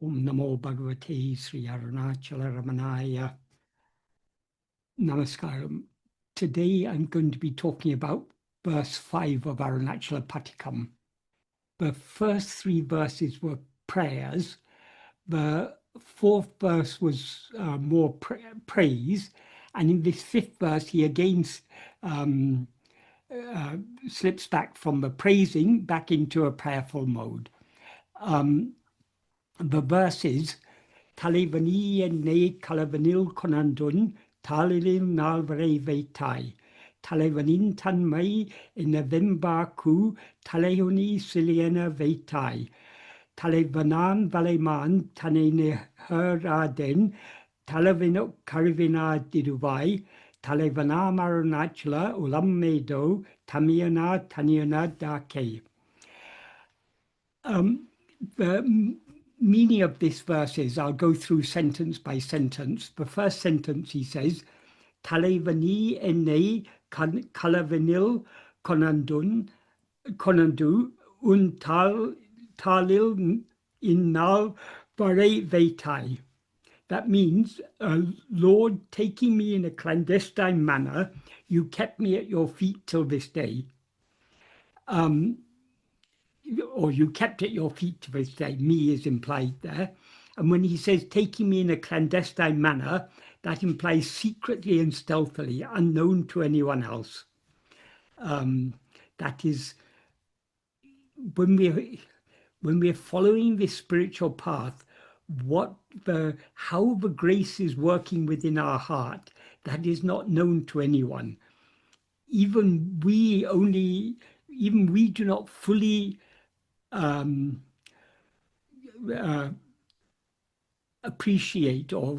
Om Namo Bhagavate Śrī Aruṇācala Ramanaya. Namaskaram. Today I'm going to be talking about verse 5 of Aruṇācala Padigam. The first three verses were prayers. The fourth verse was more praise. And in this fifth verse, he again slips back from the praising back into a prayerful mode. The verses, Talevani enne kalavanil konandun, talilil nalvare veitai, Talevanin tanmai enavemba ku, talehoni siliena veitai, Talevanan valeman tanene heraden, Talavinok karivina diduvai, Talevana Aruṇācala ulam medo, tamiana taniana dake. The meaning of this verse is, I'll go through sentence by sentence. The first sentence he says, Talevani enne kalavanil konandu un talil innal vare veitai. That means, Lord, taking me in a clandestine manner, you kept me at your feet till this day. Or you kept at your feet to this day, me is implied there. And when he says taking me in a clandestine manner, that implies secretly and stealthily, unknown to anyone else. That is, when we're following this spiritual path, how the grace is working within our heart, that is not known to anyone. Even we do not fully appreciate or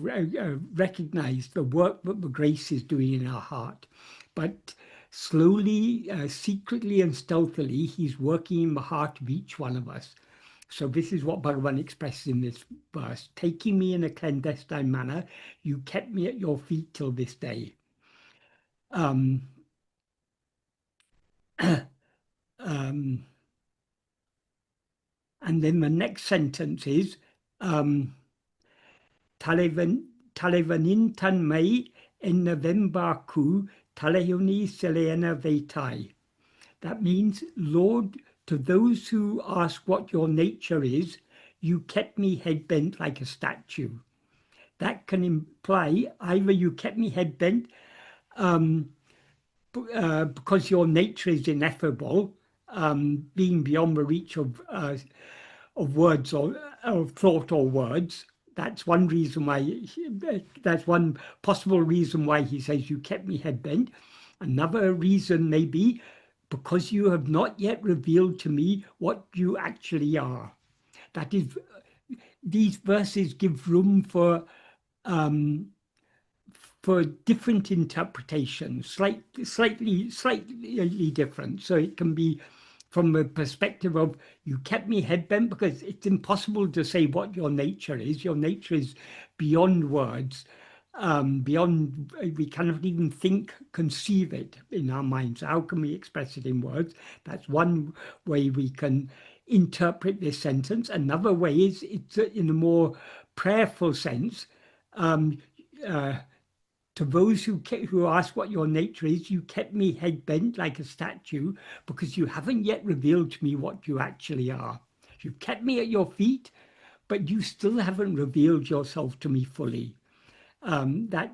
recognize the work that the grace is doing in our heart. But slowly, secretly and stealthily, he's working in the heart of each one of us. So this is what Bhagavan expresses in this verse. Taking me in a clandestine manner, you kept me at your feet till this day. And then the next sentence is, Talevanin tanmai ennavemba ku talehuni selena veitai. That means, Lord, to those who ask what your nature is, you kept me head bent like a statue. That can imply either you kept me head bent because your nature is ineffable, being beyond the reach of words or thought or words. That's one reason why. That's one possible reason why he says you kept me head bent. Another reason may be because you have not yet revealed to me what you actually are. That is, these verses give room for different interpretations, slightly different. So it can be from the perspective of, you kept me head bent because it's impossible to say what your nature is. Your nature is beyond words, beyond, we cannot even conceive it in our minds. How can we express it in words? That's one way we can interpret this sentence. Another way is, it's in a more prayerful sense, to those who ask what your nature is, you kept me head bent like a statue because you haven't yet revealed to me what you actually are. You've kept me at your feet, but you still haven't revealed yourself to me fully. So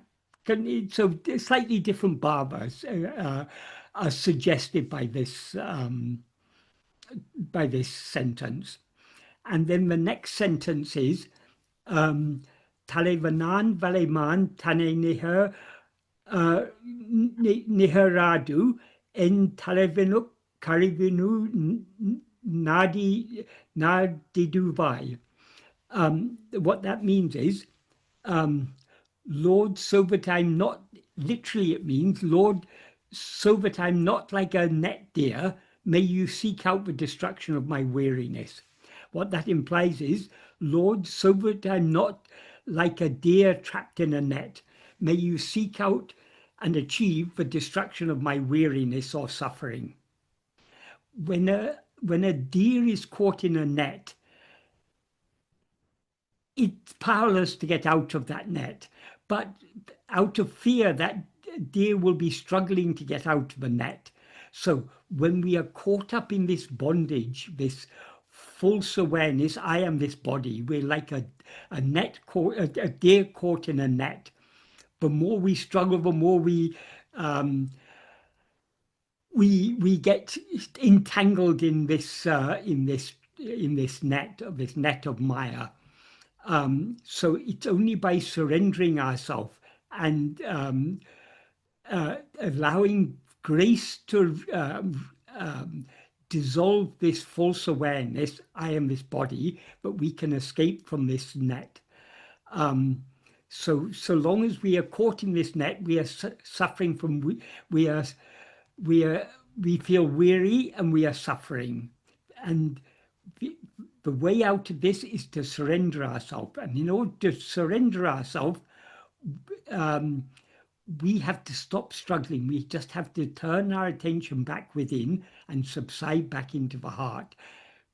slightly different bhavas are suggested by this sentence. And then the next sentence is, Talevanan valeman tane niharadu en talevinuk karivinu nadiduvai. What that means is, Lord, so that I'm not, literally it means, Lord, so that I'm not like a net deer, may you seek out the destruction of my weariness. What that implies is, Lord, so that I'm not like a deer trapped in a net, may you seek out and achieve the destruction of my weariness or suffering. When a deer is caught in a net, it's powerless to get out of that net. But out of fear, that deer will be struggling to get out of the net. So when we are caught up in this bondage, this false awareness, I am this body, we're like a net caught, a deer caught in a net. The more we struggle, the more um, we get entangled in this net of Maya. So it's only by surrendering ourselves and allowing grace to dissolve this false awareness, I am this body, but we can escape from this net. So long as we are caught in this net, we are suffering from, we feel weary and we are suffering. And the way out of this is to surrender ourselves. And in order to surrender ourselves, we have to stop struggling. We just have to turn our attention back within and subside back into the heart.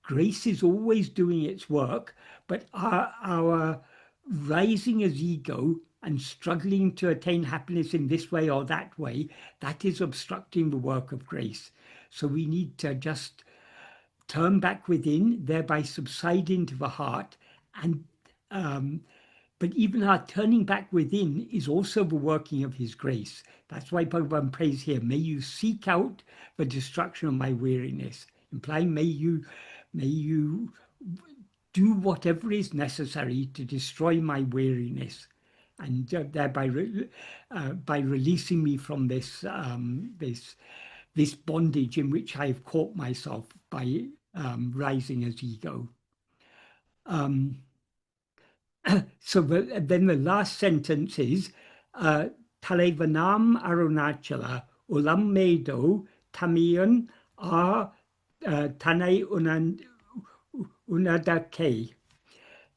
Grace is always doing its work, but our rising as ego and struggling to attain happiness in this way or that way, that is obstructing the work of grace. So we need to just turn back within, thereby subside into the heart. And but even our turning back within is also the working of his grace. That's why Bhagavan prays here, may you seek out the destruction of my weariness, implying may you do whatever is necessary to destroy my weariness, and thereby by releasing me from this this bondage in which I have caught myself by rising as ego. So then the last sentence is Talevanam Arunachala Ulam Medo Tamiyan Tanai Unadake.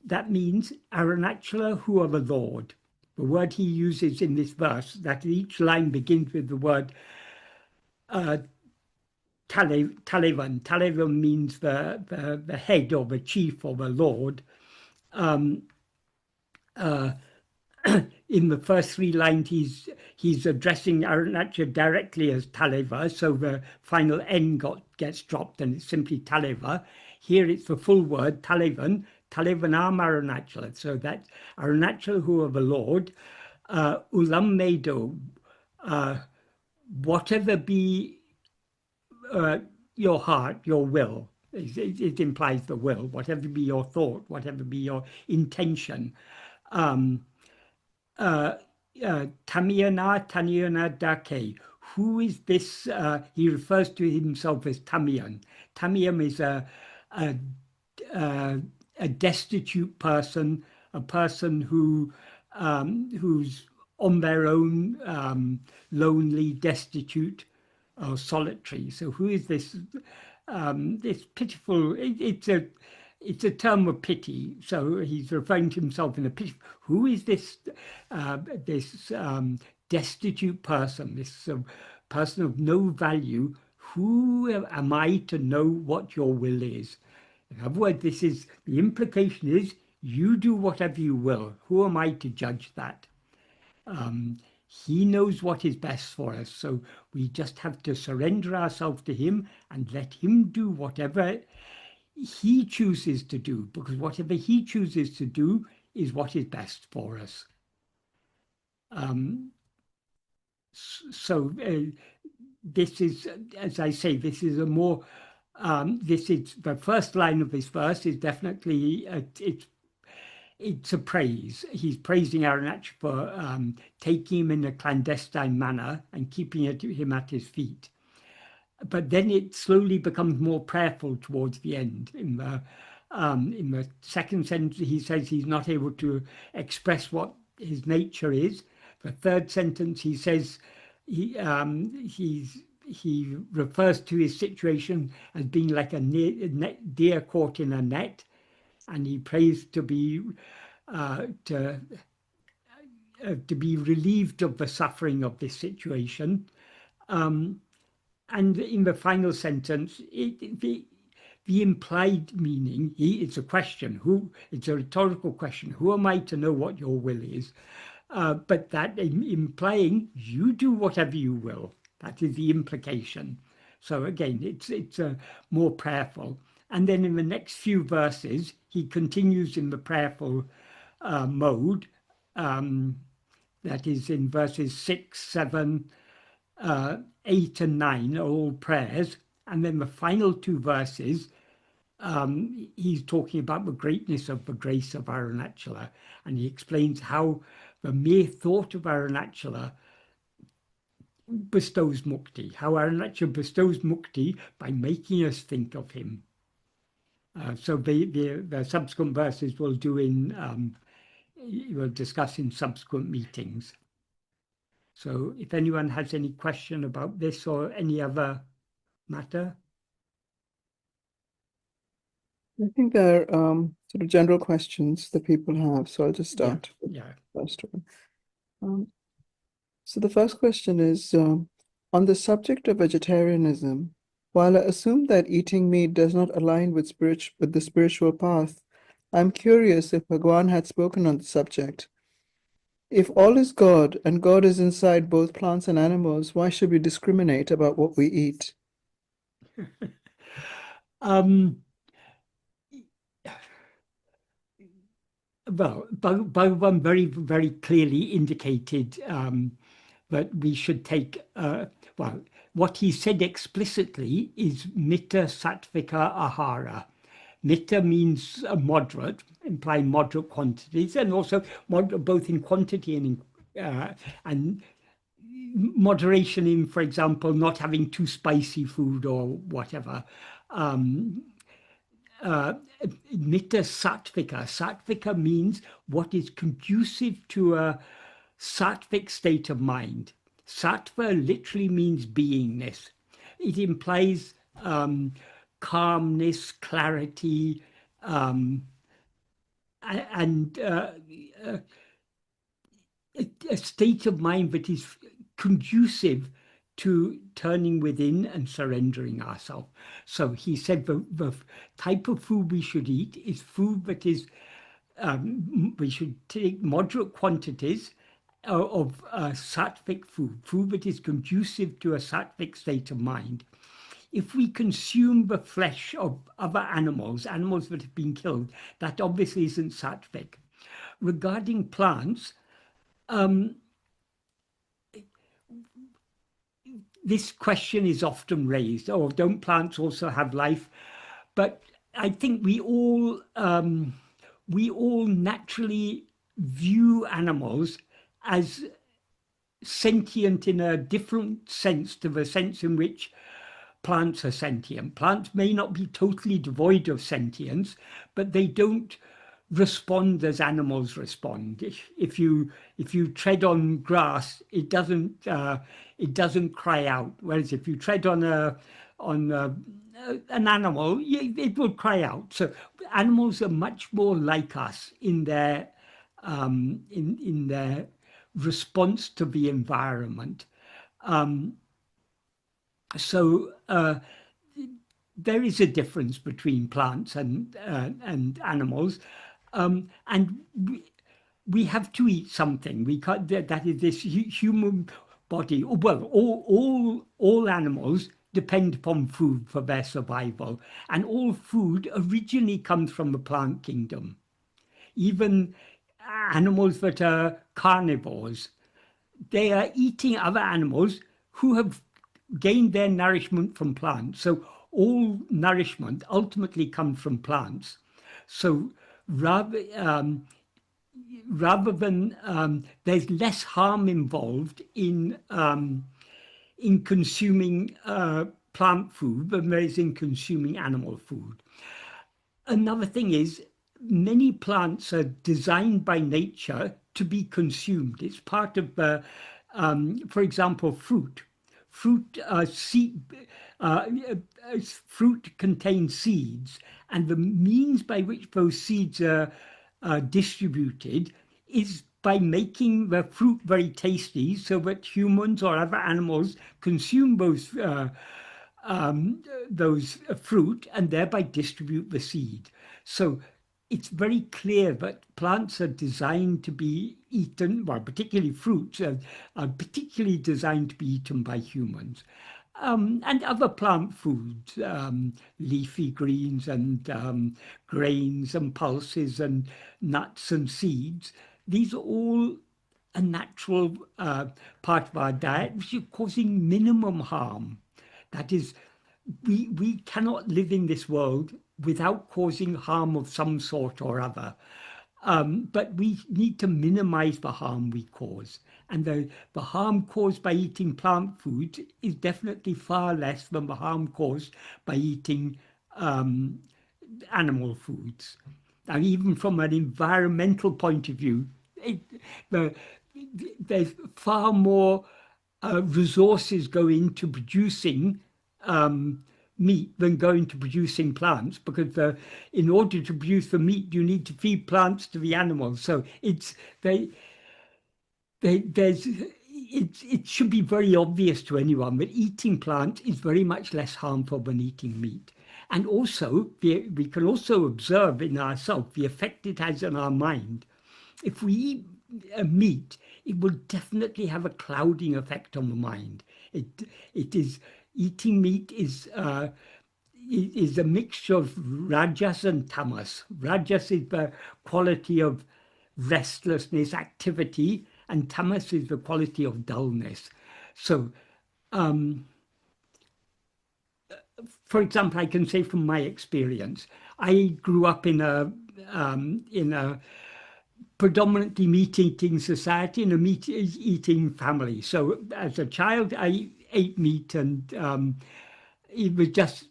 That means Arunachala, who are the Lord. The word he uses in this verse, that each line begins with the word Talevan. Talevan means the head or the chief or the Lord. In the first three lines, he's addressing Arunachala directly as Taleva, so the final N gets dropped and it's simply Taleva. Here it's the full word, Talevan, Talevanam Arunachala. So that Arunachala, who are the Lord, Ulam Medo, whatever be your heart, your will, it implies the will, whatever be your thought, whatever be your intention. Tamiyana Dake. Who is this? He refers to himself as Tamiyan. Tamiyan is a destitute person, a person who's on their own, lonely, destitute, or solitary. So who is this? This pitiful. It's a term of pity. So he's referring to himself in a pity. Who is this destitute person, this person of no value? Who am I to know what your will is? In other words, this is the implication is you do whatever you will. Who am I to judge that? He knows what is best for us. So we just have to surrender ourselves to him and let him do whatever he chooses to do, because whatever he chooses to do is what is best for us. So this is, as I say, this is a more, this is the first line of this verse is definitely, it's a praise. He's praising Arunachala for taking him in a clandestine manner and keeping him at his feet. But then it slowly becomes more prayerful towards the end. In the second sentence, he says he's not able to express what his nature is. The third sentence, he says he refers to his situation as being like a deer caught in a net, and he prays to be relieved of the suffering of this situation. And in the final sentence, the the implied meaning, it's a question, it's a rhetorical question, who am I to know what your will is? But that implying you do whatever you will. That is the implication. So again, it's more prayerful. And then in the next few verses, he continues in the prayerful mode. That is in verses 6, 7, 8 and 9 are all prayers. And then the final two verses, he's talking about the greatness of the grace of Aruṇācala. And he explains how the mere thought of Aruṇācala bestows mukti, how Aruṇācala bestows mukti by making us think of him. So the subsequent verses we'll discuss in subsequent meetings. So if anyone has any question about this or any other matter. I think there are sort of general questions that people have, so I'll just start with Yeah. the first one. So the first question is, on the subject of vegetarianism, while I assume that eating meat does not align with the spiritual path, I'm curious if Bhagwan had spoken on the subject. If all is God and God is inside both plants and animals, why should we discriminate about what we eat? Well, Bhagavan very, very clearly indicated that we should take, well, what he said explicitly is Mita Sattvika Ahara. Mita means moderate, implying moderate quantities, and also both in quantity and moderation in, for example, not having too spicy food or whatever. Mita Sattvika. Sattvika means what is conducive to a sattvic state of mind. Sattva literally means beingness. It implies calmness, clarity, and a state of mind that is conducive to turning within and surrendering ourselves. So he said the type of food we should eat is food that is, we should take moderate quantities of sattvic food that is conducive to a sattvic state of mind. If we consume the flesh of other animals that have been killed, that obviously isn't sattvic. Regarding plants, this question is often raised, oh, don't plants also have life? But I think we all naturally view animals as sentient in a different sense to the sense in which plants are sentient. Plants may not be totally devoid of sentience, but they don't respond as animals respond. If you tread on grass, it doesn't cry out. Whereas if you tread on an animal, it will cry out. So animals are much more like us in their response to the environment. So there is a difference between plants and animals. And we have to eat something. We can't. That is this human body. Well, all animals depend upon food for their survival, and all food originally comes from the plant kingdom. Even animals that are carnivores, they are eating other animals who have gained their nourishment from plants. So all nourishment ultimately comes from plants. So rather than there's less harm involved in consuming plant food than there is in consuming animal food. Another thing is many plants are designed by nature to be consumed. It's part of the, for example, fruit. Fruit contains seeds, and the means by which those seeds are distributed is by making the fruit very tasty so that humans or other animals consume those those fruit and thereby distribute the seed. So it's very clear that plants are designed to be eaten, well, particularly fruits are particularly designed to be eaten by humans. And other plant foods, leafy greens and grains and pulses and nuts and seeds. These are all a natural part of our diet, which is causing minimum harm. That is, we cannot live in this world without causing harm of some sort or other. But we need to minimize the harm we cause. And the harm caused by eating plant food is definitely far less than the harm caused by eating animal foods. And even from an environmental point of view, the, there's far more resources go into producing meat than go into producing plants, because in order to produce the meat, you need to feed plants to the animals. So it should be very obvious to anyone that eating plants is very much less harmful than eating meat. And also, we can also observe in ourselves the effect it has on our mind. If we eat meat, it will definitely have a clouding effect on the mind. It is eating meat is a mixture of rajas and tamas. Rajas is the quality of restlessness, activity, and tamas is the quality of dullness. So, for example, I can say from my experience, I grew up in a predominantly meat-eating society and a meat-eating family. So as a child, I ate meat, and it was just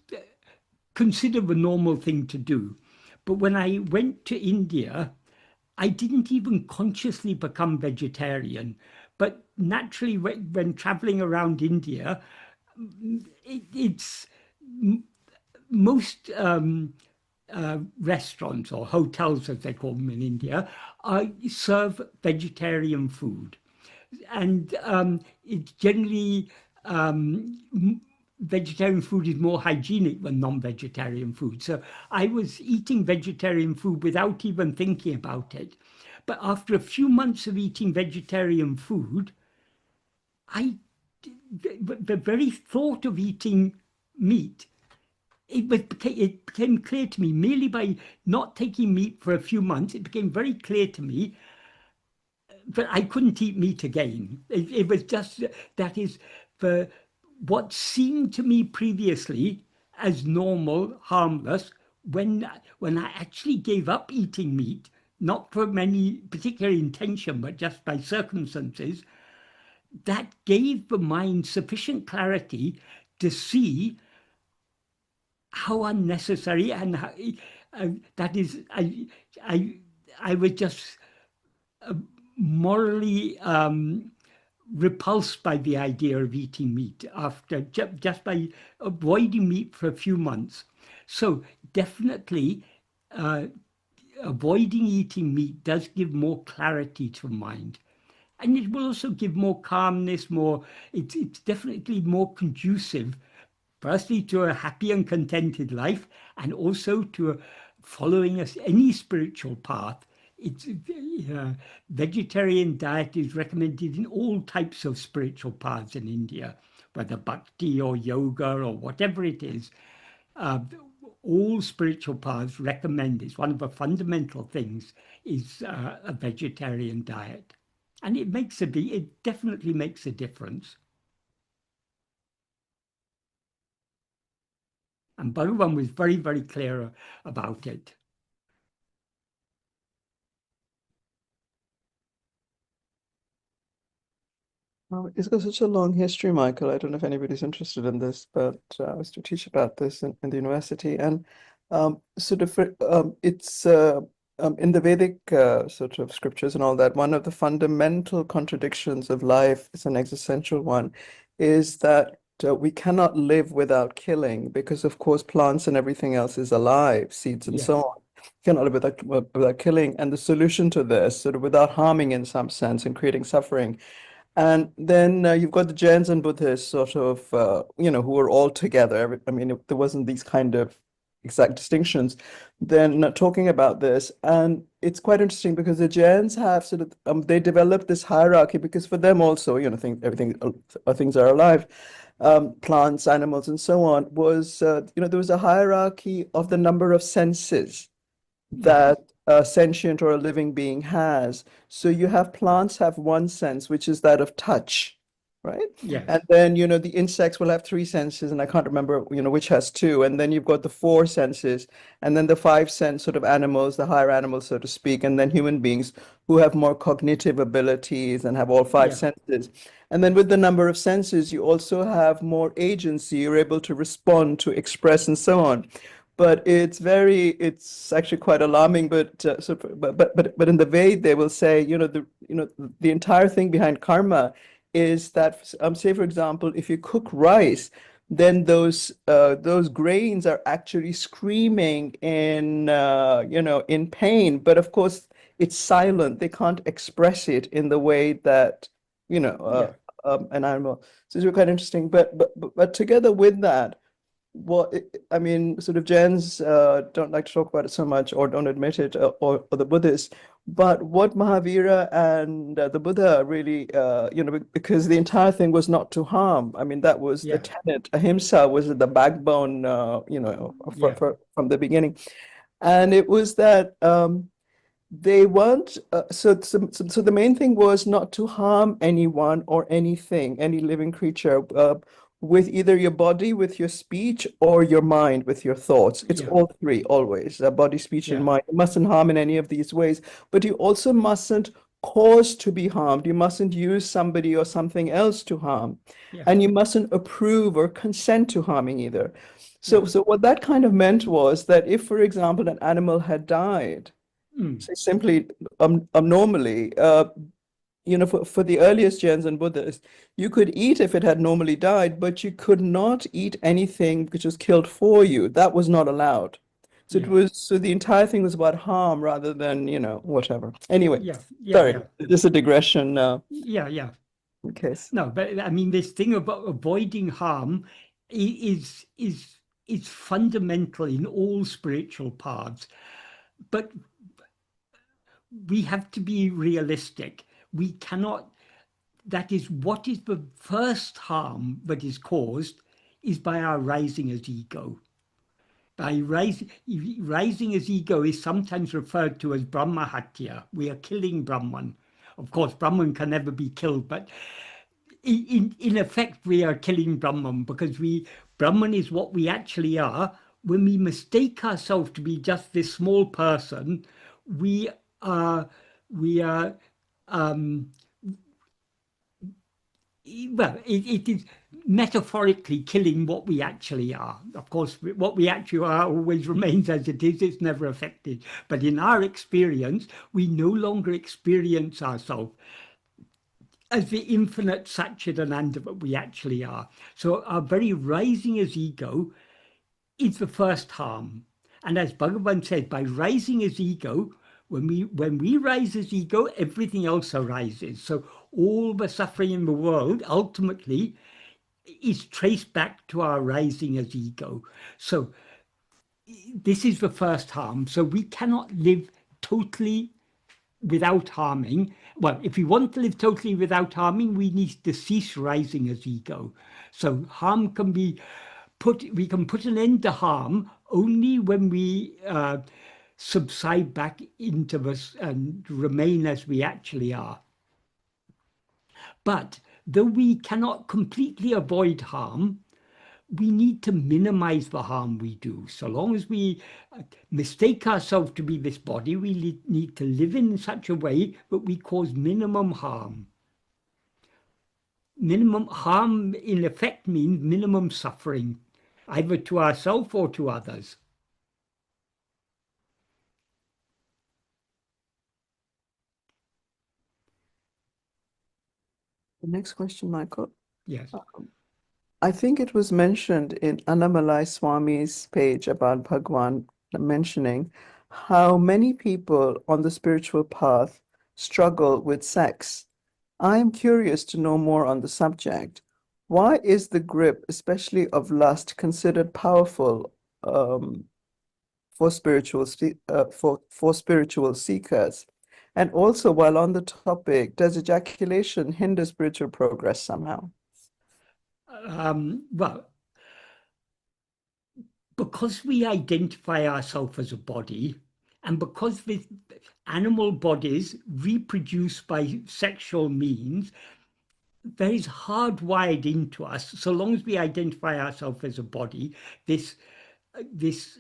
considered the normal thing to do. But when I went to India, I didn't even consciously become vegetarian. But naturally, when traveling around India, it's most restaurants or hotels, as they call them in India, serve vegetarian food. And it's generally vegetarian food is more hygienic than non-vegetarian food. So I was eating vegetarian food without even thinking about it. But after a few months of eating vegetarian food, the very thought of eating meat, it became clear to me, merely by not taking meat for a few months, it became very clear to me that I couldn't eat meat again. It was just, that is, for what seemed to me previously as normal, harmless, when I actually gave up eating meat, not from any particular intention, but just by circumstances, that gave the mind sufficient clarity to see how unnecessary and how, that is, I was just morally repulsed by the idea of eating meat after just by avoiding meat for a few months. So definitely avoiding eating meat does give more clarity to the mind. And it will also give more calmness, it's definitely more conducive, firstly to a happy and contented life, and also to following any spiritual path. It's vegetarian diet is recommended in all types of spiritual paths in India, whether bhakti or yoga or whatever it is. All spiritual paths recommend, it's one of the fundamental things, is a vegetarian diet. And it definitely makes a difference. And Bhagavan was very, very clear about it. It's got such a long history, Michael. I don't know if anybody's interested in this, but I used to teach about this in the university. And sort of it's in the Vedic sort of scriptures and all that, one of the fundamental contradictions of life, is an existential one, is that we cannot live without killing, because of course plants and everything else is alive, seeds and so Yes. on. Cannot live without killing. And the solution to this, sort of without harming in some sense and creating suffering, And then you've got the Jains and Buddhists sort of, who were all together. I mean, there wasn't these kind of exact distinctions. Then talking about this, and it's quite interesting because the Jains have sort of, they developed this hierarchy because for them also, things are alive, plants, animals, and so on, was, there was a hierarchy of the number of senses that a sentient or a living being has. So you have plants have one sense, which is that of touch, right? Yes. And then, the insects will have three senses, and I can't remember, which has two. And then you've got the four senses, and then the five sense sort of animals, the higher animals, so to speak, and then human beings who have more cognitive abilities and have all five senses. And then with the number of senses, you also have more agency. You're able to respond, to express, and so on. But it's actually quite alarming. But but in the Ved, they will say, the entire thing behind karma is that, say for example, if you cook rice, then those grains are actually screaming in pain. But of course, it's silent. They can't express it in the way that an animal. So it's quite interesting. But together with that, I mean, sort of Jains don't like to talk about it so much, or don't admit it, or the Buddhists. But what Mahavira and the Buddha really, because the entire thing was not to harm. I mean, that was the tenet. Ahimsa was the backbone, from the beginning. And it was that they weren't, so the main thing was not to harm anyone or anything, any living creature, with either your body, with your speech, or your mind, with your thoughts. It's all three, always, body, speech, and mind. You mustn't harm in any of these ways, but you also mustn't cause to be harmed. You mustn't use somebody or something else to harm. And you mustn't approve or consent to harming either. So what that kind of meant was that if, for example, an animal had died, say simply, normally, for the earliest Jains and Buddhists, you could eat if it had normally died, but you could not eat anything which was killed for you. That was not allowed. So the entire thing was about harm rather than, whatever. Anyway, sorry, just a digression. Okay. No, but I mean, this thing about avoiding harm is fundamental in all spiritual paths. But we have to be realistic. We cannot, that is, what is the first harm that is caused is by our rising as ego. By rising as ego is sometimes referred to as Brahmahatya. We are killing Brahman. Of course, Brahman can never be killed, but in effect, we are killing Brahman because Brahman is what we actually are. When we mistake ourselves to be just this small person, we are well, it is metaphorically killing what we actually are. Of course, what we actually are always remains as it is. It's never affected. But in our experience, we no longer experience ourselves as the infinite Satchidananda that we actually are. So our very rising as ego is the first harm. And as Bhagavan said, by rising as ego, when we rise as ego, everything else arises. So all the suffering in the world ultimately is traced back to our rising as ego. So this is the first harm. So we cannot live totally without harming. Well, if we want to live totally without harming, we need to cease rising as ego. So harm can be we can put an end to harm only when we subside back into this and remain as we actually are. But though we cannot completely avoid harm, we need to minimize the harm we do. So long as we mistake ourselves to be this body, we need to live in such a way that we cause minimum harm. Minimum harm, in effect, means minimum suffering, either to ourselves or to others. The next question, Michael. Yes. I think it was mentioned in Annamalai Swami's page about Bhagwan, mentioning how many people on the spiritual path struggle with sex. I am curious to know more on the subject. Why is the grip, especially of lust, considered powerful for spiritual seekers? And also, while on the topic, does ejaculation hinder spiritual progress somehow? Well, because we identify ourselves as a body, and because the animal bodies reproduce by sexual means, there is hardwired into us, so long as we identify ourselves as a body, this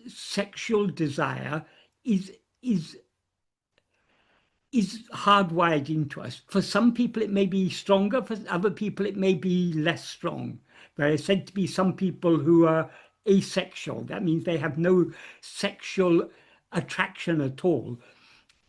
sexual desire is is is hardwired into us. For some people, it may be stronger. For other people, it may be less strong. There are said to be some people who are asexual. That means they have no sexual attraction at all.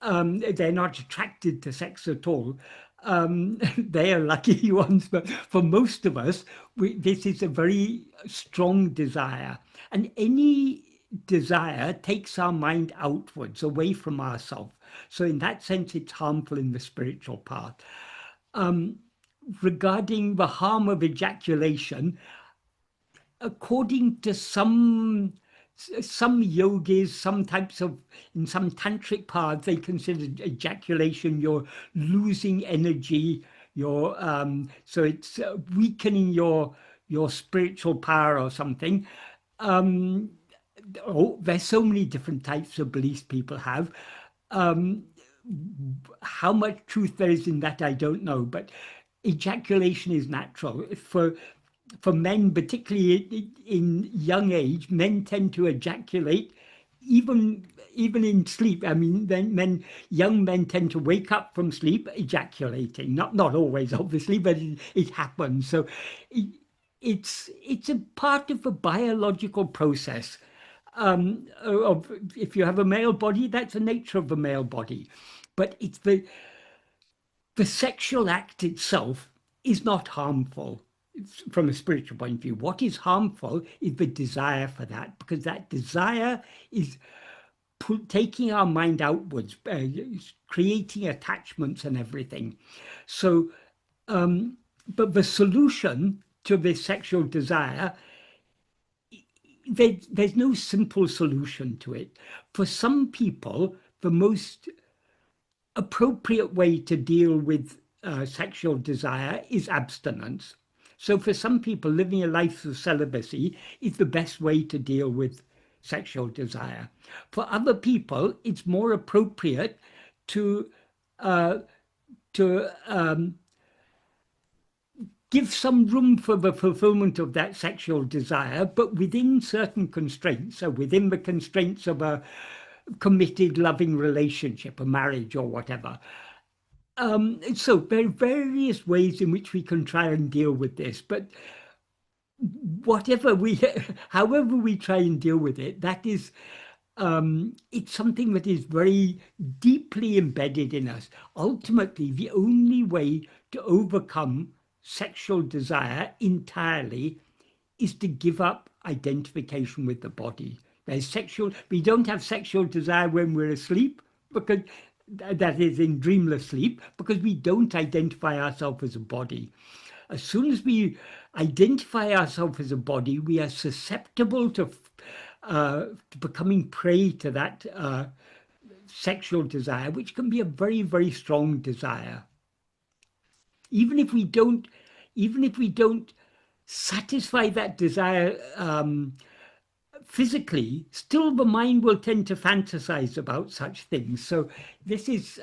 They're not attracted to sex at all. They are lucky ones, but for most of us, this is a very strong desire. And any desire takes our mind outwards, away from ourselves. So in that sense, it's harmful in the spiritual path. Regarding the harm of ejaculation, according to some yogis, some types of, in some tantric paths, they consider ejaculation, you're losing energy, you're so it's weakening your spiritual power or something. Oh, there's so many different types of beliefs people have. How much truth there is in that, I don't know, but ejaculation is natural. For men, particularly in young age, men tend to ejaculate even in sleep. I mean, then young men tend to wake up from sleep ejaculating. Not always, obviously, but it happens. So it's a part of a biological process. Of if you have a male body, that's the nature of the male body, but it's the sexual act itself is not harmful from a spiritual point of view. What is harmful is the desire for that, because that desire is taking our mind outwards, creating attachments and everything. So, but the solution to this sexual desire, there's no simple solution to it. For some people, the most appropriate way to deal with sexual desire is abstinence. So for some people, living a life of celibacy is the best way to deal with sexual desire. For other people, it's more appropriate to uh, to give some room for the fulfillment of that sexual desire, but within certain constraints. So within the constraints of a committed, loving relationship, a marriage or whatever. So there are various ways in which we can try and deal with this, but however we try and deal with it, that is, it's something that is very deeply embedded in us. Ultimately, the only way to overcome sexual desire entirely is to give up identification with the body. We don't have sexual desire when we're asleep, because that is in dreamless sleep, because we don't identify ourselves as a body. As soon as we identify ourselves as a body, we are susceptible to becoming prey to that sexual desire, which can be a very, very strong desire. Even if we don't satisfy that desire physically, still the mind will tend to fantasize about such things. So this is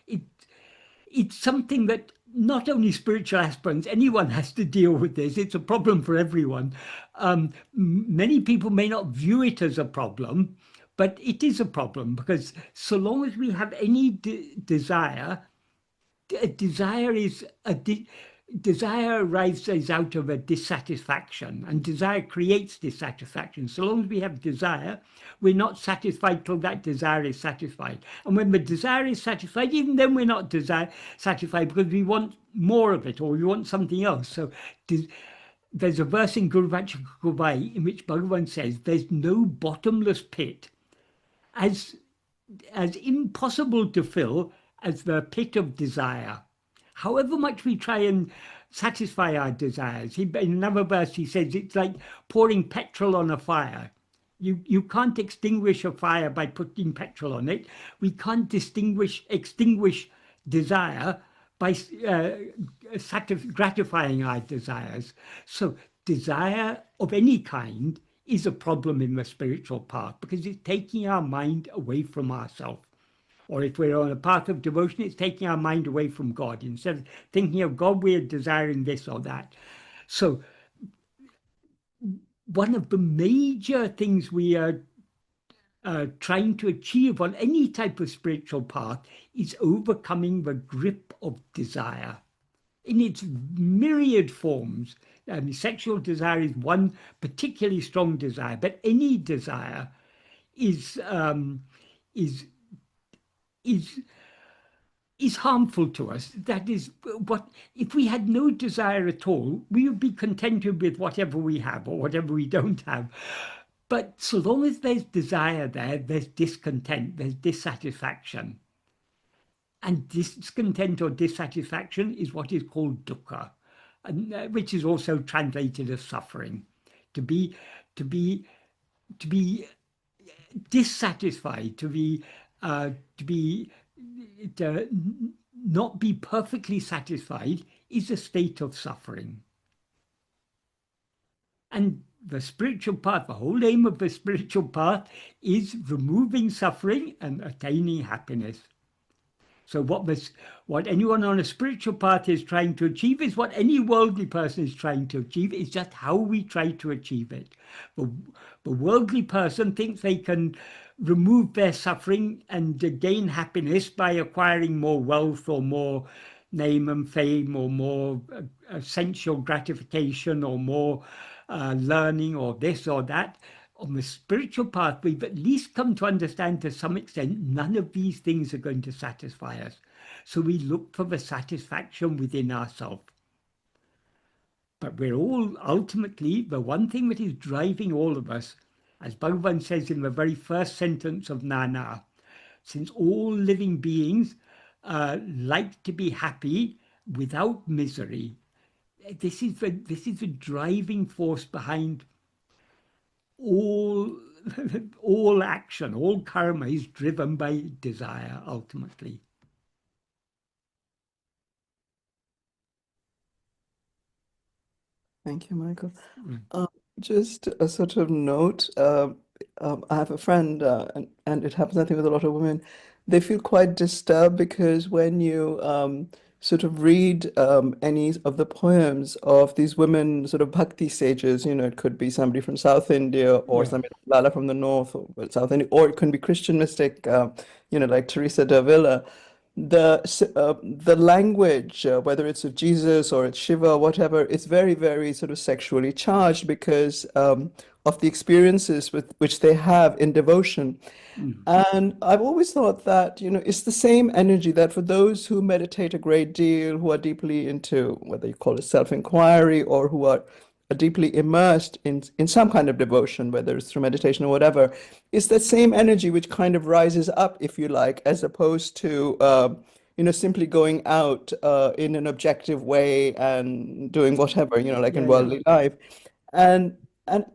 it's something that not only spiritual aspirants, anyone has to deal with this. It's a problem for everyone. Many people may not view it as a problem, but it is a problem, because so long as we have any desire, desire arises out of a dissatisfaction, and desire creates dissatisfaction. So long as we have desire, we're not satisfied till that desire is satisfied. And when the desire is satisfied, even then we're not satisfied, because we want more of it, or we want something else. So there's a verse in Guru Vachakakubai in which Bhagavan says, there's no bottomless pit as impossible to fill as the pit of desire. however much we try and satisfy our desires. In another verse, he says it's like pouring petrol on a fire. You can't extinguish a fire by putting petrol on it. We can't extinguish desire by gratifying our desires. So desire of any kind is a problem in the spiritual path because it's taking our mind away from ourselves. Or if we're on a path of devotion, it's taking our mind away from God. Instead of thinking of God, we're desiring this or that. So one of the major things we are trying to achieve on any type of spiritual path is overcoming the grip of desire in its myriad forms. Sexual desire is one particularly strong desire, but any desire is is is is harmful to us. That is what, if we had no desire at all, we would be contented with whatever we have or whatever we don't have. But so long as there's desire there, there's discontent, there's dissatisfaction. And discontent or dissatisfaction is what is called dukkha, which is also translated as suffering. To be dissatisfied, to not be perfectly satisfied is a state of suffering. And the spiritual path, the whole aim of the spiritual path is removing suffering and attaining happiness. So what anyone on a spiritual path is trying to achieve is what any worldly person is trying to achieve. It's just how we try to achieve it. The worldly person thinks they can remove their suffering and gain happiness by acquiring more wealth or more name and fame or more sensual gratification or more learning or this or that. On the spiritual path, we've at least come to understand to some extent none of these things are going to satisfy us. So we look for the satisfaction within ourselves. But we're all ultimately, the one thing that is driving all of us, as Bhagavan says in the very first sentence of Nana, since all living beings like to be happy without misery, this is the driving force behind all all action, all karma is driven by desire ultimately. Thank you, Michael. Mm. Just a sort of note. I have a friend, and it happens, I think, with a lot of women. They feel quite disturbed because when you sort of read any of the poems of these women, sort of bhakti sages, it could be somebody from South India or Yeah, somebody like Lala from the North or South India, or it could be Christian mystic, like Teresa de Avila. The language, whether it's of Jesus or it's Shiva or whatever, it's very, very sort of sexually charged because of the experiences with which they have in devotion. mm. And I've always thought that, it's the same energy that for those who meditate a great deal, who are deeply into whether you call it self-inquiry or who are deeply immersed in some kind of devotion, whether it's through meditation or whatever, it's that same energy which kind of rises up, if you like, as opposed to simply going out in an objective way and doing whatever, like in Yeah, yeah, worldly life. And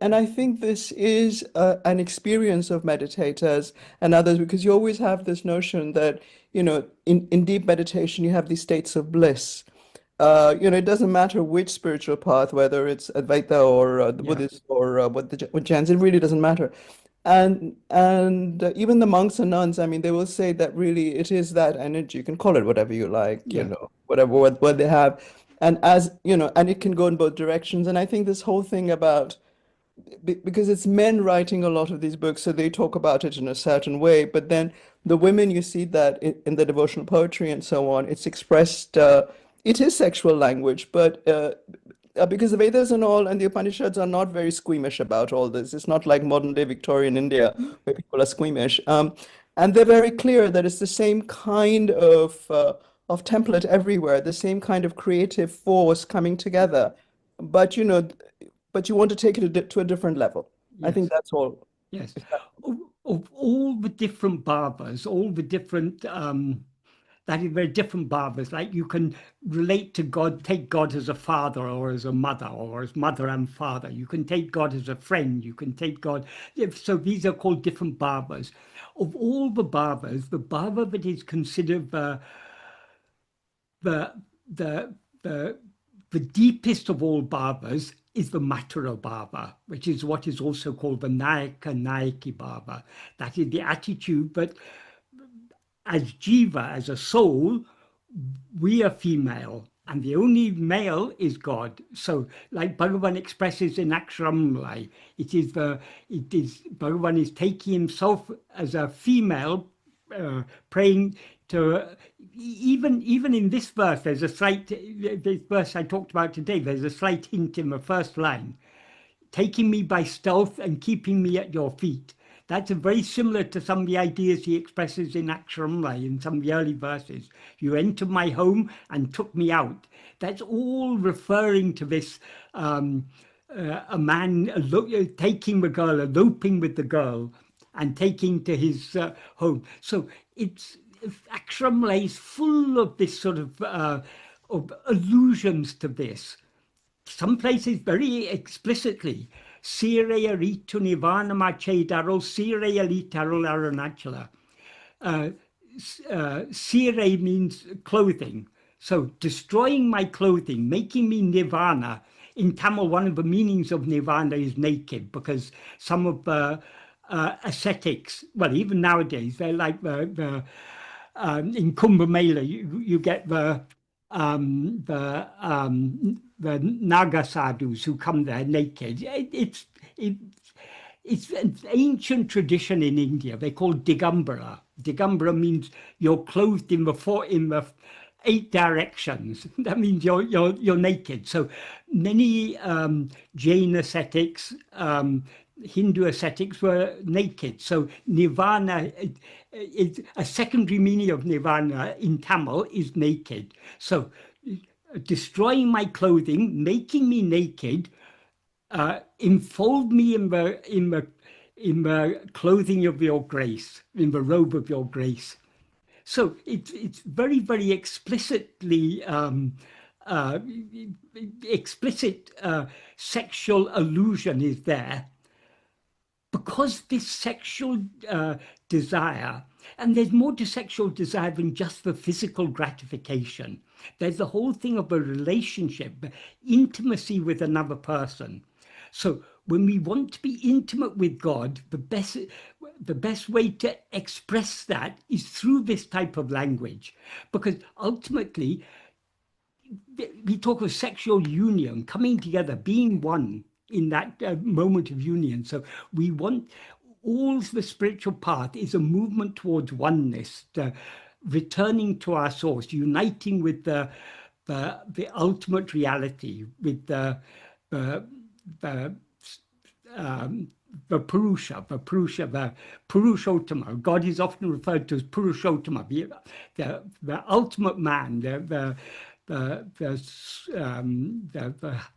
and I think this is an experience of meditators and others because you always have this notion that, in deep meditation, you have these states of bliss. It doesn't matter which spiritual path, whether it's Advaita or the yeah, Buddhist or what Jains, it really doesn't matter. And even the monks and nuns, I mean, they will say that really it is that energy. You can call it whatever you like, yeah, whatever what they have. And as and it can go in both directions. And I think this whole thing about because it's men writing a lot of these books, so they talk about it in a certain way. But then the women, you see that in the devotional poetry and so on, it's expressed, it is sexual language, but because the Vedas and all and the Upanishads are not very squeamish about all this. It's not like modern day Victorian India where people are squeamish. And they're very clear that it's the same kind of template everywhere, the same kind of creative force coming together. But but you want to take it to a different level. I think yes, that's all. yes. Of all the different bhavas, all the different That is very different bhavas. Like you can relate to God, take God as a father or as a mother or as mother and father. You can take God as a friend. You can take God. So these are called different bhavas. Of all the bhavas, the bhava that is considered the the the the deepest of all bhavas is the Matara bhava, which is what is also called the Nayaka Nayaki bhava. That is the attitude that as jiva, as a soul, we are female, and the only male is God. So, like Bhagavan expresses in Aksharamlai, it is Bhagavan is taking himself as a female, praying to. Even in this verse, there's a slight. This verse I talked about today. There's a slight hint in the first line, taking me by stealth and keeping me at your feet. That's very similar to some of the ideas he expresses in Aksharamlai in some of the early verses. You entered my home and took me out. That's all referring to this, a man taking the girl, eloping with the girl, and taking to his home. So Aksharamlai is full of this sort of allusions to this. Some places very explicitly, Śrī Aruṇācala Padigam, Śrī Aruṇācala. Śrī means clothing. So destroying my clothing, making me nirvana. In Tamil, one of the meanings of nirvana is naked, because some of the ascetics, well, even nowadays, they're like in Kumbh Mela, you get the Naga sadhus who come there naked. It's an ancient tradition in India. They call Digambara. Digambara means you're clothed in the 8 directions. That means you're naked. So many Jain ascetics, Hindu ascetics were naked. So nirvana, a secondary meaning of nirvana in Tamil is naked. So destroying my clothing, making me naked, enfold me in the clothing of your grace, in the robe of your grace. So it's very, very explicitly explicit sexual allusion is there, because this sexual desire, and there's more to sexual desire than just the physical gratification. There's the whole thing of a relationship, intimacy with another person. So when we want to be intimate with God, the best way to express that is through this type of language, because ultimately we talk of sexual union, coming together, being one in that moment of union. So we want, all the spiritual path is a movement towards oneness, returning to our source, uniting with the ultimate reality, with the Purusha, the Purushottama. God is often referred to as Purushottama, the ultimate man, the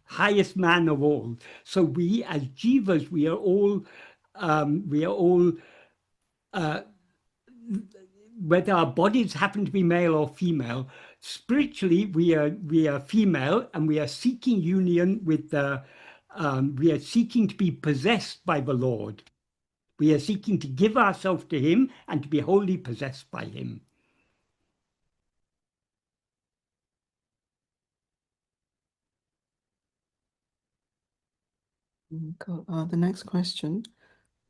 highest man of all. So we, as jivas, we are all whether our bodies happen to be male or female, spiritually we are female, and we are seeking union with the. We are seeking to be possessed by the Lord. We are seeking to give ourselves to Him and to be wholly possessed by Him. Cool. The next question: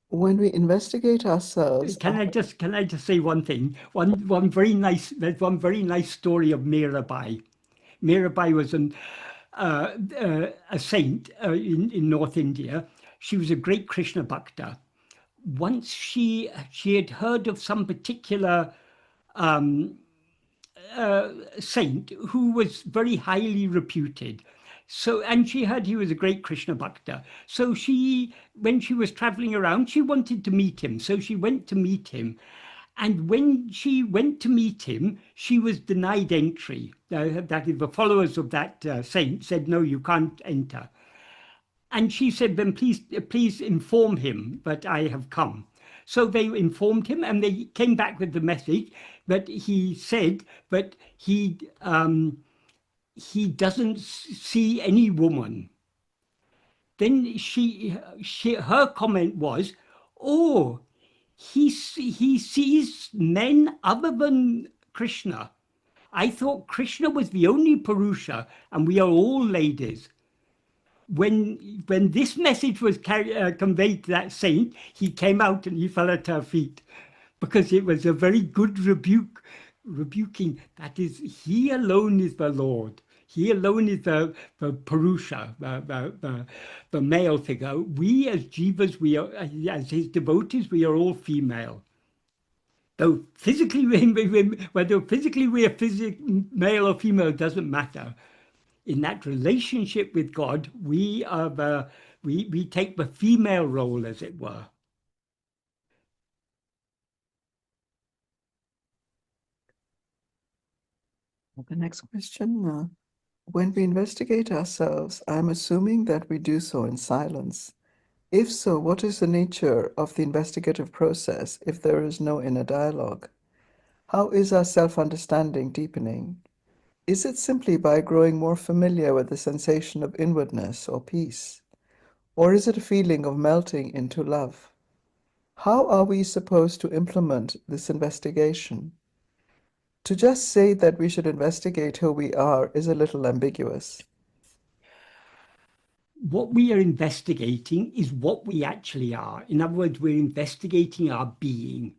when we investigate ourselves, Can I just say one thing? There's one very nice story of Mirabai. Mirabai was a saint in North India. She was a great Krishna bhakta. Once she had heard of some particular saint who was very highly reputed. So, and she heard he was a great Krishna bhakta. So when she was traveling around, she wanted to meet him. So she went to meet him. And when she went to meet him, she was denied entry. That is, the followers of that saint said, no, you can't enter. And she said, then please inform him that I have come. So they informed him, and they came back with the message that he said that he doesn't see any woman. Then her comment was, "Oh, he sees men other than Krishna. I thought Krishna was the only Purusha, and we are all ladies." When this message was conveyed to that saint, he came out and he fell at her feet, because it was a very good rebuking. That is, he alone is the Lord. He alone is the Purusha, the male figure. We as jivas, we are, as his devotees, we are all female. Though physically, whether physically we are male or female doesn't matter. In that relationship with God, we are we take the female role, as it were. The next question, when we investigate ourselves, I'm assuming that we do so in silence. If so, what is the nature of the investigative process if there is no inner dialogue? How is our self-understanding deepening? Is it simply by growing more familiar with the sensation of inwardness or peace? Or is it a feeling of melting into love? How are we supposed to implement this investigation? To just say that we should investigate who we are is a little ambiguous. What we are investigating is what we actually are. In other words, we're investigating our being.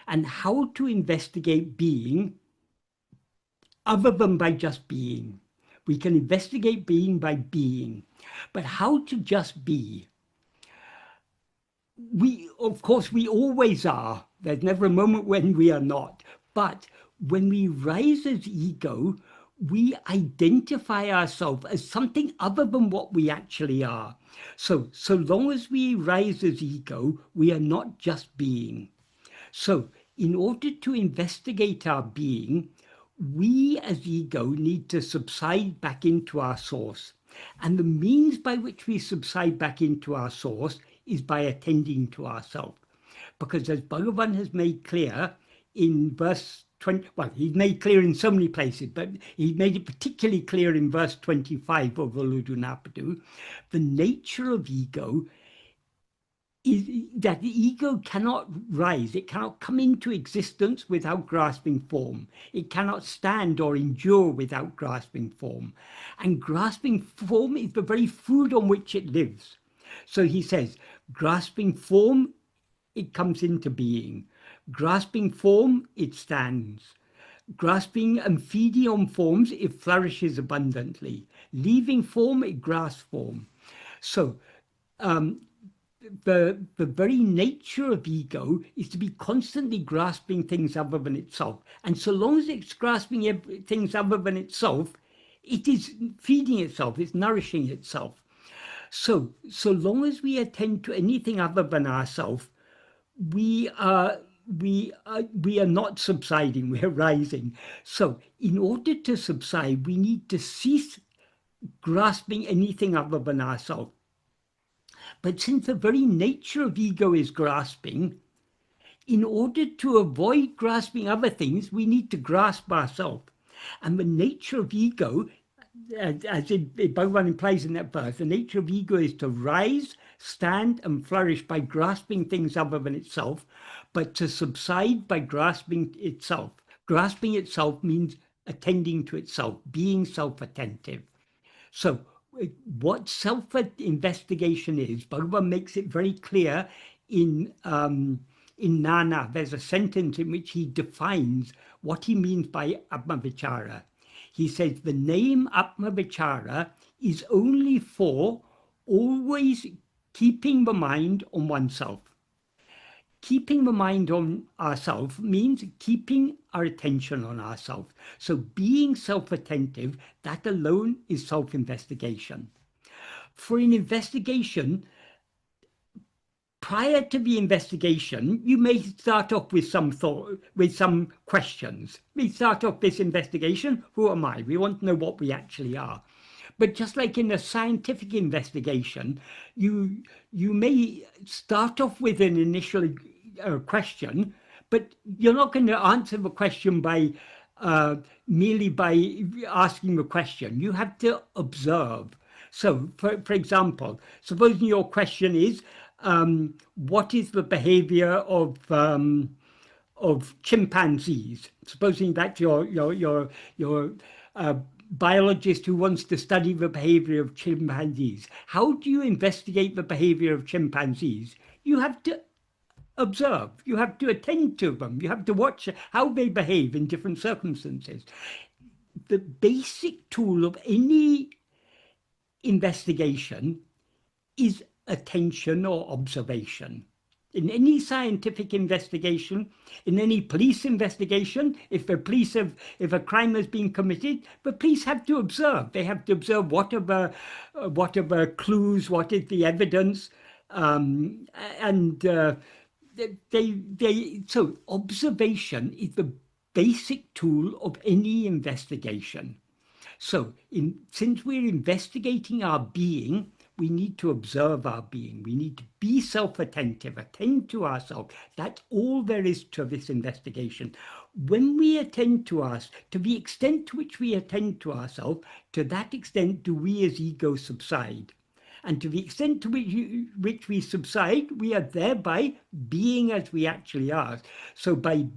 And how to investigate being other than by just being. We can investigate being by being. But how to just be? Of course, we always are. There's never a moment when we are not. But when we rise as ego, we identify ourselves as something other than what we actually are. So long as we rise as ego, we are not just being. So in order to investigate our being, we as ego need to subside back into our source. And the means by which we subside back into our source is by attending to ourselves. Because as Bhagavan has made clear in verse 20, well, he's made clear in so many places, but he made it particularly clear in verse 25 of Uludunapadu, the nature of ego is that the ego cannot rise, it cannot come into existence without grasping form. It cannot stand or endure without grasping form. And grasping form is the very food on which it lives. So he says, grasping form, it comes into being. Grasping form, it stands. Grasping and feeding on forms, it flourishes abundantly. Leaving form, it grasps form. So the very nature of ego is to be constantly grasping things other than itself. And so long as it's grasping things other than itself, it is feeding itself, it's nourishing itself. So long as we attend to anything other than ourselves, we are not subsiding, we're rising. So in order to subside, we need to cease grasping anything other than ourselves. But since the very nature of ego is grasping, in order to avoid grasping other things, we need to grasp ourselves. And the nature of ego, as Bhagavan implies in that verse, the nature of ego is to rise, stand, and flourish by grasping things other than itself, but to subside by grasping itself. Grasping itself means attending to itself, being self-attentive. So what self-investigation is, Bhagavan makes it very clear in Nana. There's a sentence in which he defines what he means by Atma-vichara. He says the name Atma-vichara is only for always keeping the mind on oneself. Keeping the mind on ourselves means keeping our attention on ourselves. So being self-attentive, that alone is self-investigation. For an investigation, prior to the investigation, you may start off with some thought, with some questions. We start off this investigation, who am I? We want to know what we actually are. But just like in a scientific investigation, you may start off with an initial a question, but you're not going to answer the question by merely by asking the question. You have to observe. So, for example, supposing your question is, what is the behavior of chimpanzees? Supposing that your biologist who wants to study the behavior of chimpanzees. How do you investigate the behavior of chimpanzees? You have to observe. You have to attend to them. You have to watch how they behave in different circumstances. The basic tool of any investigation is attention or observation. In any scientific investigation, in any police investigation, if a crime has been committed, the police have to observe. They have to observe what are the clues, what is the evidence, so observation is the basic tool of any investigation. So since we're investigating our being, we need to observe our being. We need to be self-attentive, attend to ourselves. That's all there is to this investigation. When we attend to us, to the extent to which we attend to ourselves, to that extent do we as ego subside. And to the extent to which we subside, we are thereby being as we actually are. So by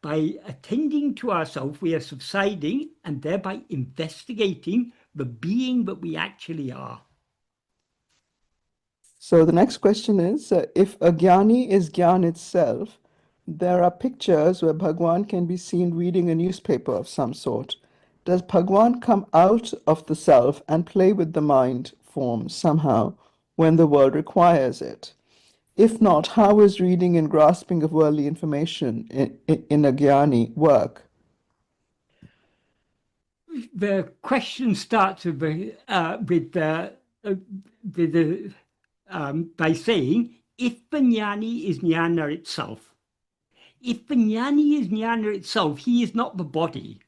attending to ourselves, we are subsiding and thereby investigating the being that we actually are. So the next question is, if a jnani is Gyan itself, there are pictures where Bhagwan can be seen reading a newspaper of some sort. Does Bhagwan come out of the self and play with the mind form somehow when the world requires it? If not, how is reading and grasping of worldly information in a jnani work? The question starts by saying, if the jnani is jnana itself, if the jnani is jnana itself, he is not the body.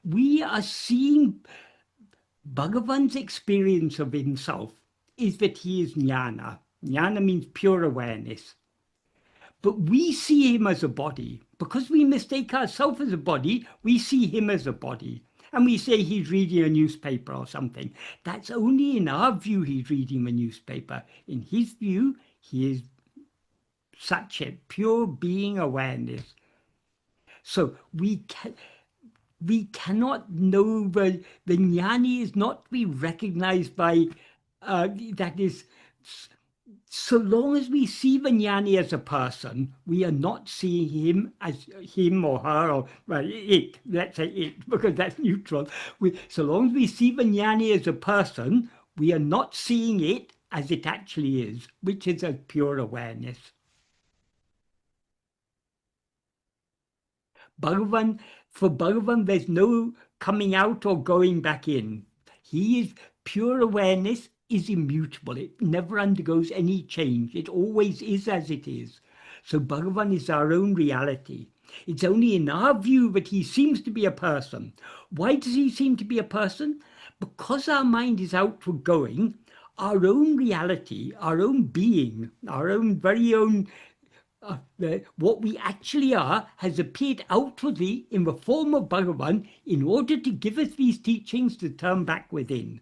We are seeing Bhagavan's experience of himself is that he is jnana. Jnana means pure awareness. But we see him as a body. Because we mistake ourselves as a body, we see him as a body. And we say he's reading a newspaper or something. That's only in our view he's reading the newspaper. In his view, he is such a pure being awareness. So we cannot know the jnani is not to be recognized by, that is, so long as we see the jnani as a person, we are not seeing him as him or her or well, it, let's say it, because that's neutral. So long as we see the jnani as a person, we are not seeing it as it actually is, which is a pure awareness. For Bhagavan, there's no coming out or going back in. He is pure awareness, is immutable. It never undergoes any change. It always is as it is. So Bhagavan is our own reality. It's only in our view that he seems to be a person. Why does he seem to be a person? Because our mind is outward going, our own reality, our own being, our own very own what we actually are has appeared outwardly in the form of Bhagavan in order to give us these teachings to turn back within.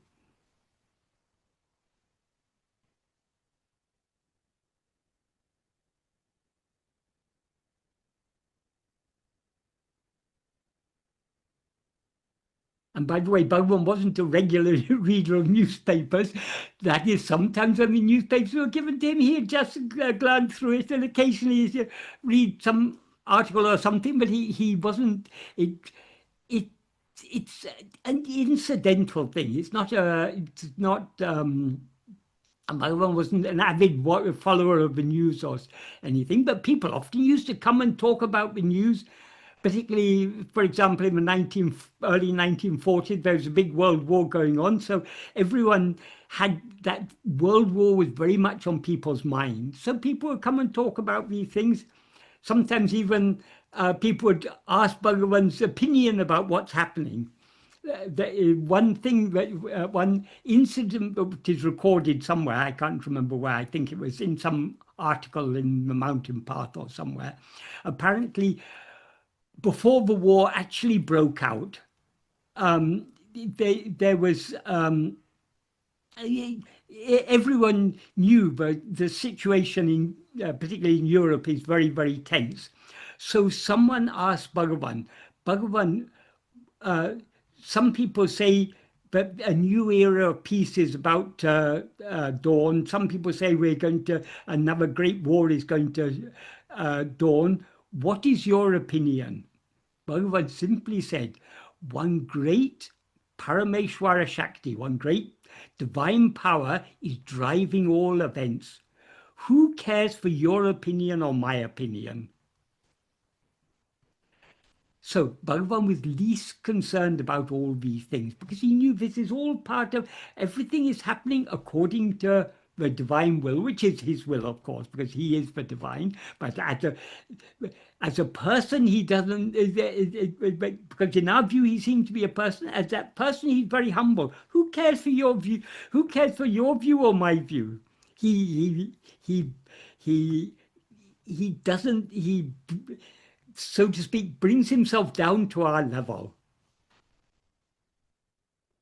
And by the way, Bhagavan wasn't a regular reader of newspapers. That is, sometimes when the newspapers were given to him, he'd just glance through it and occasionally he'd read some article or something, but he wasn't, it's an incidental thing. It's not, Bhagavan wasn't an avid follower of the news or anything, but people often used to come and talk about the news. Particularly, for example, in the early 1940s, there was a big world war going on. So everyone had that world war was very much on people's minds. So people would come and talk about these things. Sometimes even people would ask Bhagavan's opinion about what's happening. One incident that is recorded somewhere, I can't remember where, I think it was in some article in the Mountain Path or somewhere. Apparently, before the war actually broke out, there was everyone knew the situation in particularly in Europe is very, very tense. So someone asked Bhagavan, some people say that a new era of peace is about to dawn. Some people say another great war is going to dawn. What is your opinion? Bhagavan simply said, one great Parameshwara Shakti, one great divine power is driving all events. Who cares for your opinion or my opinion? So Bhagavan was least concerned about all these things because he knew this is all part of, everything is happening according to the divine will, which is his will, of course, because he is the divine. But as a person, he doesn't, because in our view, he seems to be a person. As that person, he's very humble. Who cares for your view? Who cares for your view or my view? He doesn't, so to speak, brings himself down to our level.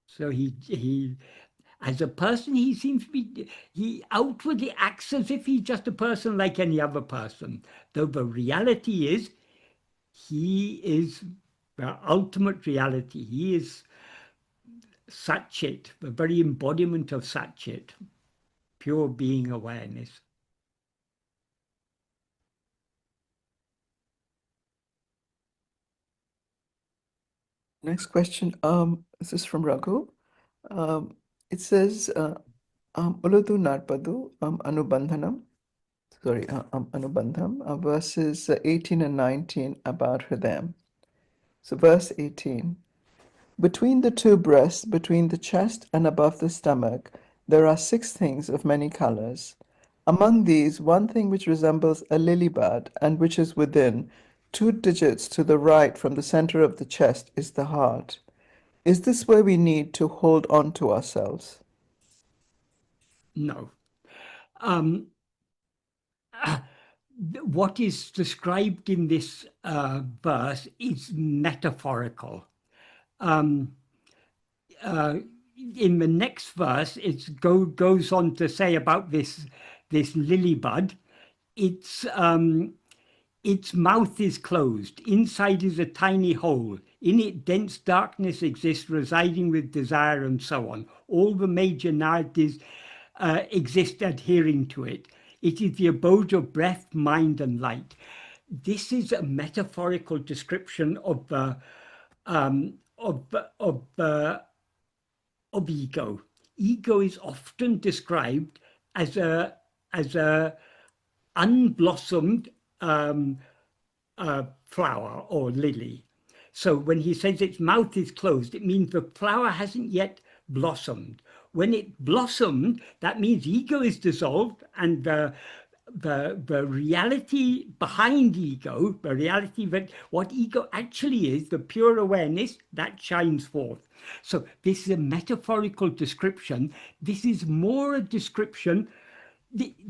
So he as a person, he seems to be, he outwardly acts as if he's just a person like any other person, though the reality is, he is the ultimate reality. He is Satchit, the very embodiment of Satchit, pure being awareness. Next question. This is from Raghu. It says, Uladu Narpadu Anubandhanam. Sorry, Anubandham, verses 18 and 19 about Hridayam. So verse 18. Between the two breasts, between the chest and above the stomach, there are 6 things of many colors. Among these, one thing which resembles a lily bud and which is within 2 digits to the right from the center of the chest is the heart. Is this where we need to hold on to ourselves? No. What is described in this verse is metaphorical. In the next verse, it goes on to say about this lily bud, its mouth is closed. Inside is a tiny hole. In it, dense darkness exists, residing with desire and so on. All the major nadis exist adhering to it. It is the abode of breath, mind, and light. This is a metaphorical description of ego. Ego is often described as a unblossomed flower or lily. So when he says its mouth is closed, it means the flower hasn't yet blossomed. When it blossomed, that means ego is dissolved, and the reality behind ego, the reality that what ego actually is, the pure awareness, that shines forth. So this is a metaphorical description. This is more a description,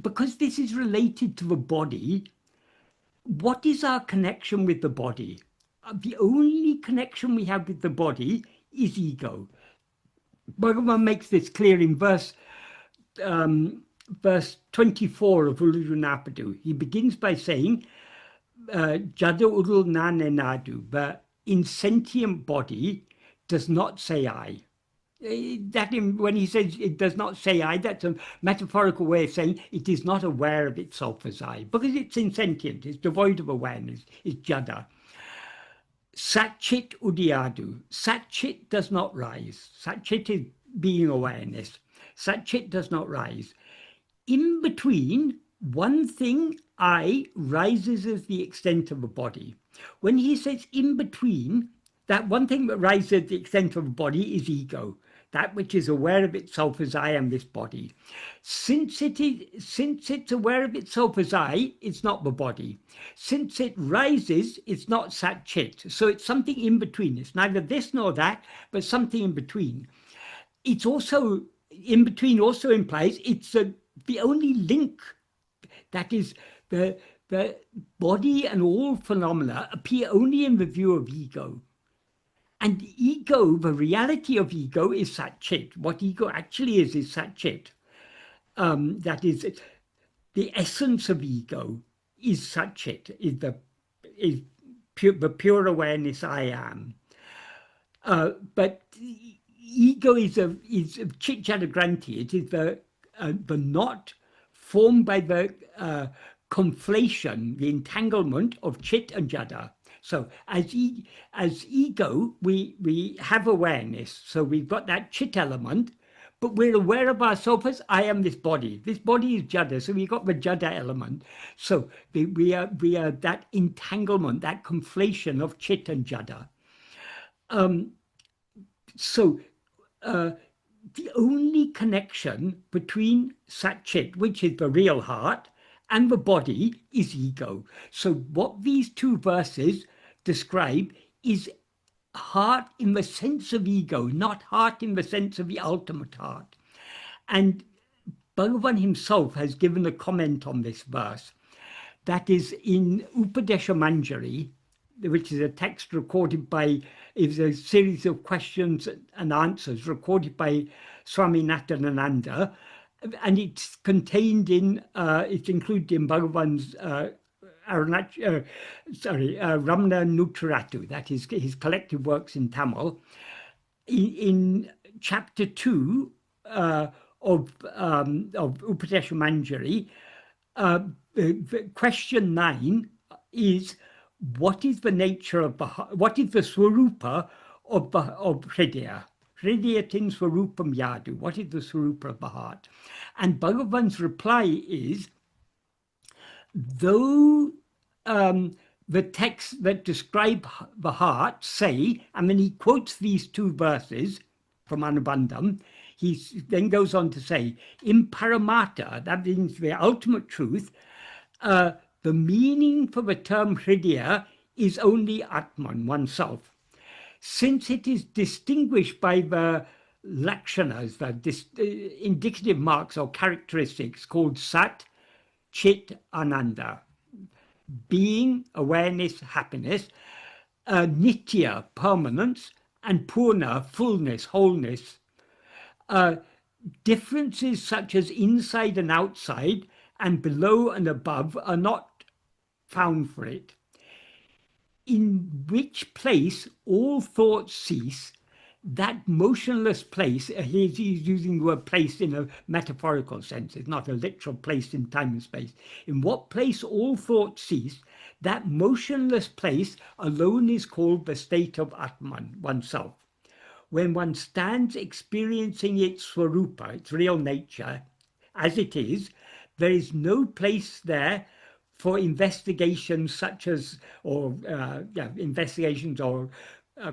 because this is related to the body. What is our connection with the body? The only connection we have with the body is ego. Bhagavan makes this clear in verse 24 of Uladu Narpadu. He begins by saying, Jada Udul na nenadu, the insentient body does not say I. When he says it does not say I, that's a metaphorical way of saying it is not aware of itself as I, because it's insentient, it's devoid of awareness, it's Jada. Satchit Udiyadu. Satchit does not rise. Satchit is being awareness. Satchit does not rise. In between, one thing, I, rises as the extent of a body. When he says in between, that one thing that rises at the extent of a body is ego, that which is aware of itself as I am this body. Since it's aware of itself as I, it's not the body. Since it rises, it's not Satchit. So it's something in between. It's neither this nor that, but something in between. It's also, in between also implies it's the only link. That is, the body and all phenomena appear only in the view of ego. And ego, the reality of ego is Sat Chit. What ego actually is Sat Chit. That is, the essence of ego is Sat Chit, is the pure awareness I am. But ego is Chit Jada Granti. It is the knot formed by the conflation, the entanglement of Chit and Jada. So as ego, we have awareness. So we've got that Chit element, but we're aware of ourselves as I am this body. This body is Jada, so we've got the Jada element. So we are that entanglement, that conflation of Chit and Jada. So the only connection between Sat Chit, which is the real heart, and the body is ego. So what these two verses describe is heart in the sense of ego, not heart in the sense of the ultimate heart. And Bhagavan himself has given a comment on this verse. That is in Upadesha Manjari, which is a text recorded by, is a series of questions and answers recorded by Swami Natyananda, and it's contained in, it's included in Bhagavan's Ramana Nutaratu, that is his collected works in Tamil. In chapter 2 of Upadesha Manjari, question 9 is, what is the nature of what is the swarupa of Hridaya? Hridayatin swarupam yadu. What is the swarupa of the heart? And Bhagavan's reply is, though the texts that describe the heart say, and then he quotes these two verses from Anubandham, he then goes on to say, in Paramata, that means the ultimate truth, the meaning for the term Hridaya is only Atman, oneself. Since it is distinguished by the lakshanas, the indicative marks or characteristics called Sat, Chit, Ananda, being, awareness, happiness, Nitya, permanence, and Purna, fullness, wholeness. Differences such as inside and outside and below and above are not found for it. In which place all thoughts cease, that motionless place, he's using the word place in a metaphorical sense, it's not a literal place in time and space. In what place all thoughts cease, that motionless place alone is called the state of Atman, oneself. When one stands experiencing its swarupa, its real nature, as it is, there is no place there for investigations such as, or investigations or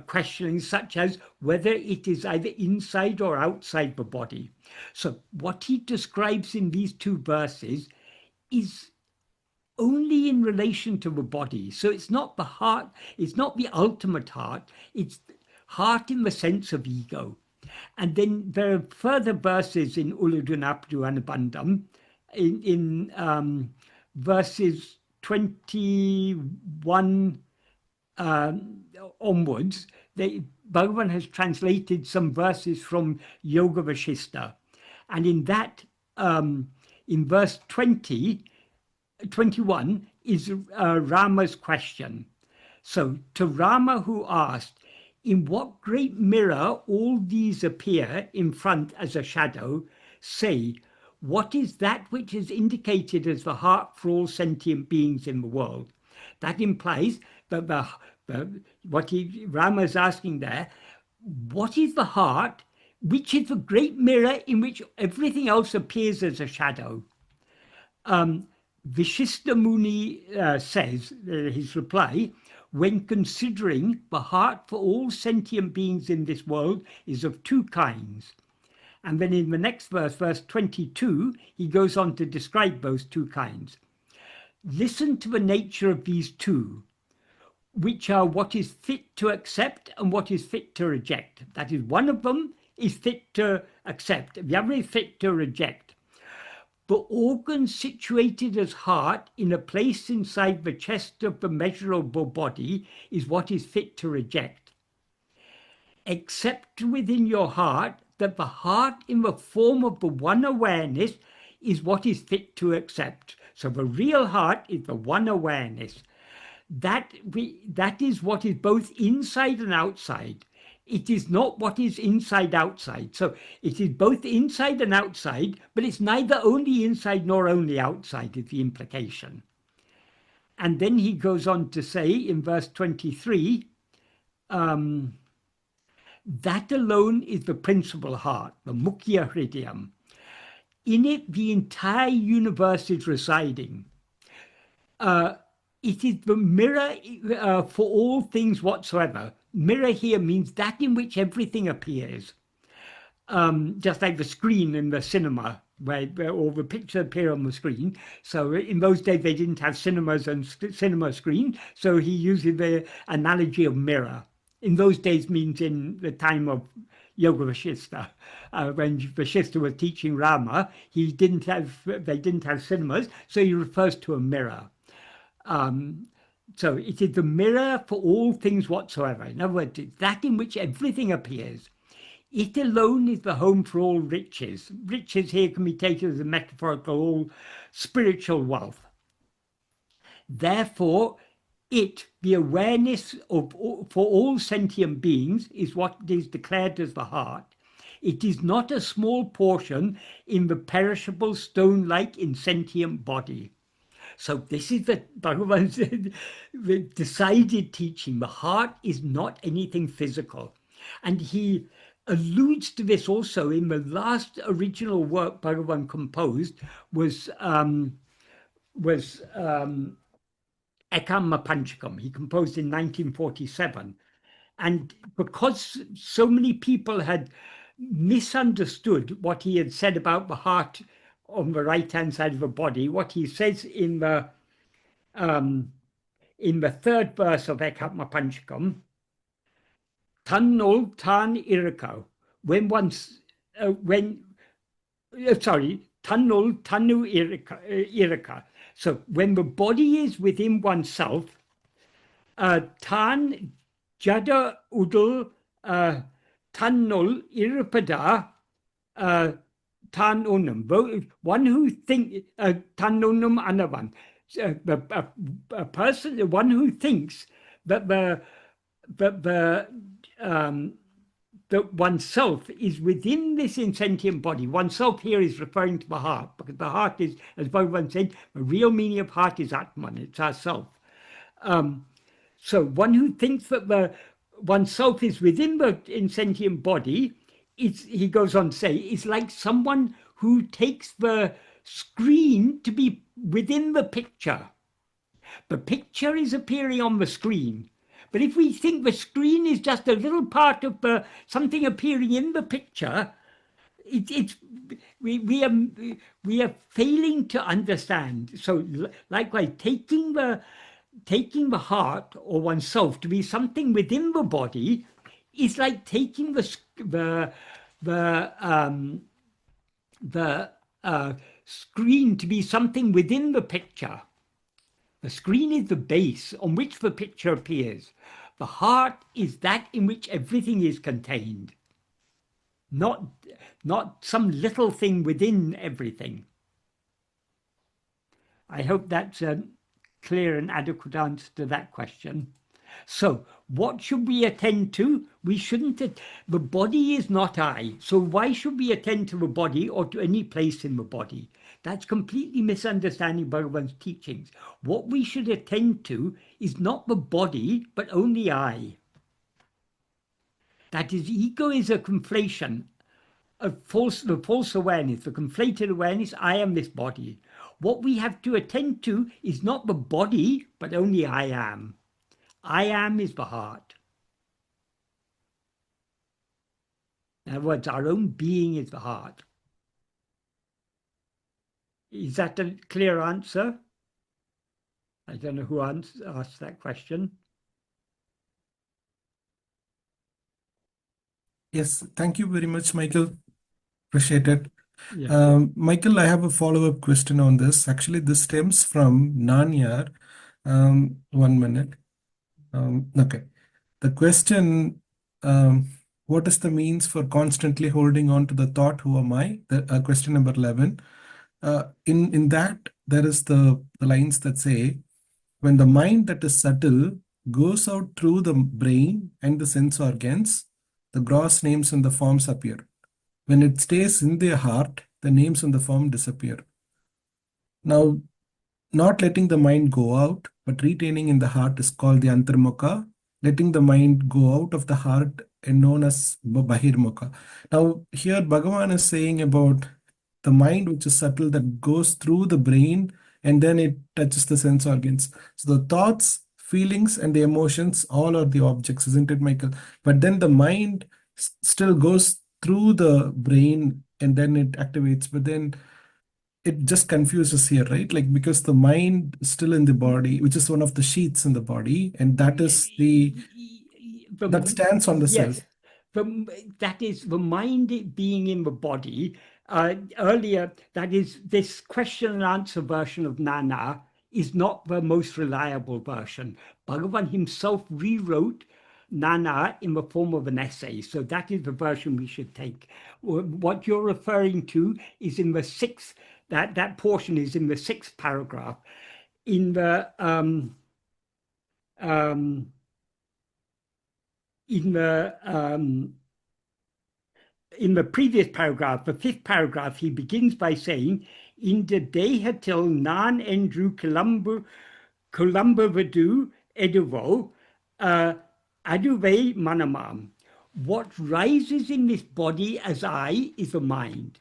questioning such as whether it is either inside or outside the body. So what he describes in these two verses is only in relation to the body. So it's not the heart, it's not the ultimate heart, it's heart in the sense of ego. And then there are further verses in Uludunapadu Anubandham in verses 21 onwards. Bhagavan has translated some verses from Yoga Vashista. And in that, in verse 21 is Rama's question. So to Rama who asked, in what great mirror all these appear in front as a shadow, say, what is that which is indicated as the heart for all sentient beings in the world? That implies that Rama is asking there, what is the heart, which is the great mirror in which everything else appears as a shadow? Vishista Muni says, his reply, when considering the heart for all sentient beings in this world is of two kinds. And then in the next verse, verse 22, he goes on to describe those two kinds. Listen to the nature of these two, which are what is fit to accept and what is fit to reject. That is, one of them is fit to accept, the other is fit to reject. the organ situated as heart in a place inside the chest of the measurable body is what is fit to reject. Accept within your heart that the heart in the form of the one awareness is what is fit to accept. So the real heart is the one awareness. That is what is both inside and outside. It is not what is inside outside. So it is both inside and outside, but it's neither only inside nor only outside is the implication. And then he goes on to say in verse 23, that alone is the principal heart, the Mukhya Hridayam. In it, the entire universe is residing. It is the mirror for all things whatsoever. Mirror here means that in which everything appears. Just like the screen in the cinema, where all the pictures appear on the screen. So in those days, they didn't have cinemas and cinema screen. So he uses the analogy of mirror. In those days means in the time of Yoga Vasistha, when Vasistha was teaching Rama, they didn't have cinemas, so he refers to a mirror. So it is the mirror for all things whatsoever. In other words, it's that in which everything appears. It alone is the home for all riches. Riches here can be taken as a metaphorical all spiritual wealth. Therefore, the awareness for all sentient beings is what is declared as the heart. It is not a small portion in the perishable stone-like insentient body. So this is the Bhagavan's the decided teaching. The heart is not anything physical. And he alludes to this also in the last original work Bhagavan composed was Ekamma Panchakam. He composed in 1947. And because so many people had misunderstood what he had said about the heart on the right-hand side of the body, what he says in the third verse of Ekamma Panchakam, Tannol tan irikau. Tannol tanu irika. So when the body is within oneself, tan jada udul tannol iripada tan unum. One who thinks tan unum anavan. A person, the one who thinks that that oneself is within this insentient body. Oneself here is referring to the heart, because the heart is, as Bhagavan said, the real meaning of heart is Atman, it's ourself. So one who thinks that oneself is within the insentient body, he goes on to say, is like someone who takes the screen to be within the picture. The picture is appearing on the screen. But if we think the screen is just a little part of something appearing in the picture, we are failing to understand. So likewise, taking the heart or oneself to be something within the body is like taking the screen to be something within the picture. The screen is the base on which the picture appears. The heart is that in which everything is contained, not some little thing within everything. I hope that's a clear and adequate answer to that question. So what should we attend to? We shouldn't. The body is not I. So why should we attend to the body or to any place in the body? That's completely misunderstanding Bhagavan's teachings. What we should attend to is not the body, but only I. That is, ego is a conflation of the false awareness, the conflated awareness, I am this body. What we have to attend to is not the body, but only I am. I am is the heart. In other words, our own being is the heart. Is that a clear answer? I don't know who asked that question. Yes, thank you very much, Michael. Appreciate it. Yeah. Michael, I have a follow-up question on this. Actually, this stems from Nanyar. 1 minute. Okay. The question, what is the means for constantly holding on to the thought, who am I? Question number 11. In that, there is the lines that say, when the mind that is subtle goes out through the brain and the sense organs, the gross names and the forms appear. When it stays in the heart, the names and the form disappear. Now, not letting the mind go out, but retaining in the heart is called the antarmukha. Letting the mind go out of the heart is known as bahirmukha. Now, here Bhagavan is saying about the mind, which is subtle, that goes through the brain and then it touches the sense organs. So the thoughts, feelings, and the emotions all are the objects, isn't it, Michael? But then the mind still goes through the brain and then it activates. But then it just confuses here, right? Like, because the mind is still in the body, which is one of the sheaths in the body, and that is that stands on the self. Yes, that is the mind being in the body. Earlier, that is, this question and answer version of Nana is not the most reliable version. Bhagavan himself rewrote Nana in the form of an essay. So that is the version we should take. What you're referring to is in the sixth, that portion is in the sixth paragraph. In the in the previous paragraph, the fifth paragraph, he begins by saying, in the dehatil nan endru Vadu eduvo aduve manamam. What rises in this body as I is the mind.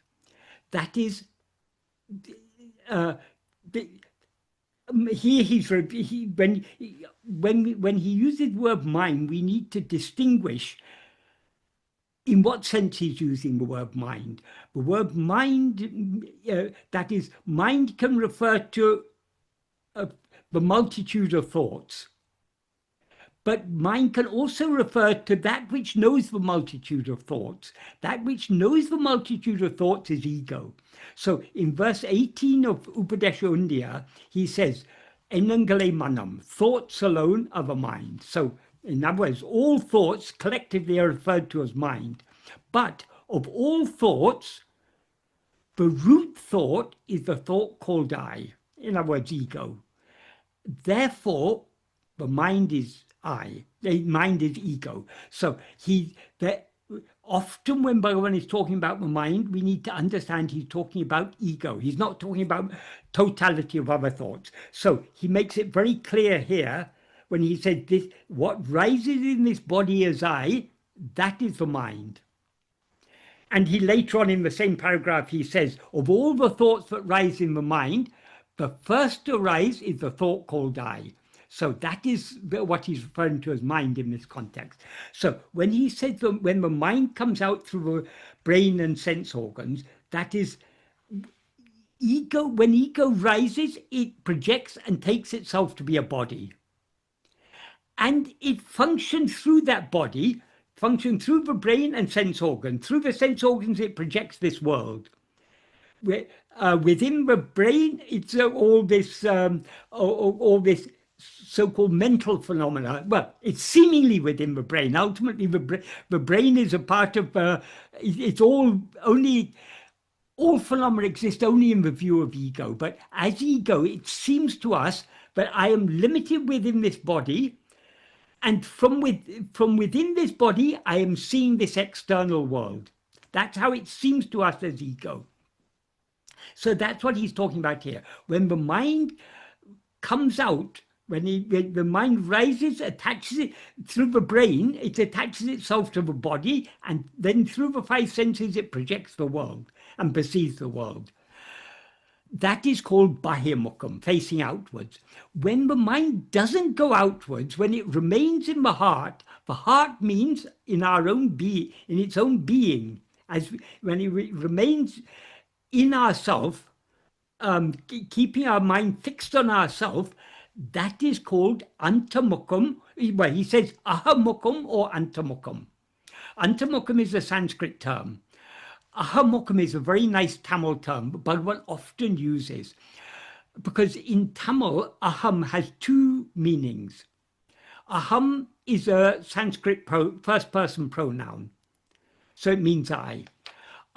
That is, here when he uses the word mind, we need to distinguish in what sense he's using the word mind. The word mind, that is, mind can refer to the multitude of thoughts. But mind can also refer to that which knows the multitude of thoughts. That which knows the multitude of thoughts is ego. So in verse 18 of Upadesha Undiyar, he says, Enangale manam, thoughts alone are the mind. So in other words, all thoughts collectively are referred to as mind. But of all thoughts, the root thought is the thought called I. In other words, ego. Therefore, the mind is I. The mind is ego. So often when Bhagavan is talking about the mind, we need to understand he's talking about ego. He's not talking about totality of other thoughts. So he makes it very clear here when he said this, what rises in this body as I, that is the mind. And he later on in the same paragraph, he says, of all the thoughts that rise in the mind, the first to rise is the thought called I. So that is what he's referring to as mind in this context. So when he says that when the mind comes out through the brain and sense organs, that is ego. When ego rises, it projects and takes itself to be a body. And it functions through that body, functions through the brain and sense organs. Through the sense organs, it projects this world. Within the brain, it's all this so-called mental phenomena. Well, it's seemingly within the brain. Ultimately, the brain is a part of. It's all phenomena exist only in the view of ego. But as ego, it seems to us that I am limited within this body. And from within this body, I am seeing this external world. That's how it seems to us as ego. So that's what he's talking about here. When the mind comes out, when the mind rises, attaches it through the brain, it attaches itself to the body, and then through the five senses, it projects the world and perceives the world. That is called bahirmukham, facing outwards. When the mind doesn't go outwards, when it remains in the heart means in its own being, when it remains in ourself, keeping our mind fixed on ourself, that is called antamukham. Well, he says ahamukham or antamukham. Antamukham is a Sanskrit term. Ahamukam is a very nice Tamil term, but Bhagavan often uses, because in Tamil, aham has two meanings. Aham is a Sanskrit first-person pronoun, so it means I.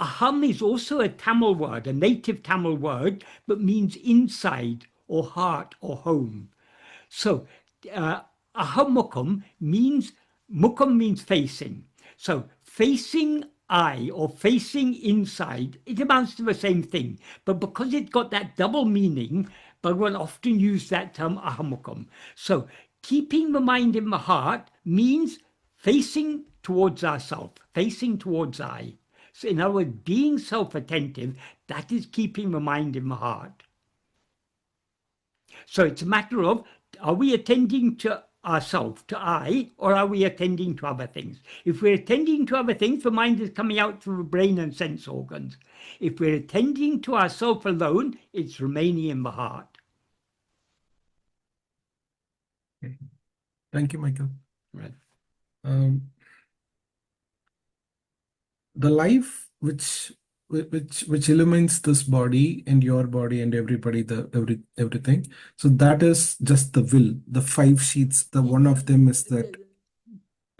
Aham is also a Tamil word, a native Tamil word, but means inside or heart or home. So ahamukam means, mukam means facing. So facing I or facing inside, it amounts to the same thing. But because it got that double meaning, Bhagavan often used that term ahamukam. So keeping the mind in the heart means facing towards ourself, facing towards I. So in other words, being self-attentive, that is keeping the mind in the heart. So it's a matter of, are we attending to ourselves, to I, or are we attending to other things? If we're attending to other things, the mind is coming out through the brain and sense organs. If we're attending to ourself alone, it's remaining in the heart. Okay. Thank you, Michael. Right. The life which illumines this body and your body and everybody, everything. So that is just the will, the 5 sheets. The one of them is that.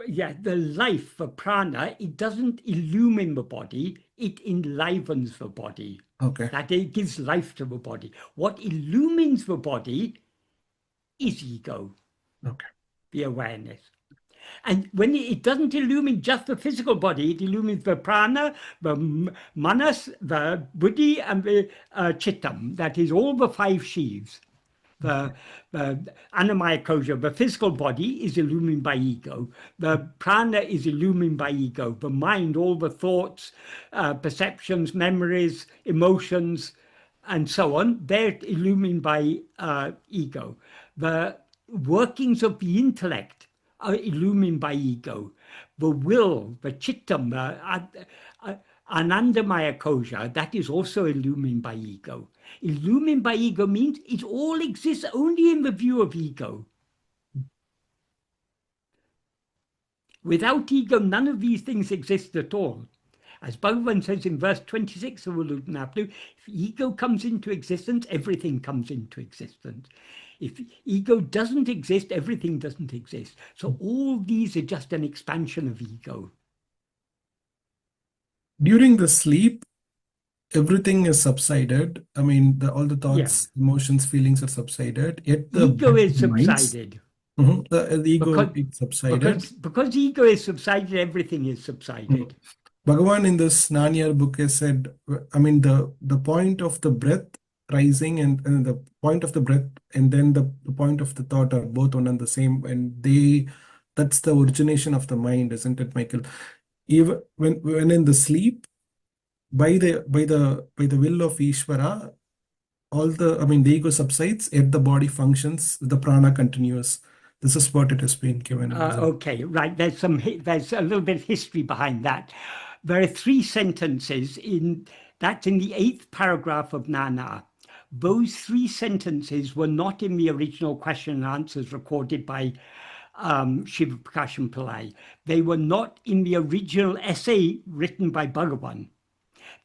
Yeah, the life, the prana, it doesn't illumine the body, it enlivens the body. Okay. That it gives life to the body. What illumines the body is ego. Okay. The awareness. And when it doesn't illumine just the physical body, it illumines the prana, the manas, the buddhi, and the chittam. That is all the 5 sheaves. The Annamaya kosha, the physical body, is illumined by ego. The prana is illumined by ego. The mind, all the thoughts, perceptions, memories, emotions, and so on, they're illumined by ego. The workings of the intellect are illumined by ego. The will, the chittam, Anandamaya kosha, that is also illumined by ego. Illumined by ego means it all exists only in the view of ego. Without ego, none of these things exist at all. As Bhagavan says in verse 26 of Uludnaplu, if ego comes into existence, everything comes into existence. If ego doesn't exist, everything doesn't exist. So all these are just an expansion of ego. During the sleep, everything is subsided. I mean, all the thoughts, emotions, feelings are subsided. Yet the ego is minds, subsided. the ego is subsided. Because ego is subsided, everything is subsided. Bhagavan in this Nanyar book has said, I mean, the point of the breath rising and the point of the breath and then the point of the thought are both one and the same, and that's the origination of the mind, isn't it, Michael? Even when in the sleep, by the will of Ishvara, the ego subsides, yet the body functions, the prana continues. This is what it has been given. Okay, right. There's a little bit of history behind that. There are 3 sentences that's in the 8th paragraph of Nana. Those 3 sentences were not in the original question and answers recorded by Shiva Prakasham Pillai. They were not in the original essay written by Bhagavan.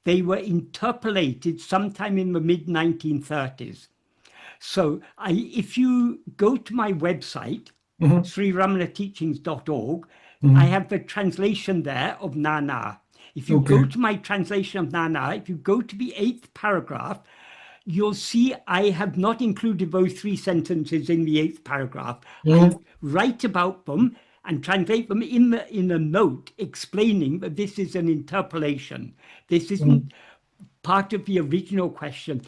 They were interpolated sometime in the mid-1930s. So if you go to my website, sriramanateachings.org, I have the translation there of Nana. If you go to my translation of Nana, if you go to the 8th paragraph, you'll see I have not included those 3 sentences in the 8th paragraph. I write about them and translate them in a note explaining that this is an interpolation. This isn't part of the original question.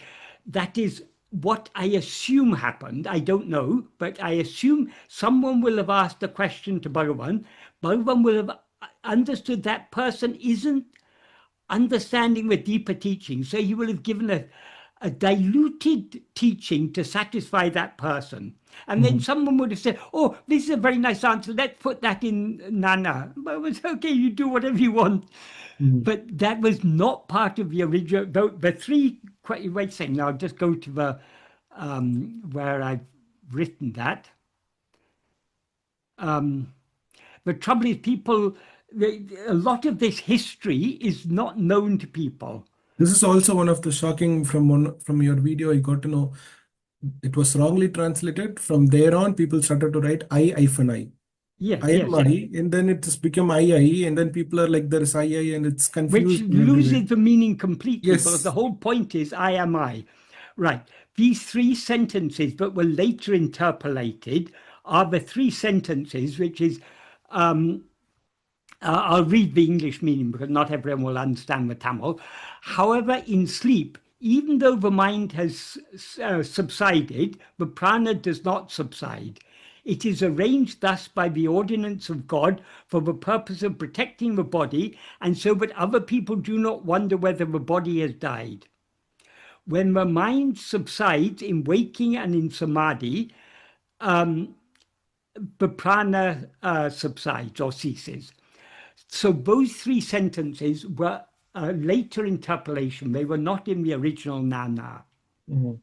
That is what I assume happened. I don't know, but I assume someone will have asked a question to Bhagavan. Bhagavan will have understood that person isn't understanding the deeper teaching. So he will have given a diluted teaching to satisfy that person. And then someone would have said, oh, this is a very nice answer. Let's put that in Nana. But it was okay, you do whatever you want. But that was not part of the original. The 3, wait a second, I'll just go to the where I've written that. The trouble is people a lot of this history is not known to people. This is also one of the shocking from your video. I got to know it was wrongly translated. From there on, people started to write I-I. Yes, I am I, and then it just become I, and then people are like, there is I, and it's which confused. loses the meaning completely, Yes. because the whole point is I am I. Right. These three sentences that were later interpolated are the three sentences, which is, I'll read the English meaning because not everyone will understand the Tamil. However, in sleep, even though the mind has subsided, the prana does not subside. It is arranged thus by the ordinance of God for the purpose of protecting the body, and so that other people do not wonder whether the body has died. When the mind subsides in waking and in samadhi, the prana subsides or ceases. So those three sentences were a later interpolation. They were not in the original Nana. Mhm.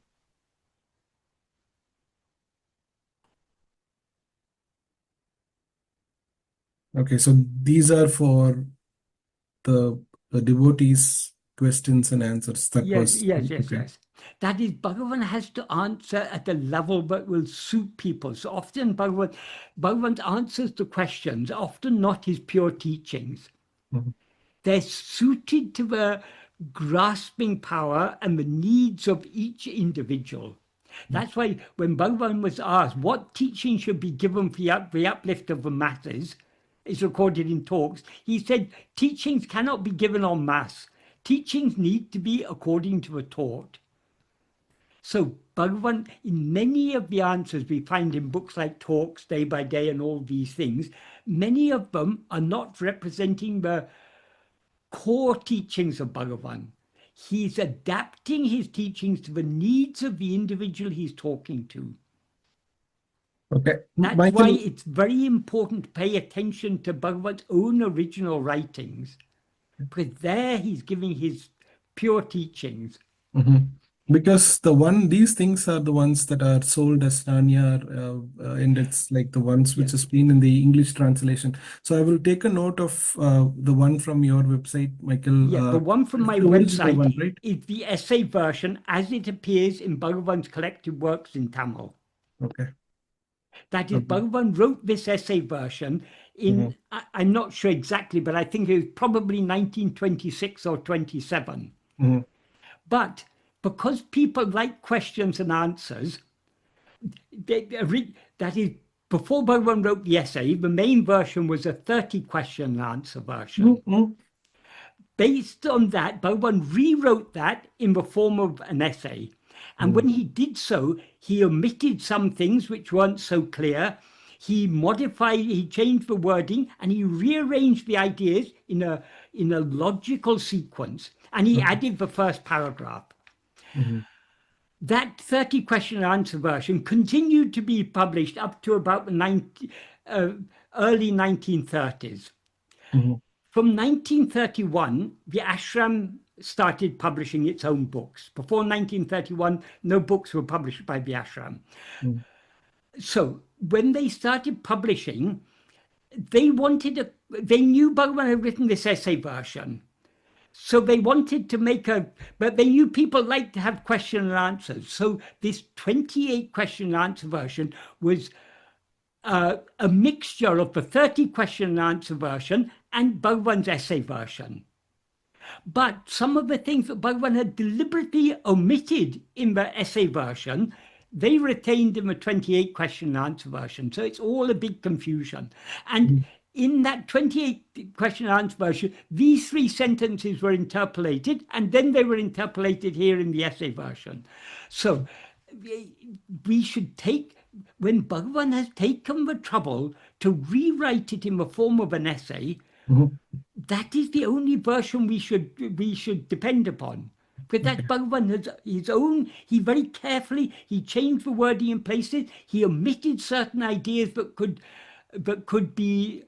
Okay, so these are for the devotees' questions and answers. That Yes, was yes. okay. That is, Bhagavan has to answer at a level that will suit people. So often Bhagavan answers the questions, often not his pure teachings. Mhm. They're suited to the grasping power and the needs of each individual. That's why when Bhagavan was asked what teaching should be given for the uplift of the masses, it's recorded in talks, he said, teachings cannot be given en masse. Teachings need to be according to the taught. So Bhagavan, in many of the answers we find in books like Talks, Day by Day, and all these things, many of them are not representing the core teachings of Bhagavan. He's adapting his teachings to the needs of the individual he's talking to. Okay, That's why Michael. it's very important to pay attention to Bhagavan's own original writings, because there he's giving his pure teachings. Mhm. Because these things are the ones that are sold as Nanya, and it's like the ones which has been in the English translation. So I will take a note of the one from your website, Michael. Yeah, the one from my the original website one, right? is the essay version as it appears in Bhagavan's collected works in Tamil. Okay. That is, Okay. Bhagavan wrote this essay version in, I'm not sure exactly, but I think it was probably 1926 or 27. Mhm. But because people like questions and answers, that is, before Bhagavan wrote the essay, the main version was a 30 question and answer version. Mhm. Based on that, Bhagavan rewrote that in the form of an essay. And when he did so, he omitted some things which weren't so clear. He modified, he changed the wording, and he rearranged the ideas in a logical sequence. And he added the first paragraph. Mhm. That 30 question and answer version continued to be published up to about the early 1930s. Mhm. From 1931, the ashram started publishing its own books. Before 1931, no books were published by the ashram. Mhm. So when they started publishing, they knew Bhagavan had written this essay version. So they wanted to but they knew people liked to have question and answers. So this 28 question and answer version was a mixture of the 30 question and answer version and Bhagavan's essay version. But some of the things that Bhagavan had deliberately omitted in the essay version, they retained in the 28 question and answer version. So it's all a big confusion. And in that 28 question and answer version, these three sentences were interpolated, and then they were interpolated here in the essay version. So we should when Bhagavan has taken the trouble to rewrite it in the form of an essay, that is the only version we should depend upon. Because that Bhagavan has his own, he very carefully, he changed the wording in places, he omitted certain ideas that could be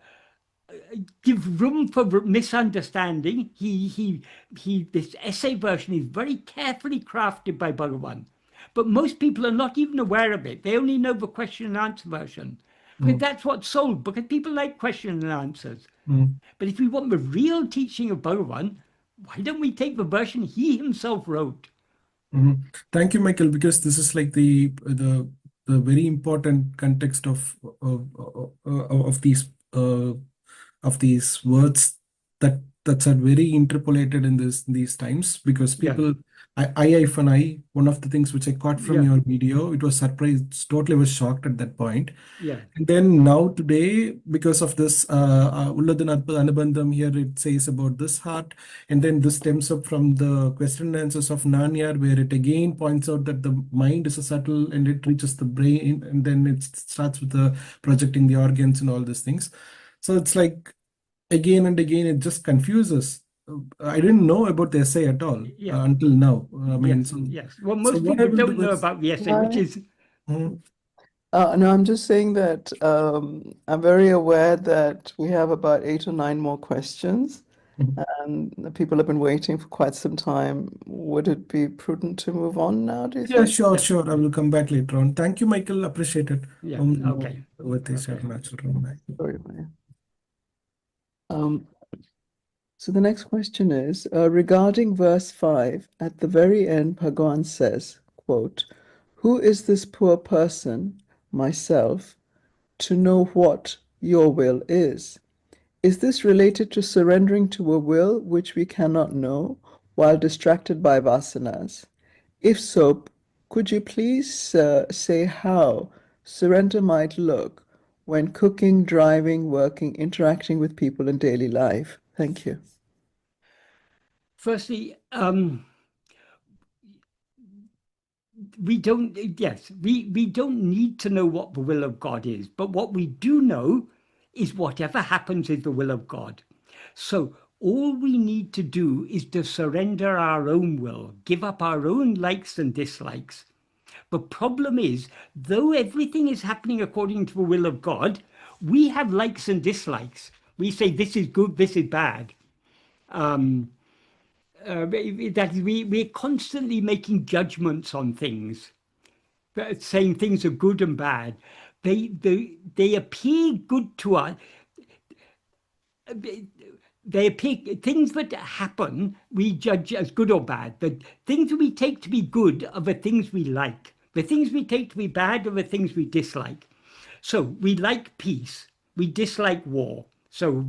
give room for misunderstanding. This essay version is very carefully crafted by Bhagavan. But most people are not even aware of it. They only know the question and answer version. Because that's what's sold, because people like question and answers. Mm. But if we want the real teaching of Bhagavan, why don't we take the version he himself wrote? Mhm. Thank you, Michael, because this is like the very important context uh, of these words that are very interpolated in these times, because Yeah, people I, one of the things which I caught from yeah, your video, it was surprised, totally was shocked at that point. yeah, And then now today, because of this Ulladana Anubandham, here it says about this heart, and then this stems up from the question and answers of Nanyar, where it again points out that the mind is a subtle and it reaches the brain, and then it starts with the projecting the organs and all these things. So it's like again and again, it just confuses. I didn't know about the essay at all yeah, until now. I mean, yes, yes. Well, so most what I people will don't do know is, about the essay, which Why? is, Mhm, No, I'm just saying that I'm very aware that we have about 8 or 9 more questions, mhm. and the people have been waiting for quite some time. Would it be prudent to move on now, do you Yeah, think? sure, yeah, sure. I will come back later on. Thank you, Michael. Appreciate it. yeah, okay, With this okay. natural room. Sorry, Maya. So the next question is regarding verse 5, at the very end, Bhagavan says, quote, "Who is this poor person, myself, to know what your will is?" Is this related to surrendering to a will which we cannot know while distracted by vasanas? If so, could you please say how surrender might look when cooking, driving, working, interacting with people in daily life? Thank you. Firstly, we don't, yes, we don't need to know what the will of God is, but what we do know is whatever happens is the will of God. So all we need to do is to surrender our own will, give up our own likes and dislikes. The problem is, though everything is happening according to the will of God, we have likes and dislikes. We say this is good, this is bad. That is, we're constantly making judgments on things, saying things are good and bad. They appear good to us. They appear, things that happen we judge as good or bad. The things we take to be good are the things we like. The things we take to be bad are the things we dislike. So we like peace, we dislike war. So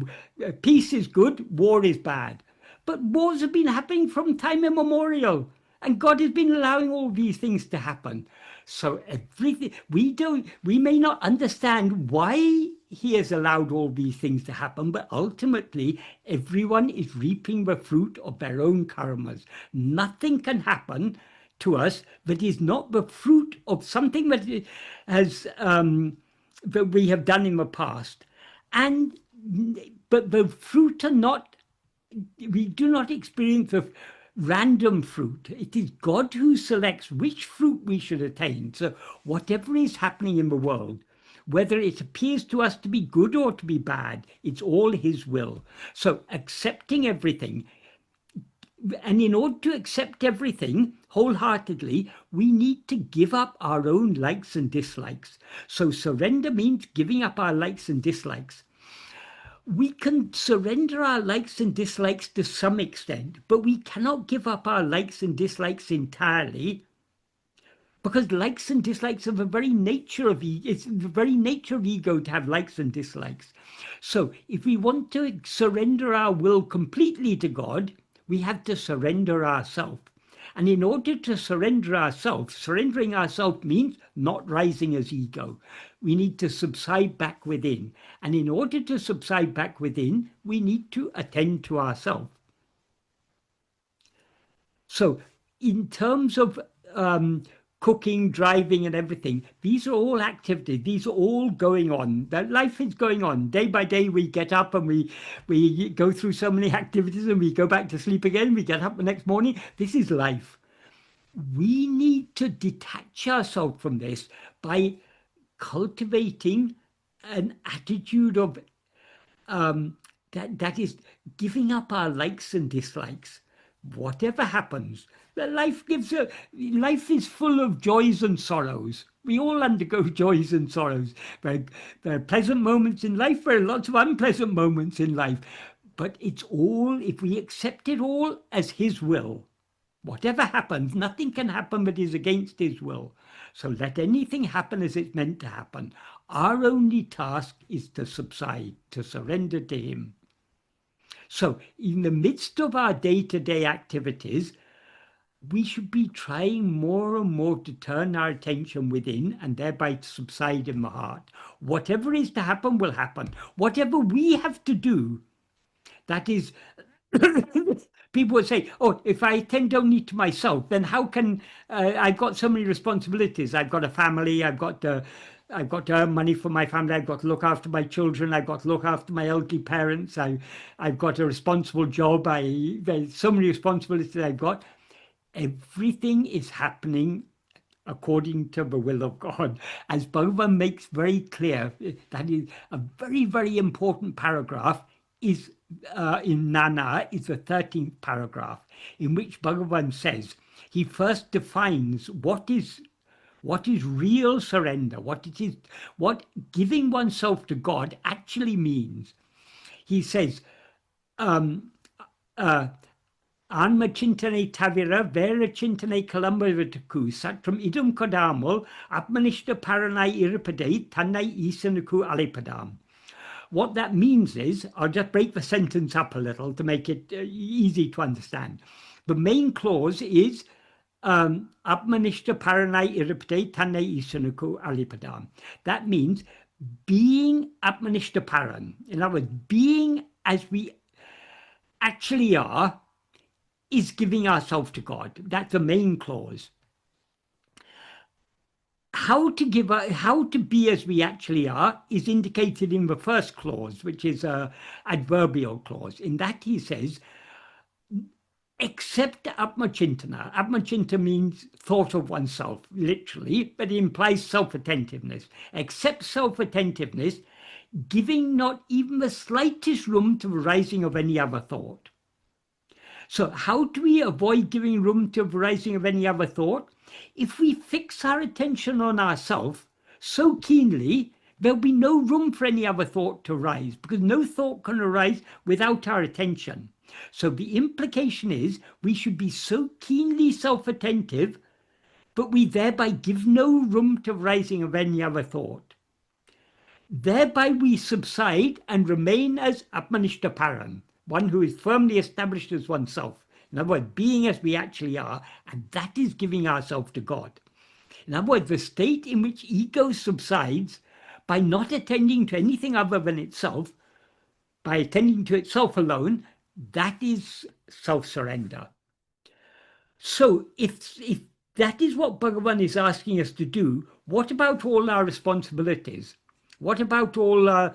peace is good, war is bad. But wars have been happening from time immemorial, and God has been allowing all these things to happen. So everything we may not understand why he has allowed all these things to happen, but ultimately everyone is reaping the fruit of their own karmas. Nothing can happen to us that is not the fruit of something that has that we have done in the past. And but the fruit are not, we do not experience the random fruit. It is God who selects which fruit we should attain. So whatever is happening in the world, whether it appears to us to be good or to be bad, it's all his will. So accepting everything, and in order to accept everything wholeheartedly, we need to give up our own likes and dislikes. So surrender means giving up our likes and dislikes. We can surrender our likes and dislikes to some extent, but we cannot give up our likes and dislikes entirely, because likes and dislikes are the very nature of it's the very nature of ego to have likes and dislikes. So if we want to surrender our will completely to God, we have to surrender ourselves. And in order to surrender ourselves, surrendering ourselves means not rising as ego. We need to subside back within. And in order to subside back within, we need to attend to ourselves. So in terms of cooking, driving, and everything, these are all activities. These are all going on. That life is going on. Day by day, we get up and we go through so many activities, and we go back to sleep again. We get up the next morning. This is life. We need to detach ourselves from this by cultivating an attitude of that is giving up our likes and dislikes. whatever happens, life is full of joys and sorrows. We all undergo joys and sorrows. There are pleasant moments in life, there are lots of unpleasant moments in life, but it's all, if we accept it all as his will, whatever happens, nothing can happen that is against his will. So let anything happen as it's meant to happen. Our only task is to subside, to surrender to him. So in the midst of our day-to-day activities, we should be trying more and more to turn our attention within and thereby to subside in the heart. Whatever is to happen will happen. Whatever we have to do, that is, people would say, oh, if I attend only to myself, then how can, I've got so many responsibilities. I've got a family, I've got to earn money for my family, I've got to look after my children, I've got to look after my elderly parents, I've got a responsible job, there's so many responsibilities I've got. Everything is happening according to the will of God. As Bhagavan makes very clear, that is a very, very important paragraph, is in Nana, is the 13th paragraph, in which Bhagavan says, he first defines what is real surrender, what giving oneself to God actually means. He says, Anma chintane tavira vera chintane kalambavataku satram idum kodamul atmanishta paranai iripade tanai isanuku alipadam. What that means is, I'll just break the sentence up a little to make it easy to understand. The main clause is Atmanishta paranai iripade tanai isanuku alipadam. That means being Atmanishta paran. In other words, being as we actually are, is giving ourselves to God. That's the main clause. How to be as we actually are is indicated in the first clause, which is an adverbial clause. In that he says, accept Atma-chintana. Atma-chinta means thought of oneself, literally, but it implies self-attentiveness. Accept self-attentiveness, giving not even the slightest room to the rising of any other thought. So how do we avoid giving room to the rising of any other thought? If we fix our attention on ourselves so keenly, there'll be no room for any other thought to rise, because no thought can arise without our attention. So the implication is we should be so keenly self-attentive, but we thereby give no room to the rising of any other thought. Thereby we subside and remain as Atmanishta paran, one who is firmly established as oneself. In other words, being as we actually are, and that is giving ourselves to God. In other words, the state in which ego subsides by not attending to anything other than itself, by attending to itself alone, that is self-surrender. So if that is what Bhagavan is asking us to do, what about all our responsibilities? What about all our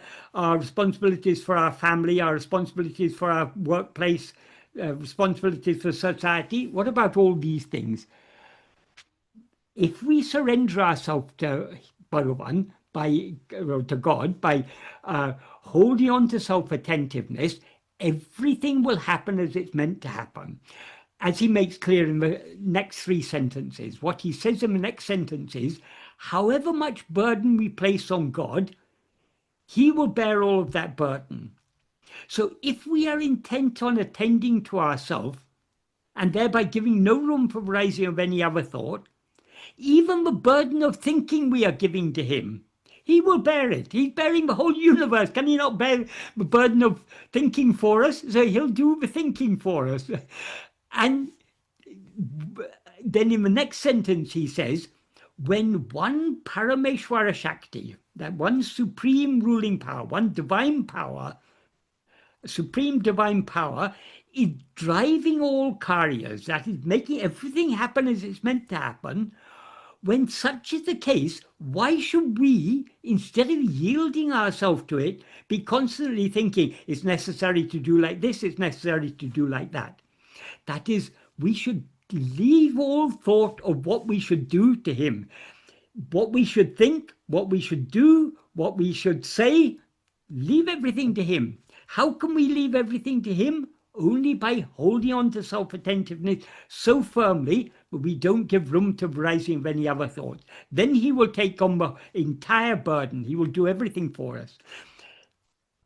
responsibilities for our family, our responsibilities for our workplace, responsibilities for society? What about all these things? If we surrender ourselves to Bhagavan, to God, by holding on to self-attentiveness, everything will happen as it's meant to happen. As he makes clear in the next 3 sentences, what he says in the next sentence is, however much burden we place on God, he will bear all of that burden. So if we are intent on attending to ourselves, and thereby giving no room for rising of any other thought, even the burden of thinking we are giving to him, he will bear it. He's bearing the whole universe. Can he not bear the burden of thinking for us? So he'll do the thinking for us. And then in the next sentence he says, when one Parameshwara Shakti, that one supreme ruling power, one divine power, supreme divine power, is driving all karyas, that is making everything happen as it's meant to happen, when such is the case, why should we, instead of yielding ourselves to it, be constantly thinking it's necessary to do like this, it's necessary to do like that? That is, we should leave all thought of what we should do to him. What we should think, what we should do, what we should say, leave everything to him. How can we leave everything to him? only by holding on to self-attentiveness so firmly that we don't give room to rising of any other thoughts. Then he will take on the entire burden. He will do everything for us.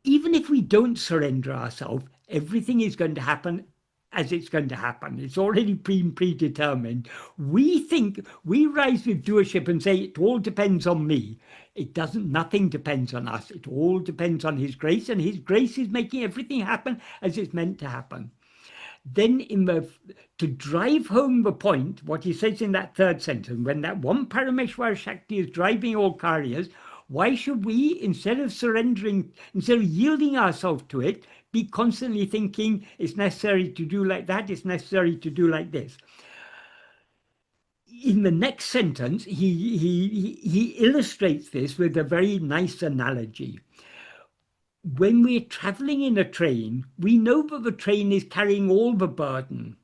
Even if we don't surrender ourselves, everything is going to happen as it's going to happen. It's already predetermined. We think, we rise with doership and say it all depends on me. It doesn't, nothing depends on us. It all depends on his grace, and his grace is making everything happen as it's meant to happen. Then to drive home the point, what he says in that third sentence, when that one Parameshwara Shakti is driving all Karyas, why should we, instead of surrendering, instead of yielding ourselves to it, be constantly thinking it's necessary to do like that, it's necessary to do like this? In the next sentence, he illustrates this with a very nice analogy. When we're traveling in a train, we know that the train is carrying all the burden.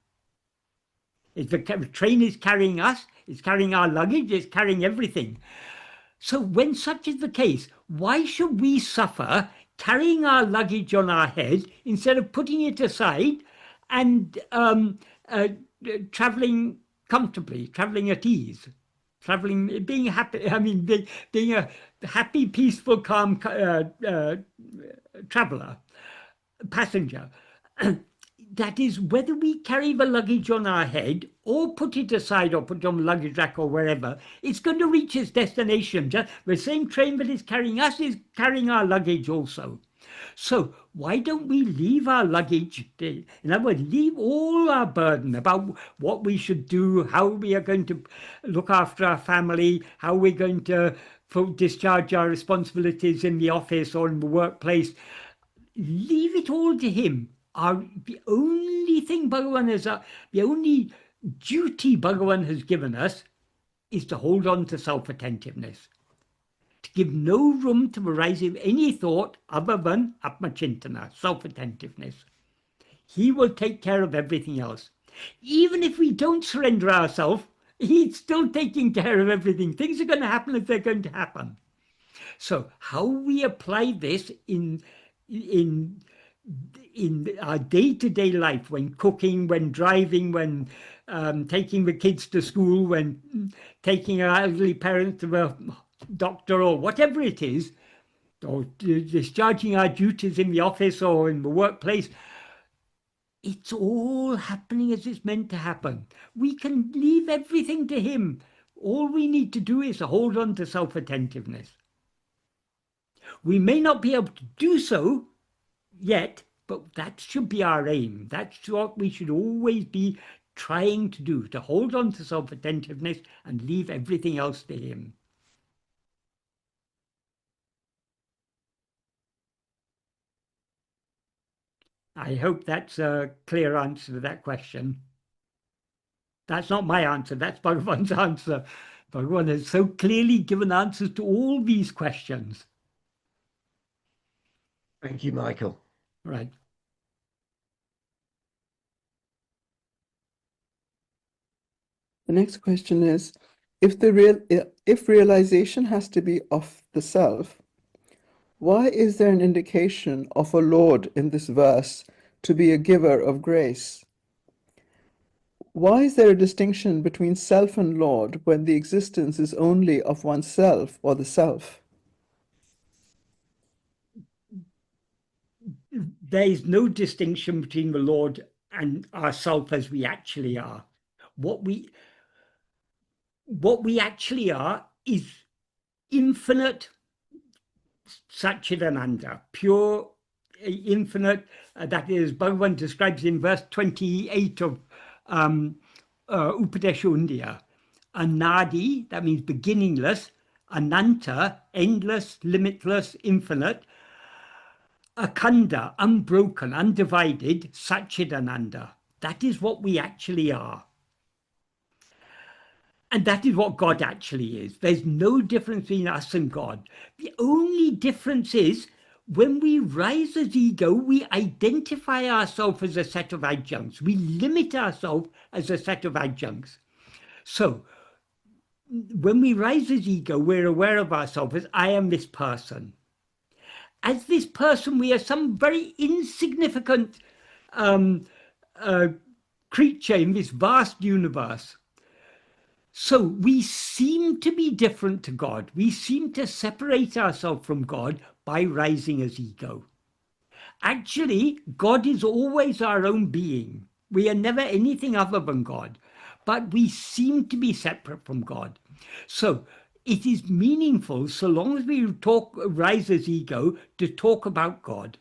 The train is carrying us, it's carrying our luggage, it's carrying everything. So when such is the case, why should we suffer carrying our luggage on our head instead of putting it aside and traveling comfortably, traveling at ease, traveling, being happy, I mean, being a happy, peaceful, calm traveler, passenger? That is, whether we carry the luggage on our head or put it aside or put it on the luggage rack or wherever, it's going to reach its destination. Just the same train that is carrying us is carrying our luggage also. So why don't we leave our luggage, in other words, leave all our burden about what we should do, how we are going to look after our family, how we're going to discharge our responsibilities in the office or in the workplace. Leave it all to him. The only thing Bhagavan has, the only duty Bhagavan has given us is to hold on to self-attentiveness, to give no room to the rising of any thought other than Atma-chintana, self-attentiveness. He will take care of everything else. Even if we don't surrender ourselves, he's still taking care of everything. Things are going to happen as they're going to happen. So how we apply this in our day-to-day life, when cooking, when driving, when taking the kids to school, when taking our elderly parents to the doctor or whatever it is, or discharging our duties in the office or in the workplace, it's all happening as it's meant to happen. We can leave everything to him. All we need to do is to hold on to self-attentiveness. We may not be able to do so yet, but that should be our aim. That's what we should always be trying to do, to hold on to self-attentiveness and leave everything else to him. I hope that's a clear answer to that question. That's not my answer, that's Bhagavan's answer. Bhagavan has so clearly given answers to all these questions. Thank you, Michael. Right. The next question is, if realization has to be of the self, why is there an indication of a Lord in this verse to be a giver of grace? Why is there a distinction between self and Lord when the existence is only of oneself or the self? There is no distinction between the Lord and ourself as we actually are. What we actually are is infinite Satchidananda, pure, infinite. That is, Bhagavan describes in verse 28 of Upadesha Undiyar. Anadi, that means beginningless. Ananta, endless, limitless, infinite. Akhanda, unbroken, undivided, Satchidananda. That is what we actually are. And that is what God actually is. There's no difference between us and God. The only difference is when we rise as ego, we identify ourselves as a set of adjuncts. We limit ourselves as a set of adjuncts. So when we rise as ego, we're aware of ourselves as I am this person. As this person, we are some very insignificant creature in this vast universe. So we seem to be different to God. We seem to separate ourselves from God by rising as ego. Actually, God is always our own being. We are never anything other than God, but we seem to be separate from God. So it is meaningful, so long as we rise as ego, to talk about God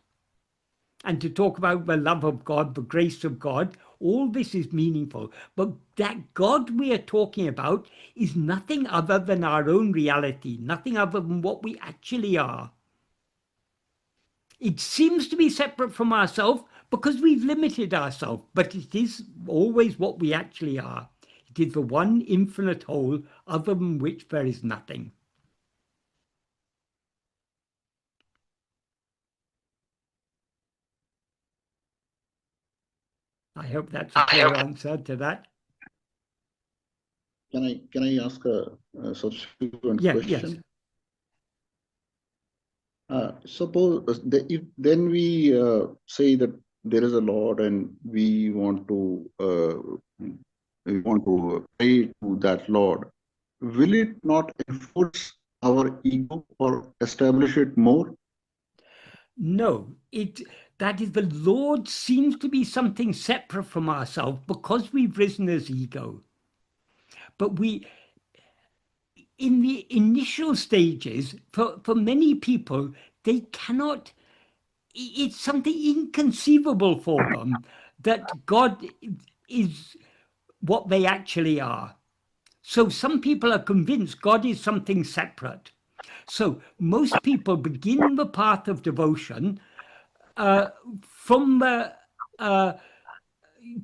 and to talk about the love of God, the grace of God. All this is meaningful. But that God we are talking about is nothing other than our own reality, nothing other than what we actually are. It seems to be separate from ourselves because we've limited ourselves, but it is always what we actually are. It is the one infinite whole, other than which there is nothing. I hope that's a clear answer to that. Can I ask a subsequent Yes. question? Suppose if then we say that there is a Lord and we want to pray to that Lord, will it not enforce our ego or establish it more? No, that is, the Lord seems to be something separate from ourselves because we've risen as ego. But in the initial stages, for many people, they cannot, it's something inconceivable for them that God is what they actually are. So some people are convinced God is something separate. So most people begin the path of devotion from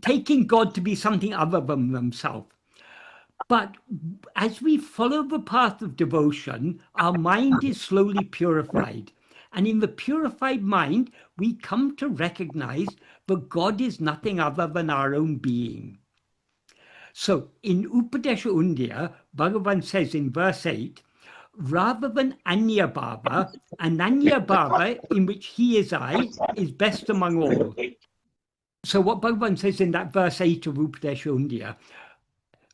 taking God to be something other than themselves. But as we follow the path of devotion, our mind is slowly purified. And in the purified mind, we come to recognize that God is nothing other than our own being. So in Upadesha Undya, Bhagavan says in verse 8, rather than Anya Bhava, Ananya Bhava, in which he is I, is best among all. So what Bhagavan says in that verse 8 of Upadesha Undya,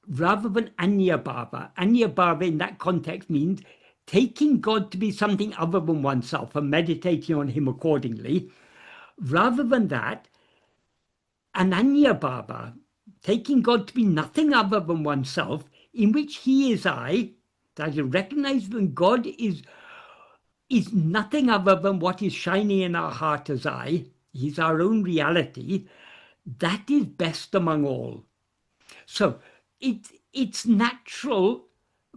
rather than Anya Bhava in that context means taking God to be something other than oneself and meditating on him accordingly. Rather than that, Ananya Bhava, taking God to be nothing other than oneself, in which he is I, that you recognize that God is nothing other than what is shining in our heart as I, he's our own reality, that is best among all. So it's natural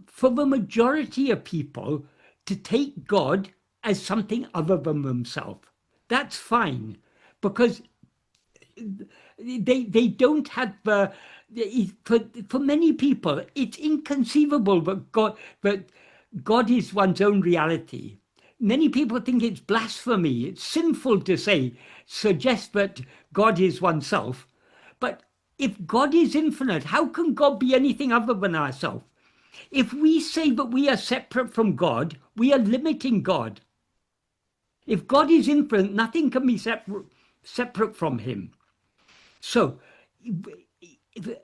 for the majority of people to take God as something other than themselves. That's fine, because they don't have for many people it's inconceivable that God is one's own reality. Many people think it's blasphemy, it's sinful to suggest that God is oneself. But if God is infinite, how can God be anything other than ourselves? If we say that we are separate from God, we are limiting God. If God is infinite, nothing can be separate from him. So the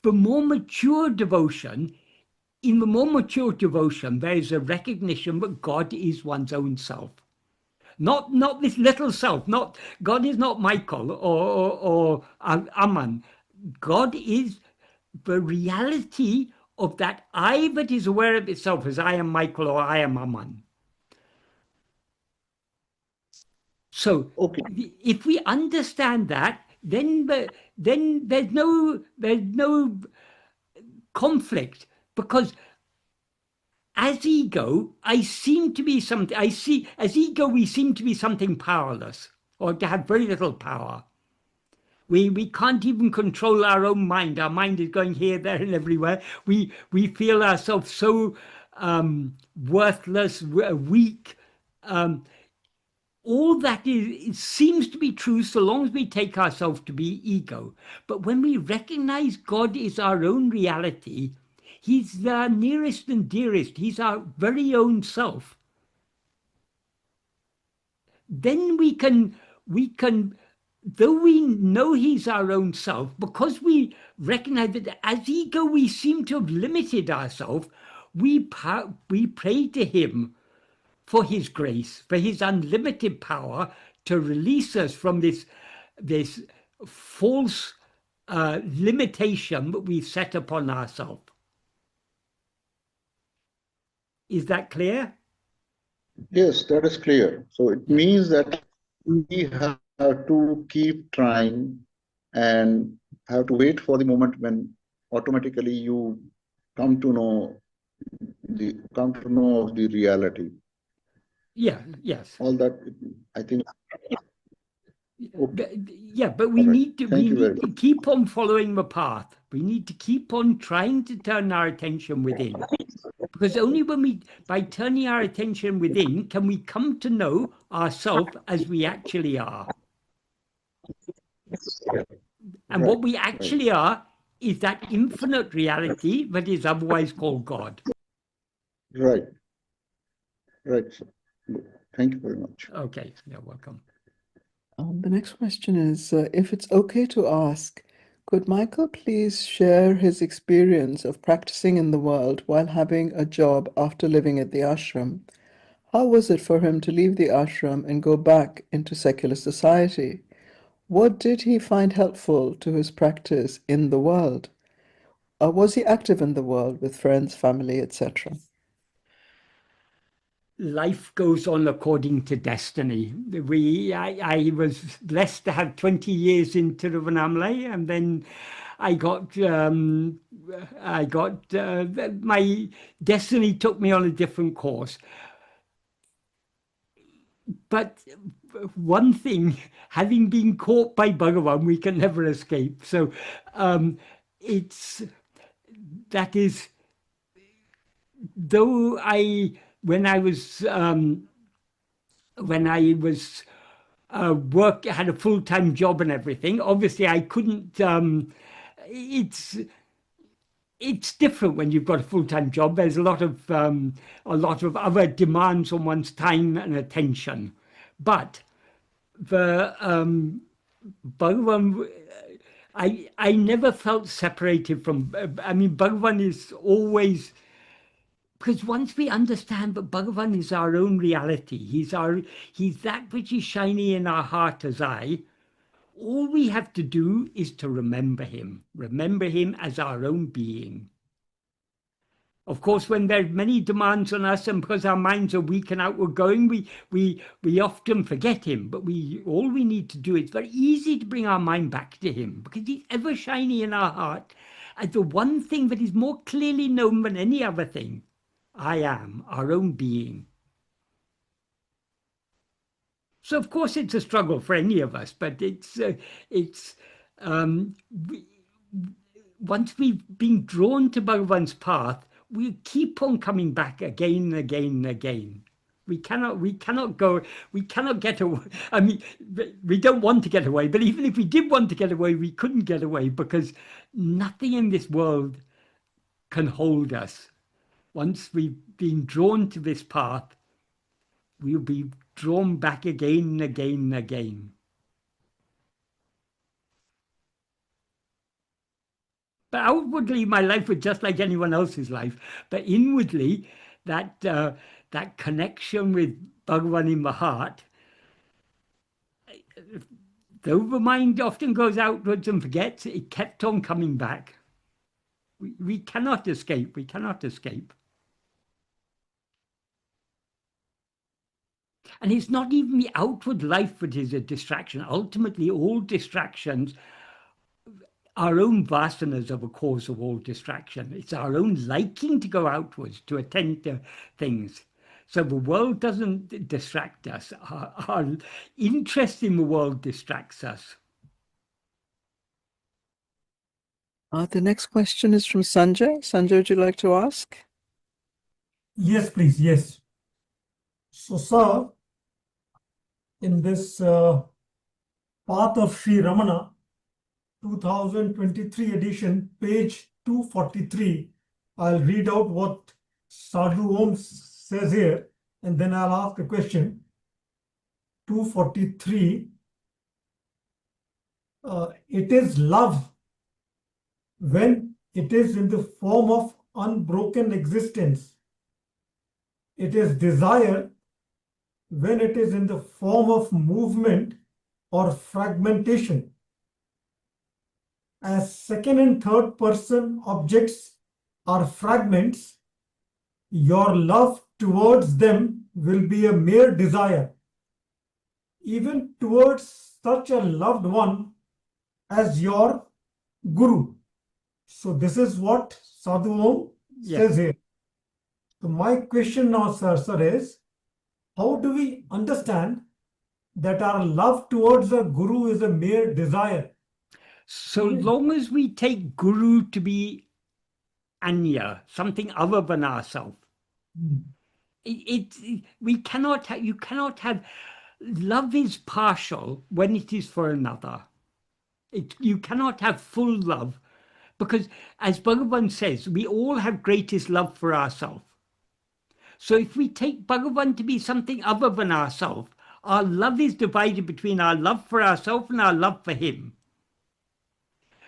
more mature devotion, in the more mature devotion, there is a recognition that God is one's own self. Not this little self. God is not Michael or Aman. God is the reality of that I that is aware of itself as I am Michael or I am Aman. So Okay. if we understand that, then there's no conflict, because as ego, I seem to be something. As ego, we seem to be something powerless, or to have very little power. We can't even control our own mind. Our mind is going here, there, and everywhere. We feel ourselves so worthless, weak. All that it seems to be true so long as we take ourselves to be ego. But when we recognize God is our own reality, he's the nearest and dearest, he's our very own self, then we can though we know he's our own self, because we recognize that as ego we seem to have limited ourselves, we pray to him for his grace, for his unlimited power to release us from this false limitation that we've set upon ourselves. Is that clear? Yes, that is clear. So it means that we have to keep trying and have to wait for the moment when automatically you come to know of the reality. Yeah, yes. All that, I think. But we need to keep on following the path. We need to keep on trying to turn our attention within. Because only by turning our attention within, can we come to know ourselves as we actually are. And what we actually are is that infinite reality that is otherwise called God. Right. Right. Thank you very much. Okay, you're welcome. The next question is, if it's okay to ask, could Michael please share his experience of practicing in the world while having a job after living at the ashram? How was it for him to leave the ashram and go back into secular society? What did he find helpful to his practice in the world? Was he active in the world with friends, family, etc.? Life goes on according to destiny. I was blessed to have 20 years in Tiruvannamalai, and then my destiny took me on a different course. But one thing, having been caught by Bhagavan, we can never escape. So though when I had a full-time job and everything, obviously I couldn't. It's different when you've got a full-time job. There's a lot of other demands on one's time and attention, but the Bhagavan, I never felt separated from. I mean, Bhagavan is always. Because once we understand that Bhagavan is our own reality, he's that which is shiny in our heart as I, all we have to do is to remember him as our own being. Of course, when there are many demands on us, and because our minds are weak and outward going, we often forget him. But all we need to do, it's very easy to bring our mind back to him, because he's ever shiny in our heart as the one thing that is more clearly known than any other thing. I am, our own being. So of course it's a struggle for any of us, but once we've been drawn to Bhagavan's path, we keep on coming back again and again and again. We cannot get away. I mean, we don't want to get away, but even if we did want to get away, we couldn't get away, because nothing in this world can hold us. Once we've been drawn to this path, we'll be drawn back again and again and again. But outwardly, my life was just like anyone else's life. But inwardly, that connection with Bhagavan in the heart, though the mind often goes outwards and forgets, it kept on coming back. We cannot escape. We cannot escape. And it's not even the outward life that is a distraction. Ultimately, all distractions, our own vasanas are the cause of all distraction. It's our own liking to go outwards, to attend to things. So the world doesn't distract us. Our interest in the world distracts us. The next question is from Sanjay. Sanjay, would you like to ask? Yes, please. Yes. So, sir, in this Path of Sri Ramana, 2023 edition, page 243, I'll read out what Sadhu Om says here, and then I'll ask a question. 243. it is love when it is in the form of unbroken existence. It is desire when it is in the form of movement or fragmentation. As second and third person objects are fragments, your love towards them will be a mere desire. Even towards such a loved one as your guru. So this is what Sadhu Om says here. So my question now, sir, is how do we understand that our love towards a guru is a mere desire? So long as we take guru to be anya, something other than ourselves, we cannot have, you cannot have, love is partial when it is for another. You cannot have full love, because as Bhagavan says, we all have greatest love for ourselves. So if we take Bhagavan to be something other than ourselves, our love is divided between our love for ourselves and our love for him.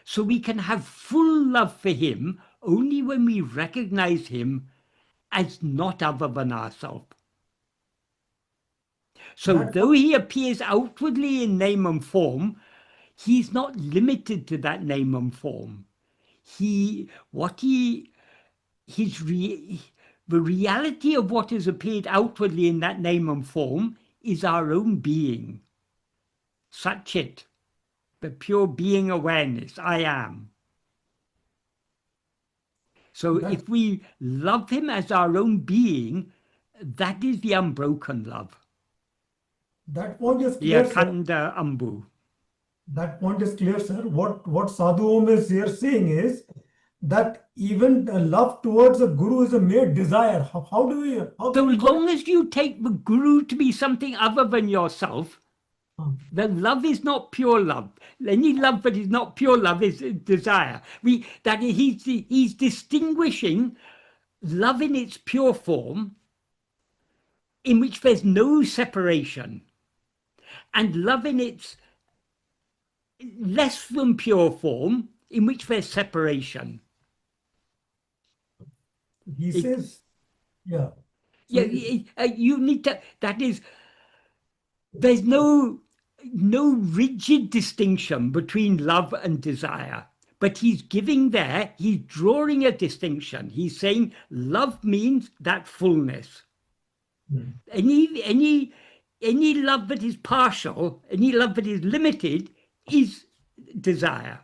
So we can have full love for him only when we recognize him as not other than ourselves. So though he appears outwardly in name and form, he's not limited to that name and form. The reality of what has appeared outwardly in that name and form is our own being. Satchit, the pure being awareness, I am. So if we love him as our own being, that is the unbroken love. That point is The clear, sir. Akhanda Ambu. That point is clear, sir. What Sadhu Om is here saying is that even love towards a guru is a mere desire. How do we? How So can we long as you take the guru to be something other than yourself, the love is not pure love. Any love that is not pure love is desire. He's distinguishing love in its pure form, in which there's no separation, and love in its less than pure form, in which there's separation. He says, yeah. Yeah, you need to, that is, there's no rigid distinction between love and desire, but he's drawing a distinction. He's saying love means that fullness. Any love that is partial, any love that is limited is desire.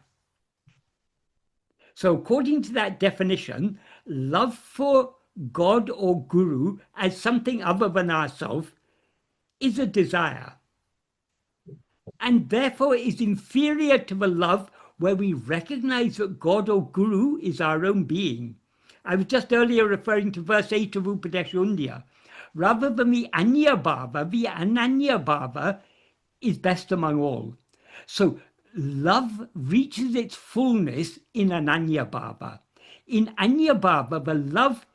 So according to that definition, love for God or Guru as something other than ourselves is a desire, and therefore is inferior to the love where we recognize that God or Guru is our own being. I was just earlier referring to verse 8 of Upadeshundya. Rather than the Anya Bhava, the Ananya Bhava is best among all. So love reaches its fullness in Ananya Bhava. In Anya Bhava, the love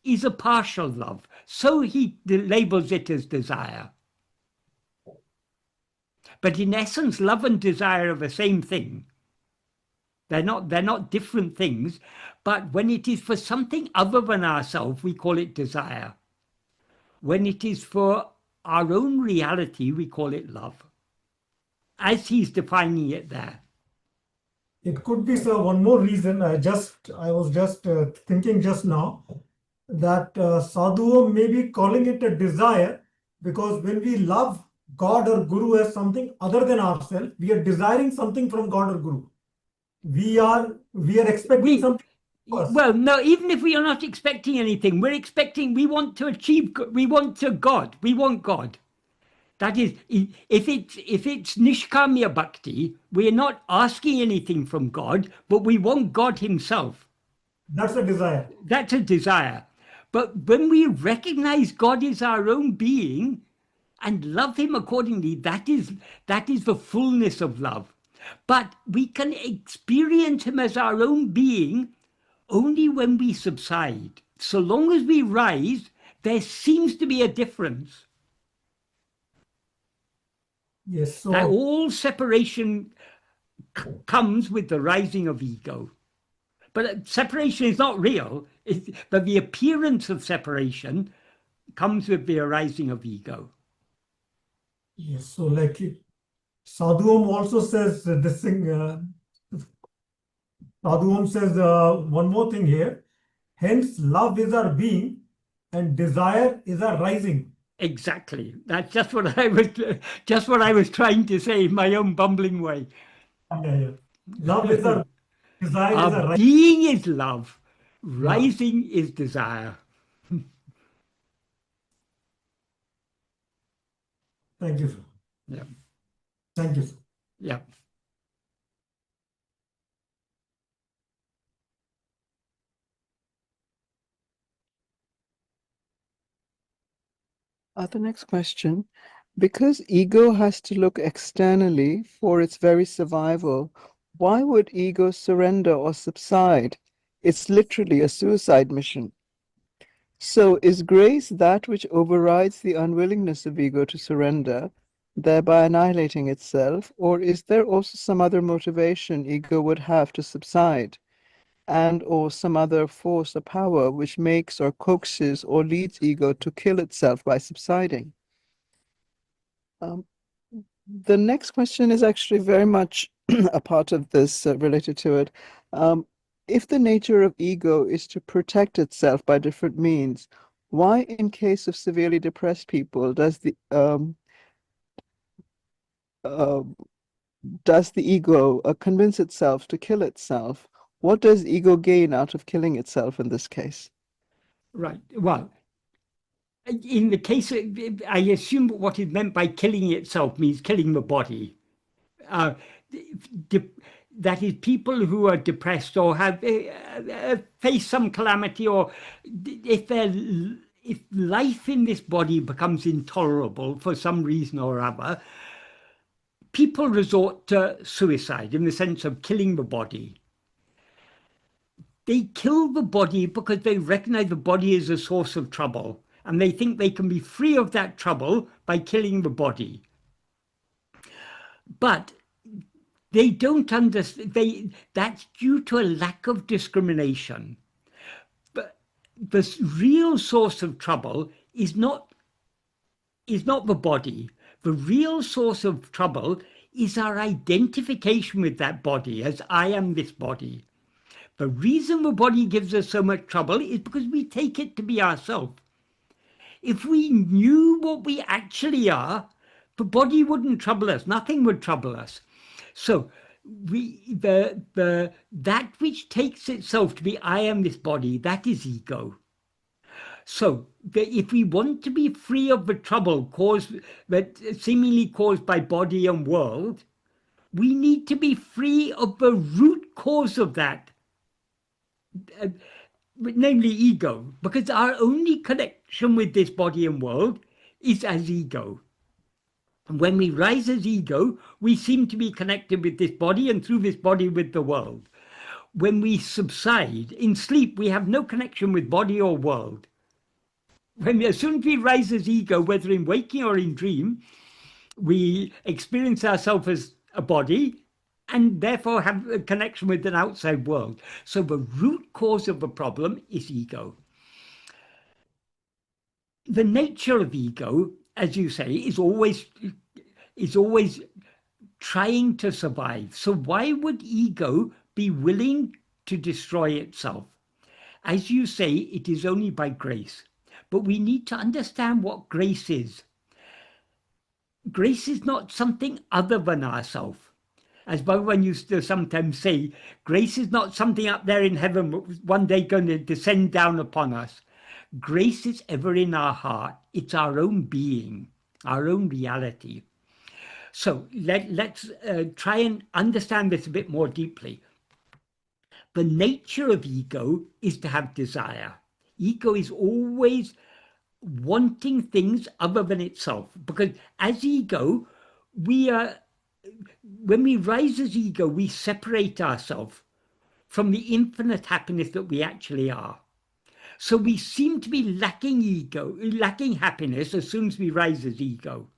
is a partial love. So he labels it as desire. But in essence, love and desire are the same thing. They're not different things, but when it is for something other than ourselves, we call it desire. When it is for our own reality, we call it love, as he's defining it there. It could be, sir, one more reason. I was just thinking just now that Sadhu may be calling it a desire, because when we love God or Guru as something other than ourselves, we are desiring something from God or Guru. We are expecting something. Well, no, even if we are not expecting anything, we want to achieve, we want God. That is, if it's Nishkamya Bhakti, we're not asking anything from God, but we want God himself. That's a desire. That's a desire. But when we recognize God is our own being and love him accordingly, that is the fullness of love. But we can experience him as our own being only when we subside. So long as we rise, there seems to be a difference. Yes. So That all separation comes with the rising of ego. But separation is not real, but the appearance of separation comes with the arising of ego. Yes, so like Sadhu Om also says this thing, Sadhu Om says one more thing here. Hence, love is our being and desire is our rising. Exactly. That's just what I was trying to say in my own bumbling way. Yeah. Love is our desire is our Our rising. being is love, rising is desire. Thank you, sir. Yeah. Thank you, sir. Yeah. The next question. Because ego has to look externally for its very survival, why would ego surrender or subside? It's literally a suicide mission. So is grace that which overrides the unwillingness of ego to surrender, thereby annihilating itself, or is there also some other motivation ego would have to subside, and or some other force or power which makes or coaxes or leads ego to kill itself by subsiding? The next question is actually very much a part of this, related to it. If the nature of ego is to protect itself by different means, why, in case of severely depressed people, does the ego convince itself to kill itself? What does ego gain out of killing itself in this case? Right. Well, in the case of, I assume what is meant by killing itself means killing the body. That is, people who are depressed or have faced some calamity, or if life in this body becomes intolerable for some reason or other, people resort to suicide in the sense of killing the body. They kill the body because they recognize the body is a source of trouble, and they think they can be free of that trouble by killing the body. But they don't understand, that's due to a lack of discrimination. But the real source of trouble is not the body. The real source of trouble is our identification with that body as I am this body. The reason the body gives us so much trouble is because we take it to be ourselves. If we knew what we actually are, the body wouldn't trouble us. Nothing would trouble us. So that which takes itself to be I am this body, that is ego. So if we want to be free of the trouble that seemingly caused by body and world, we need to be free of the root cause of that, namely ego, because our only connection with this body and world is as ego. And when we rise as ego, we seem to be connected with this body, and through this body with the world. When we subside in sleep, we have no connection with body or world. As soon as we rise as ego, whether in waking or in dream, we experience ourselves as a body and therefore have a connection with an outside world. So the root cause of the problem is ego. The nature of ego, as you say, is always trying to survive. So why would ego be willing to destroy itself? As you say, it is only by grace. But we need to understand what grace is. Grace is not something other than ourselves. As Bhagavan used to sometimes say, grace is not something up there in heaven one day going to descend down upon us. Grace is ever in our heart. It's our own being, our own reality. So let's try and understand this a bit more deeply. The nature of ego is to have desire. Ego is always wanting things other than itself, because as ego, when we rise as ego, we separate ourselves from the infinite happiness that we actually are. So we seem to be lacking happiness as soon as we rise as ego.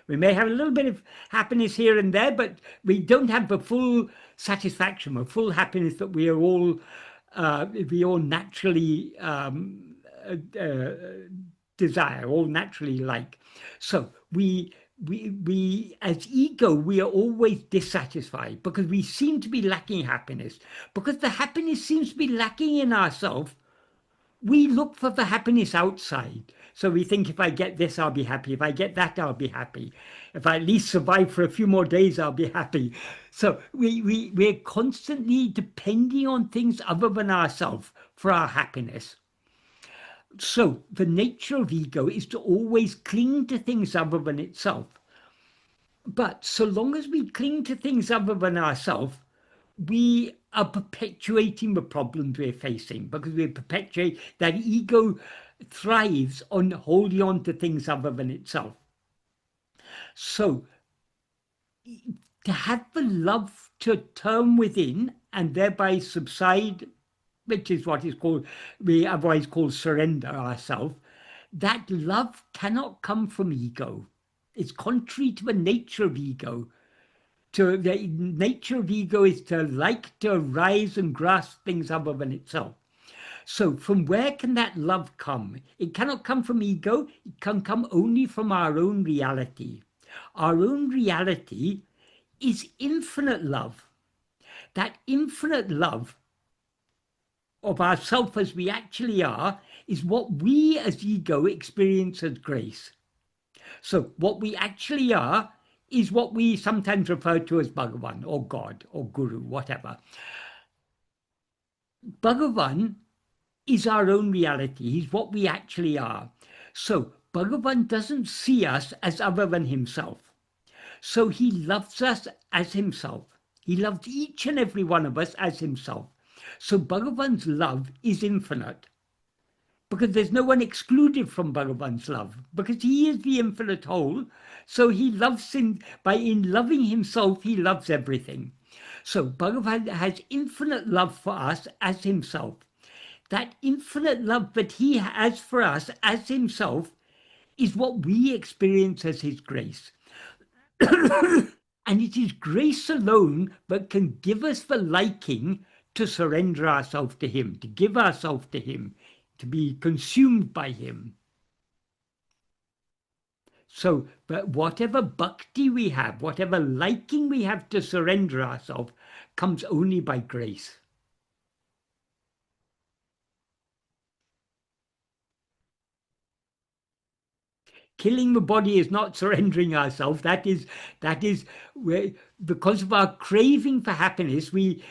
We may have a little bit of happiness here and there, but we don't have the full satisfaction or full happiness that we all naturally desire, all naturally like. So we as ego, we are always dissatisfied because we seem to be lacking happiness. Because the happiness seems to be lacking in ourselves, we look for the happiness outside. So we think, if I get this, I'll be happy. If I get that, I'll be happy. If I at least survive for a few more days, I'll be happy. So we're constantly depending on things other than ourselves for our happiness. So the nature of ego is to always cling to things other than itself. But so long as we cling to things other than ourselves, we are perpetuating the problems we're facing, because we perpetuate that ego thrives on holding on to things other than itself. So to have the love to turn within and thereby subside, which is what is called, we otherwise call surrender ourselves, that love cannot come from ego. It's contrary to the nature of ego. To the nature of ego is to like to rise and grasp things other than itself. So from where can that love come? It cannot come from ego. It can come only from our own reality. Our own reality is infinite love. That infinite love of ourself as we actually are is what we as ego experience as grace. So what we actually are is what we sometimes refer to as Bhagavan or God or Guru, whatever. Bhagavan is our own reality. He's what we actually are. So Bhagavan doesn't see us as other than himself. So he loves us as himself. He loves each and every one of us as himself. So Bhagavan's love is infinite, because there's no one excluded from Bhagavan's love, because he is the infinite whole. So he loves in loving himself, he loves everything. So Bhagavan has infinite love for us as himself. That infinite love that he has for us as himself is what we experience as his grace. And it is grace alone that can give us the liking to surrender ourselves to him, to give ourselves to him, to be consumed by him. So, but whatever bhakti we have, whatever liking we have to surrender ourselves, comes only by grace. Killing the body is not surrendering ourselves. That is where, because of our craving for happiness, we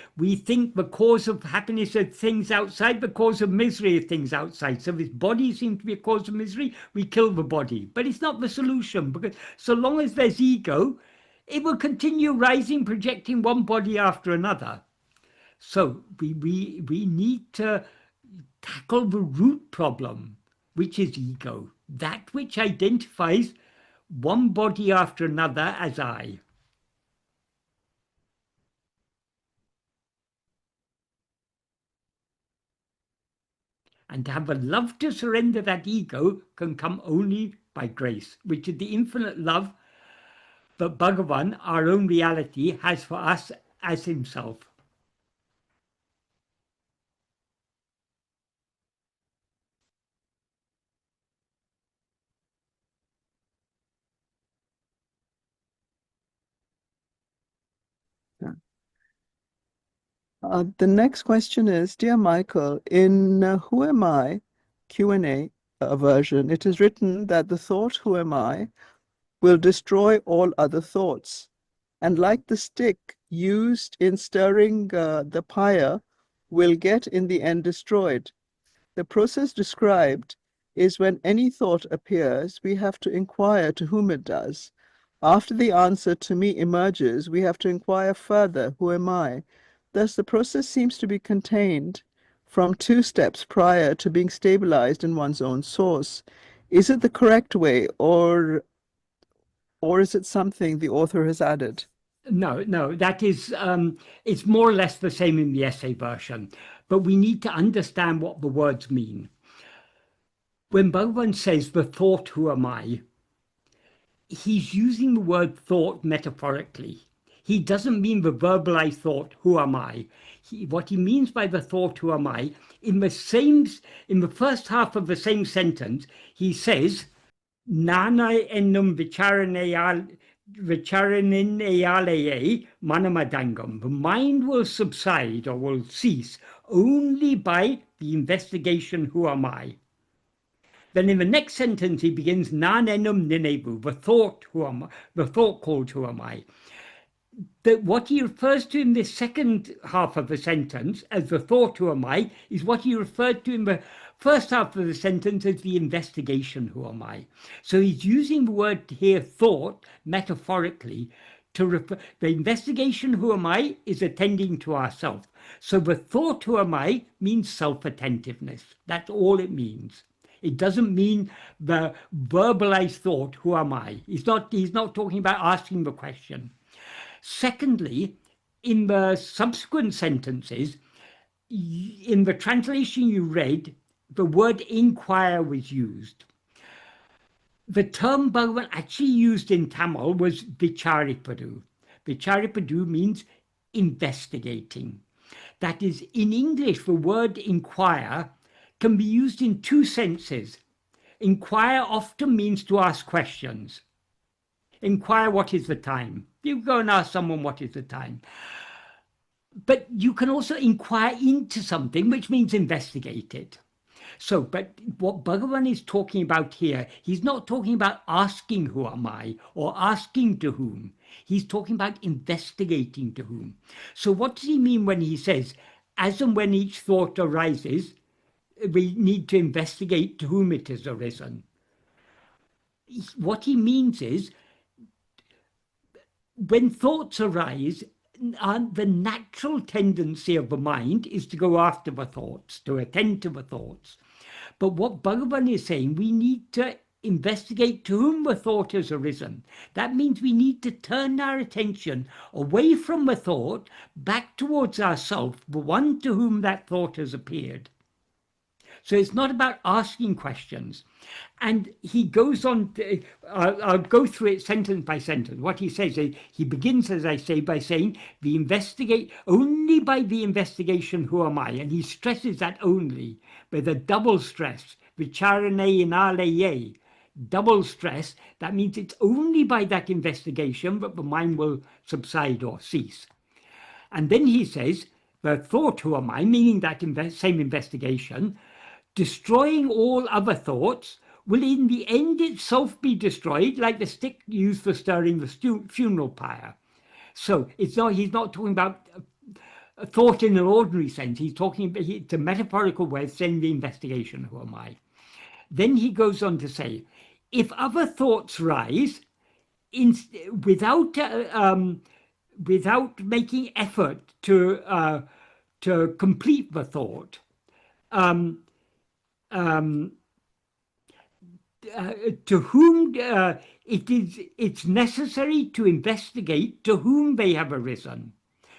think the cause of happiness are things outside, the cause of misery are things outside. So this body seems to be a cause of misery, we kill the body. But it's not the solution, because so long as there's ego, it will continue rising, projecting one body after another. So we need to tackle the root problem, which is ego, that which identifies one body after another as I. And to have a love to surrender that ego can come only by grace, which is the infinite love that Bhagavan, our own reality, has for us as himself. The next question is, Dear Michael, in Who Am I Q&A version, it is written that the thought Who Am I will destroy all other thoughts. And like the stick used in stirring the pyre will get in the end destroyed. The process described is when any thought appears, we have to inquire to whom it does. After the answer to me emerges, we have to inquire further, who am I? Thus, the process seems to be contained from 2 steps prior to being stabilized in one's own source. Is it the correct way, or is it something the author has added? No, that is, it's more or less the same in the essay version, but we need to understand what the words mean. When Bhagavan says the thought, who am I, he's using the word thought metaphorically. He doesn't mean the verbalized thought, who am I? What he means by the thought, who am I, in the first half of the same sentence, he says, Nana ennum vicharanayalaye manamadangam. The mind will subside or will cease only by the investigation, who am I? Then in the next sentence he begins, Nan ennum ninebu, the thought, who am I? The thought called, who am I? That what he refers to in the second half of the sentence as the thought, who am I, is what he referred to in the first half of the sentence as the investigation, who am I. So he's using the word here, thought, metaphorically, to refer. The investigation, who am I, is attending to ourself. So the thought, who am I, means self-attentiveness. That's all it means. It doesn't mean the verbalized thought, who am I? He's not talking about asking the question. Secondly, in the subsequent sentences, in the translation you read, the word inquire was used. The term Bhagavan actually used in Tamil was vicharipadu. Vicharipadu means investigating. That is, in English, the word inquire can be used in two senses. Inquire often means to ask questions. Inquire what is the time. You go and ask someone what is the time. But you can also inquire into something, which means investigate it. So, but what Bhagavan is talking about here, he's not talking about asking who am I or asking to whom. He's talking about investigating to whom. So what does he mean when he says, as and when each thought arises, we need to investigate to whom it has arisen? What he means is, when thoughts arise, the natural tendency of the mind is to go after the thoughts, to attend to the thoughts. But what Bhagavan is saying, we need to investigate to whom the thought has arisen. That means we need to turn our attention away from the thought, back towards ourself, the one to whom that thought has appeared. So it's not about asking questions. And he goes on, I'll go through it sentence by sentence. What he says is, he begins, as I say, by saying, only by the investigation, who am I? And he stresses that only with a double stress, vicharane, double stress. That means it's only by that investigation that the mind will subside or cease. And then he says, the thought, who am I, meaning that same investigation, destroying all other thoughts, will in the end itself be destroyed, like the stick used for stirring the funeral pyre. So he's not talking about a thought in an ordinary sense. He's talking, it's a metaphorical way of saying the investigation, who am I? Then he goes on to say, if other thoughts rise, without making effort to complete the thought, to whom it's necessary to investigate to whom they have arisen.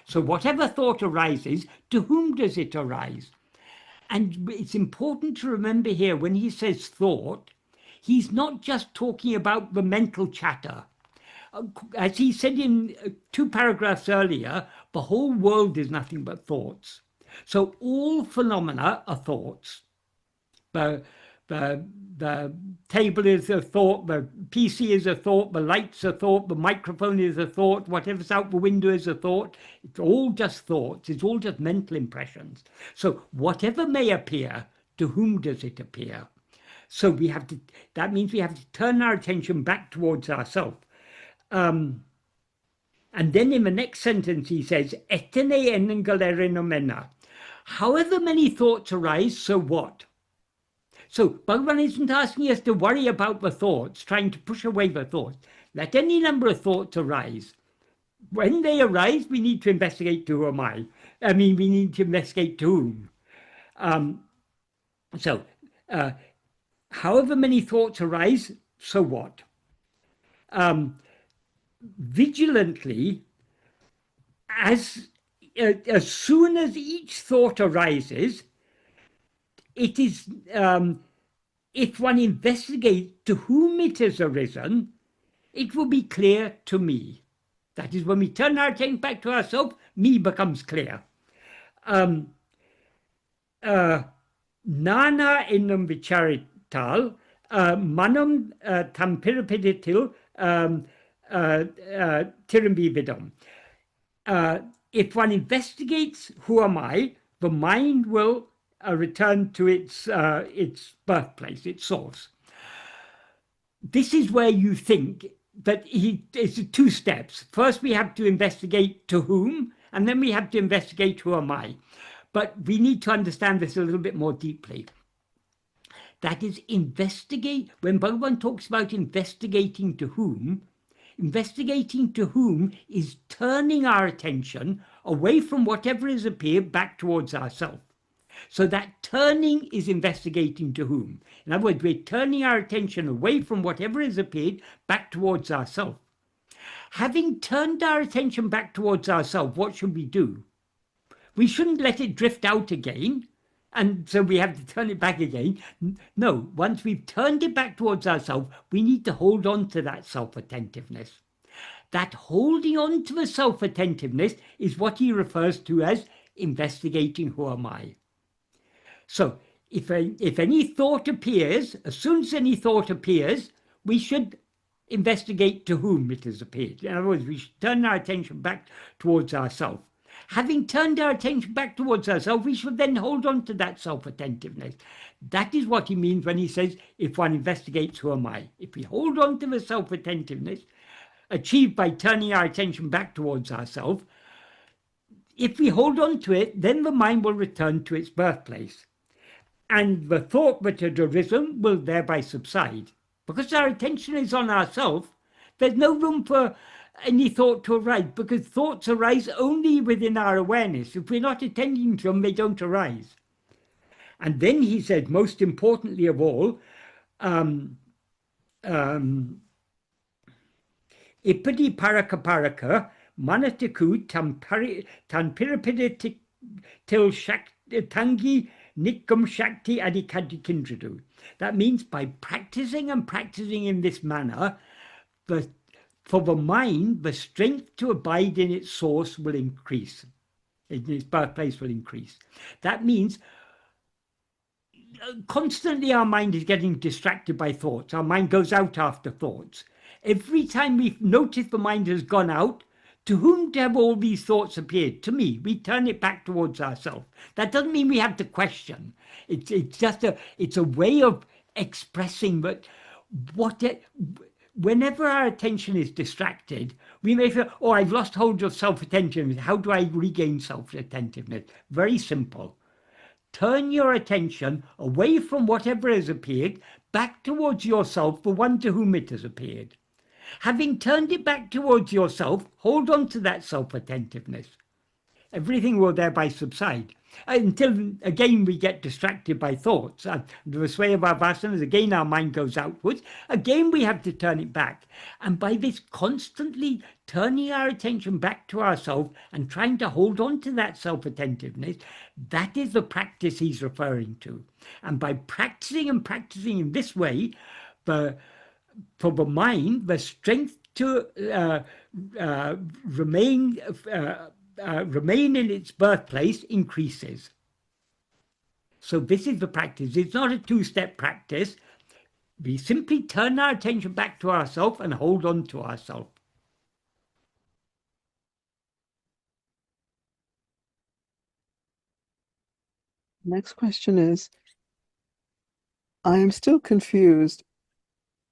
So whatever thought arises, to whom does it arise? And it's important to remember here, when he says thought, he's not just talking about the mental chatter. As he said in 2 paragraphs earlier, the whole world is nothing but thoughts. So all phenomena are thoughts. The table is a thought, the PC is a thought, the light's a thought, the microphone is a thought, whatever's out the window is a thought. It's all just thoughts, it's all just mental impressions. So whatever may appear, to whom does it appear? So that means we have to turn our attention back towards ourselves. And then in the next sentence he says, Etene enengalerena. However many thoughts arise, so what? So Bhagavan isn't asking us to worry about the thoughts, trying to push away the thoughts. Let any number of thoughts arise. When they arise, we need to investigate to who am I. We need to investigate to whom. However many thoughts arise, so what? Vigilantly, as soon as each thought arises, it is, if one investigates to whom it has arisen, it will be clear to me. That is, when we turn our attention back to ourselves, me becomes clear. Nana innam vicharital, manam tampirapiditil tirambividam. If one investigates who am I, the mind will return to its birthplace, its source. This is where you think that it's 2 steps. First, we have to investigate to whom, and then we have to investigate who am I. But we need to understand this a little bit more deeply. That is, investigate, when Bhagavan talks about investigating to whom is turning our attention away from whatever has appeared back towards ourselves. So that turning is investigating to whom. In other words, we're turning our attention away from whatever has appeared back towards ourselves. Having turned our attention back towards ourselves, what should we do? We shouldn't let it drift out again, and so we have to turn it back again. No, once we've turned it back towards ourselves, we need to hold on to that self-attentiveness. That holding on to the self-attentiveness is what he refers to as investigating who am I. So if any thought appears, as soon as any thought appears, we should investigate to whom it has appeared. In other words, we should turn our attention back towards ourselves. Having turned our attention back towards ourselves, we should then hold on to that self-attentiveness. That is what he means when he says, if one investigates who am I. If we hold on to the self-attentiveness, achieved by turning our attention back towards ourselves, if we hold on to it, then the mind will return to its birthplace. And the thought that had arisen will thereby subside. Because our attention is on ourselves, there's no room for any thought to arise, because thoughts arise only within our awareness. If we're not attending to them, they don't arise. And then he said, most importantly of all, Ipadi paraka manatiku tanpirapidi til tangi nikam shakti adikadi kindradu. That means by practicing and practicing in this manner, for the mind, the strength to abide in its source will increase. Its birthplace will increase. That means constantly our mind is getting distracted by thoughts. Our mind goes out after thoughts. Every time we notice the mind has gone out, to whom have all these thoughts appeared? To me. We turn it back towards ourselves. That doesn't mean we have to question. It's just a way of expressing that whenever our attention is distracted, we may feel, oh, I've lost hold of self-attentiveness. How do I regain self-attentiveness? Very simple. Turn your attention away from whatever has appeared, back towards yourself, the one to whom it has appeared. Having turned it back towards yourself, hold on to that self-attentiveness. Everything will thereby subside. Until, again, we get distracted by thoughts. The sway of our vasanas, again, our mind goes outwards. Again, we have to turn it back. And by this constantly turning our attention back to ourselves and trying to hold on to that self-attentiveness, that is the practice he's referring to. And by practicing and practicing in this way, for the mind, the strength to remain in its birthplace increases. So this is the practice. It's not a 2-step practice. We simply turn our attention back to ourselves and hold on to ourselves. Next question is, I am still confused.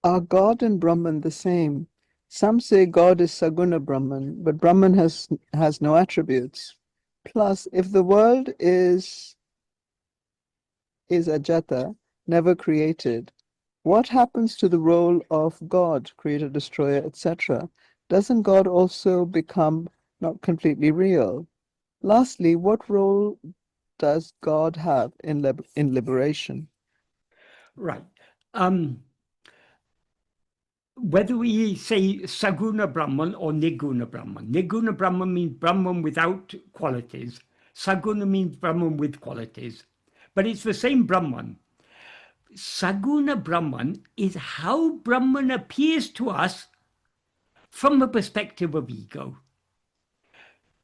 Are God and Brahman the same? Some say God is Saguna Brahman, but Brahman has no attributes. Plus, if the world is ajata, never created, what happens to the role of God, creator, destroyer, etc.? Doesn't God also become not completely real? Lastly, what role does God have in liberation? Right. Whether we say Saguna Brahman or Niguna Brahman. Niguna Brahman means Brahman without qualities. Saguna means Brahman with qualities. But it's the same Brahman. Saguna Brahman is how Brahman appears to us from the perspective of ego.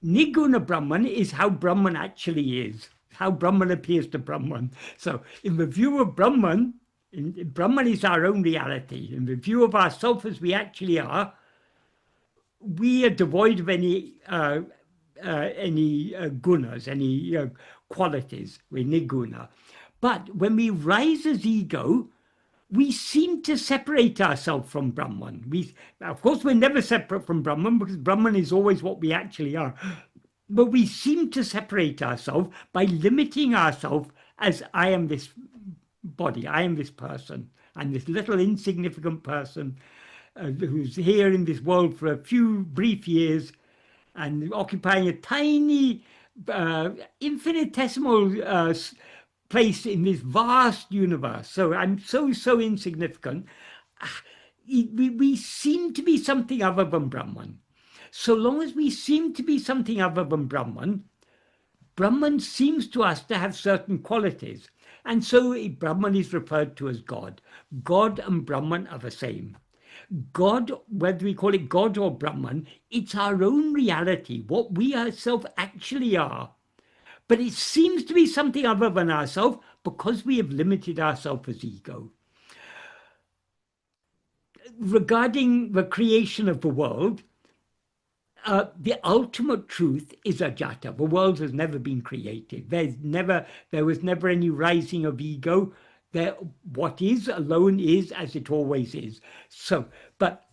Niguna Brahman is how Brahman actually is, how Brahman appears to Brahman. So in the view of Brahman, Brahman is our own reality. In the view of ourselves as we actually are, we are devoid of any gunas, any qualities. We're niguna. But when we rise as ego, we seem to separate ourselves from Brahman. Of course, we're never separate from Brahman, because Brahman is always what we actually are. But we seem to separate ourselves by limiting ourselves as I am this body, I am this person, I'm this little insignificant person who's here in this world for a few brief years and occupying a tiny, infinitesimal place in this vast universe. So I'm so insignificant. We seem to be something other than Brahman. So long as we seem to be something other than Brahman, Brahman seems to us to have certain qualities. And so Brahman is referred to as God. God and Brahman are the same. God, whether we call it God or Brahman, it's our own reality, what we ourselves actually are. But it seems to be something other than ourselves because we have limited ourselves as ego. Regarding the creation of the world, the ultimate truth is ajata. The world has never been created. There was never any rising of ego. What is alone is as it always is. But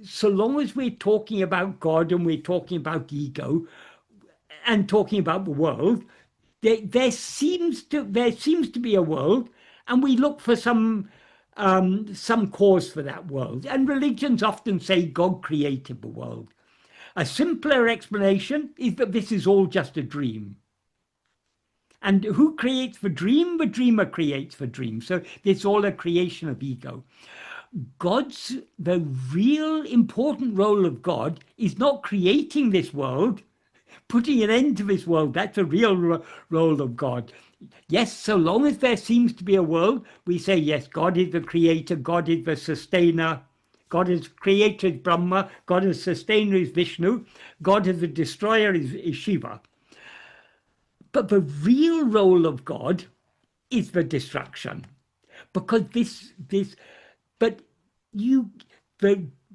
so long as we're talking about God and we're talking about ego and talking about the world, there seems to be a world, and we look for some cause for that world. And religions often say God created the world. A simpler explanation is that this is all just a dream. And who creates the dream? The dreamer creates the dream. So it's all a creation of ego. The real important role of God is not creating this world, putting an end to this world. That's a real role of God. Yes, so long as there seems to be a world, we say, yes, God is the creator, God is the sustainer. God is creator is Brahma, God is sustainer is Vishnu, God is the destroyer is Shiva. But the real role of God is the destruction. Because the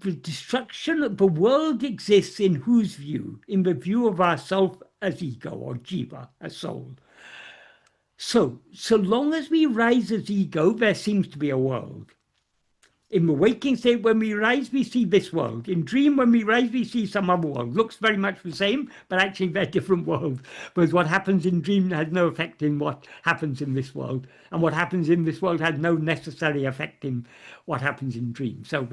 destruction of the world exists in whose view? In the view of ourself as ego or jiva, as soul. So long as we rise as ego, there seems to be a world. In the waking state, when we rise, we see this world. In dream, when we rise, we see some other world. Looks very much the same, but actually they're different worlds. Because what happens in dream has no effect in what happens in this world. And what happens in this world has no necessary effect in what happens in dream. So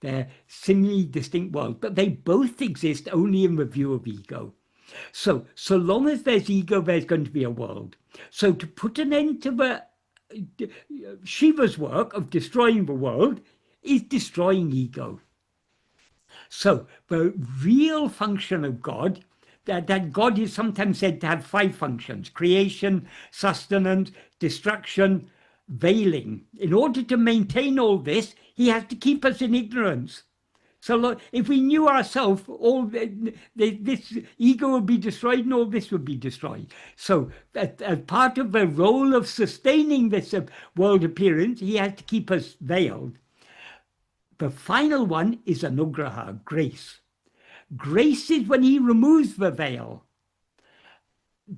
they're seemingly distinct worlds. But they both exist only in the view of ego. So long as there's ego, there's going to be a world. So to put an end to Shiva's work of destroying the world is destroying ego. So the real function of God, that God is sometimes said to have 5 functions: creation, sustenance, destruction, veiling. In order to maintain all this, he has to keep us in ignorance. So if we knew ourselves, all this ego would be destroyed and all this would be destroyed. So as part of the role of sustaining this world appearance, he has to keep us veiled. The final one is anugraha, grace. Grace is when he removes the veil.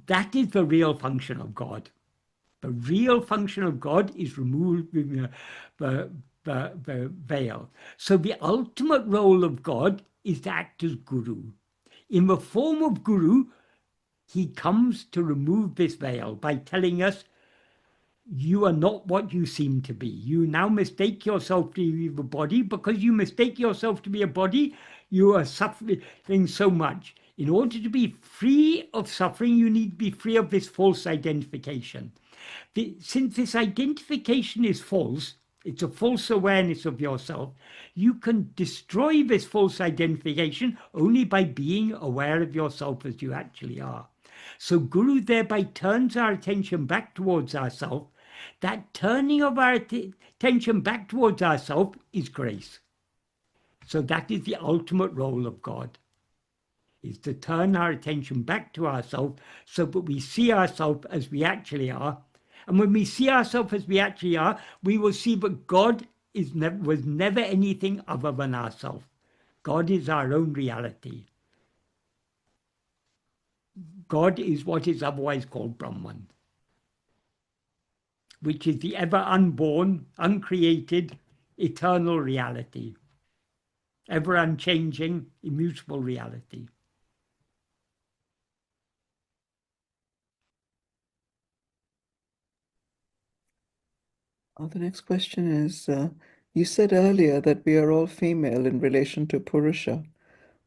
That is the real function of God. The real function of God is removing the veil. So the ultimate role of God is to act as guru. In the form of guru, he comes to remove this veil by telling us, you are not what you seem to be. You now mistake yourself to be the body. Because you mistake yourself to be a body, you are suffering so much. In order to be free of suffering, you need to be free of this false identification. Since this identification is false, it's a false awareness of yourself, you can destroy this false identification only by being aware of yourself as you actually are. So Guru thereby turns our attention back towards ourselves. That turning of our attention back towards ourselves is grace. So that is the ultimate role of God, is to turn our attention back to ourselves so that we see ourselves as we actually are. And when we see ourselves as we actually are, we will see that God was never anything other than ourselves. God is our own reality. God is what is otherwise called Brahman, which is the ever unborn, uncreated, eternal reality, ever unchanging, immutable reality. The next question is, you said earlier that we are all female in relation to Purusha.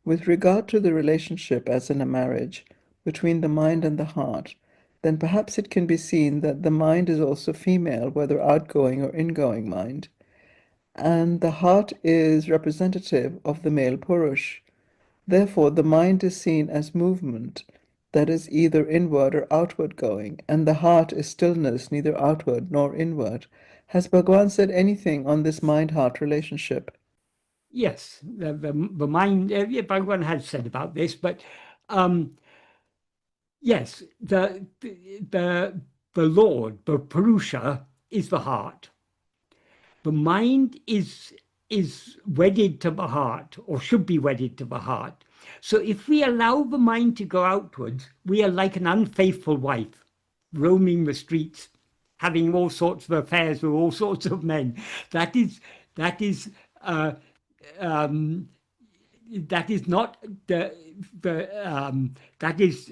With regard to the relationship, as in a marriage, between the mind and the heart, then perhaps it can be seen that the mind is also female, whether outgoing or ingoing mind, and the heart is representative of the male Purush. Therefore, the mind is seen as movement, that is either inward or outward going, and the heart is stillness, neither outward nor inward. Has Bhagavan said anything on this mind-heart relationship? Yes, the mind, Bhagavan has said about this, but yes, the Lord, the Purusha, is the heart. The mind is wedded to the heart, or should be wedded to the heart. So if we allow the mind to go outwards, we are like an unfaithful wife, roaming the streets, having all sorts of affairs with all sorts of men. That is not that is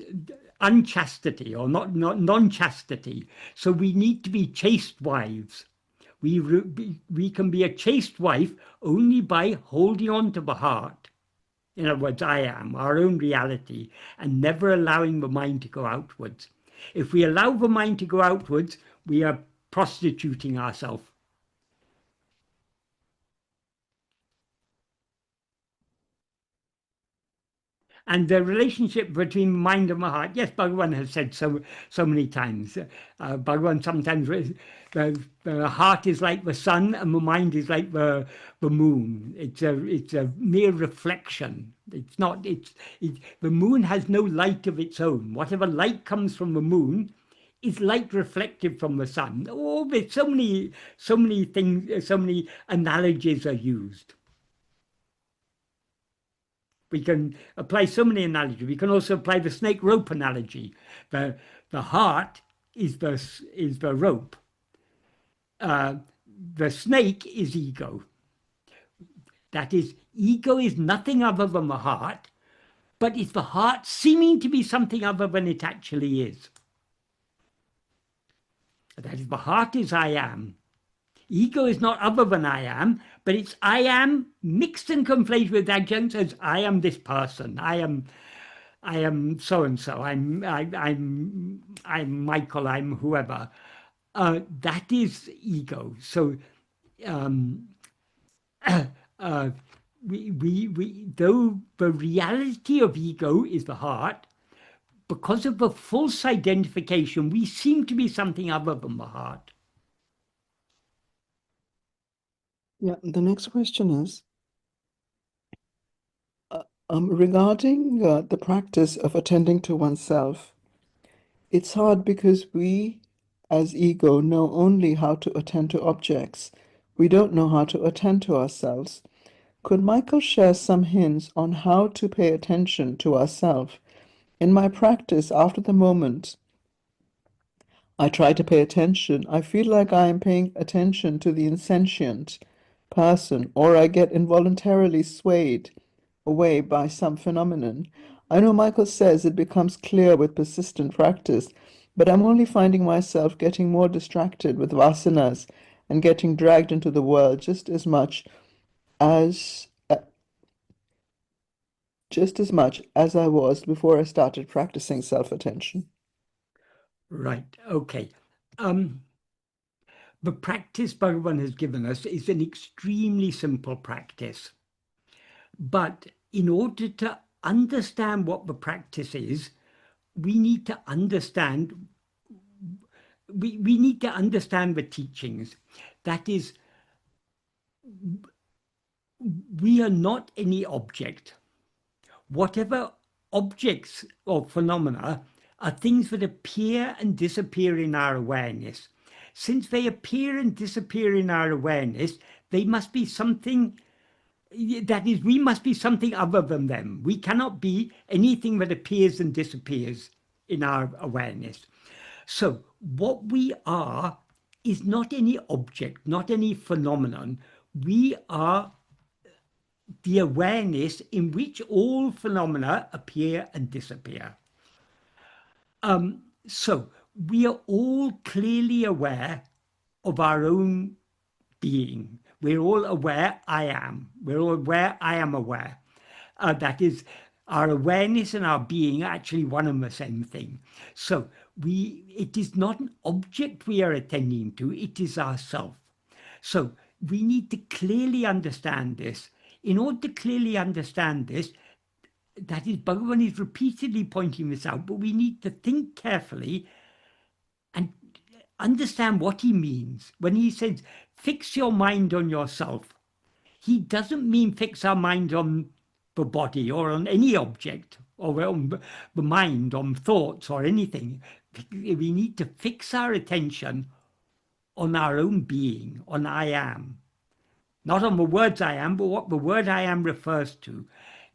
unchastity, or not non-chastity. So we need to be chaste wives. We can be a chaste wife only by holding on to the heart. In other words, I am, our own reality, and never allowing the mind to go outwards. If we allow the mind to go outwards, we are prostituting ourselves. And the relationship between mind and the heart, yes, Bhagavan has said so many times. Bhagavan sometimes, the heart is like the sun and the mind is like the moon. It's a mere reflection. It's not. The moon has no light of its own. Whatever light comes from the moon is light reflected from the sun. Oh, there's so many things, so many analogies are used. We can apply so many analogies. We can also apply the snake rope analogy. The heart is the rope. The snake is ego. That is, ego is nothing other than the heart, but it's the heart seeming to be something other than it actually is. That is, the heart is I am. Ego is not other than I am, but it's I am mixed and conflated with adjuncts as I am this person. I am so and so. I'm Michael. I'm whoever. That is ego. So though the reality of ego is the heart, because of the false identification, we seem to be something other than the heart. Yeah, the next question is, regarding the practice of attending to oneself. It's hard because we, as ego, know only how to attend to objects. We don't know how to attend to ourselves. Could Michael share some hints on how to pay attention to ourselves? In my practice, after the moment I try to pay attention, I feel like I am paying attention to the insentient person, or I get involuntarily swayed away by some phenomenon. I know Michael says it becomes clear with persistent practice, but I'm only finding myself getting more distracted with vasanas and getting dragged into the world just as much as I was before I started practicing self-attention. Right. Okay. The practice Bhagavan has given us is an extremely simple practice. But in order to understand what the practice is, we need to understand the teachings. That is, we are not any object. Whatever objects or phenomena are things that appear and disappear in our awareness. Since they appear and disappear in our awareness, they must be something, that is, we must be something other than them. We cannot be anything that appears and disappears in our awareness. So what we are is not any object, not any phenomenon. We are the awareness in which all phenomena appear and disappear. So we are all clearly aware of our own being. We're all aware I am. We're all aware I am aware. That is, our awareness and our being are actually one and the same thing. So it is not an object we are attending to, it is ourself. So we need to clearly understand this. In order to clearly understand this, that is, Bhagavan is repeatedly pointing this out, but we need to think carefully and understand what he means. When he says, fix your mind on yourself, he doesn't mean fix our mind on the body or on any object or on the mind, on thoughts or anything. We need to fix our attention on our own being, on I am. Not on the words I am, but what the word I am refers to.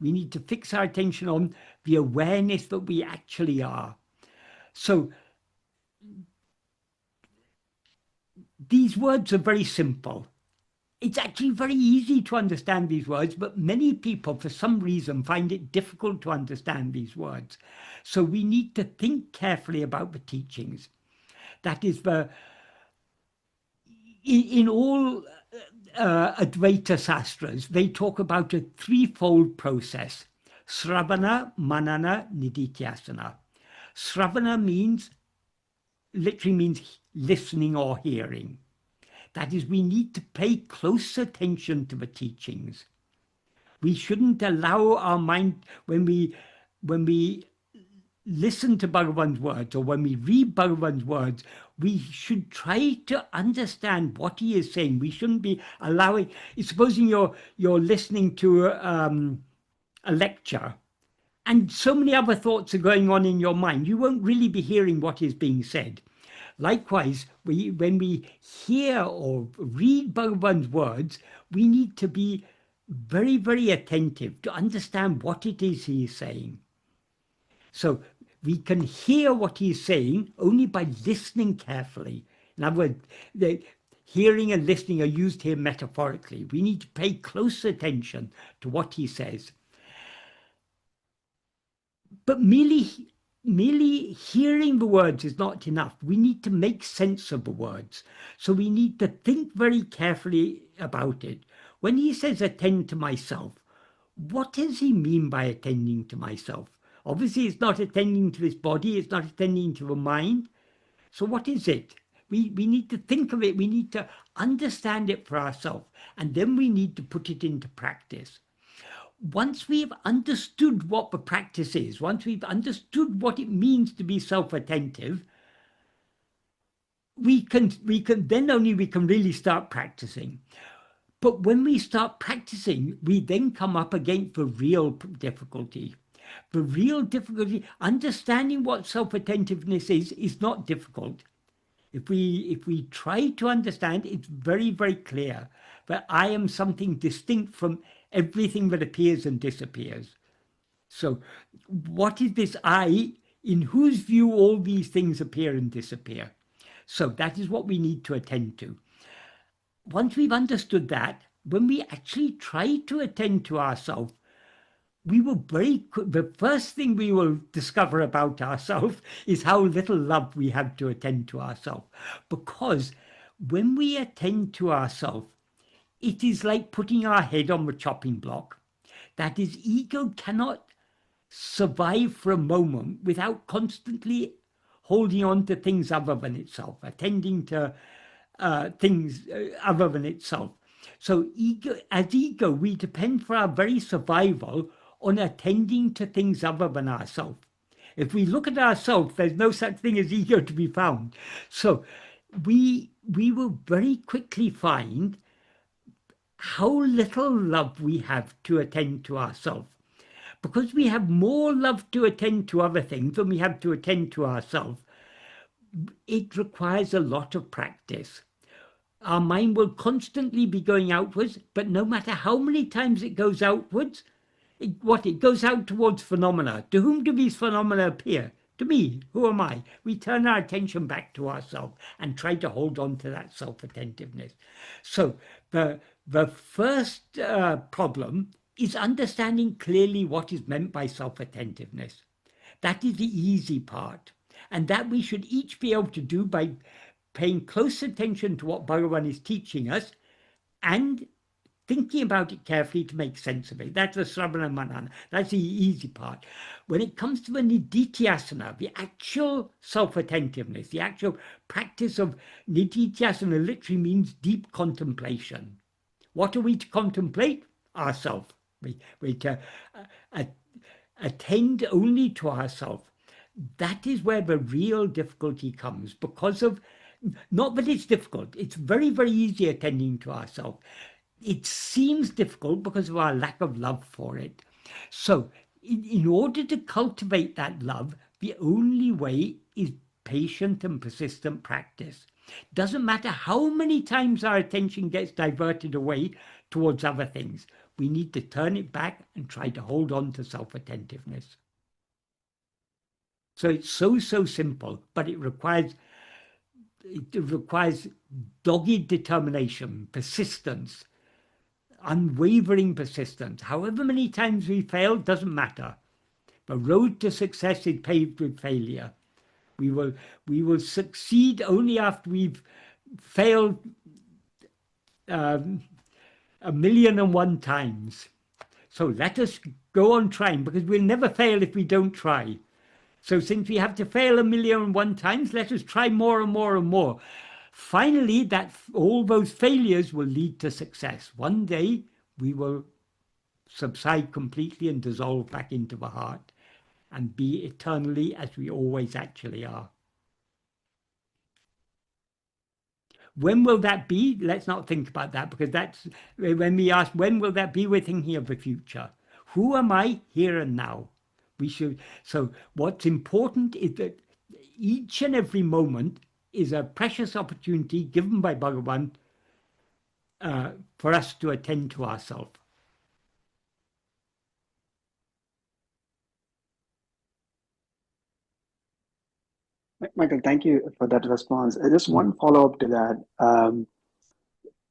We need to fix our attention on the awareness that we actually are. So these words are very simple. It's actually very easy to understand these words, but many people, for some reason, find it difficult to understand these words. So we need to think carefully about the teachings. That is, in all Advaita Sastras, they talk about a threefold process: Sravana, Manana, Nididhyasana. Sravana literally means listening or hearing. That is, we need to pay close attention to the teachings. We shouldn't allow our mind, when we listen to Bhagavan's words or when we read Bhagavan's words, we should try to understand what he is saying. We shouldn't be allowing, supposing you're listening to a lecture and so many other thoughts are going on in your mind, you won't really be hearing what is being said. Likewise, when we hear or read Bhagavan's words, we need to be very, very attentive to understand what it is he is saying. So we can hear what he's saying only by listening carefully. In other words, the hearing and listening are used here metaphorically. We need to pay close attention to what he says. But merely hearing the words is not enough. We need to make sense of the words. So we need to think very carefully about it. When he says attend to myself, what does he mean by attending to myself? Obviously, it's not attending to this body, it's not attending to the mind. So what is it? We need to think of it, we need to understand it for ourselves, and then we need to put it into practice. Once we've understood what the practice is, once we've understood what it means to be self-attentive, we can really start practicing. But when we start practicing, we then come up against the real difficulty. The real difficulty, understanding what self-attentiveness is not difficult. If we try to understand, it's very, very clear that I am something distinct from everything that appears and disappears. So what is this I in whose view all these things appear and disappear? So that is what we need to attend to. Once we've understood that, when we actually try to attend to ourselves, the first thing we will discover about ourselves is how little love we have to attend to ourselves. Because when we attend to ourselves, it is like putting our head on the chopping block. That is, ego cannot survive for a moment without constantly holding on to things other than itself, attending to things other than itself. So as ego, we depend for our very survival on attending to things other than ourselves. If we look at ourselves, there's no such thing as ego to be found. So we will very quickly find how little love we have to attend to ourselves. Because we have more love to attend to other things than we have to attend to ourselves, it requires a lot of practice. Our mind will constantly be going outwards, but no matter how many times it goes outwards, it goes out towards phenomena. To whom do these phenomena appear? To me. Who am I? We turn our attention back to ourselves and try to hold on to that self-attentiveness. So the first problem is understanding clearly what is meant by self-attentiveness. That is the easy part, and that we should each be able to do by paying close attention to what Bhagavan is teaching us and thinking about it carefully to make sense of it. That's the Sravana Manana. That's the easy part. When it comes to the Nididhyasana, the actual self-attentiveness, the actual practice of Nididhyasana literally means deep contemplation. What are we to contemplate? Ourselves. We're to attend only to ourselves. That is where the real difficulty comes, because of, not that it's difficult, it's very, very easy attending to ourselves. It seems difficult because of our lack of love for it. So in order to cultivate that love, the only way is patient and persistent practice. Doesn't matter how many times our attention gets diverted away towards other things. We need to turn it back and try to hold on to self-attentiveness. So it's so simple, but it requires dogged determination, persistence, unwavering persistence. However many times we fail, doesn't matter. The road to success is paved with failure. We will succeed only after we've failed 1,000,001 times. So let us go on trying, because we'll never fail if we don't try. So since we have to fail 1,000,001 times, let us try more and more and more. Finally, all those failures will lead to success. One day we will subside completely and dissolve back into the heart and be eternally as we always actually are. When will that be? Let's not think about that, because that's when we ask when will that be, we're thinking of the future. Who am I here and now? So what's important is that each and every moment is a precious opportunity given by Bhagavan for us to attend to ourselves. Michael, thank you for that response. Just one follow-up to that.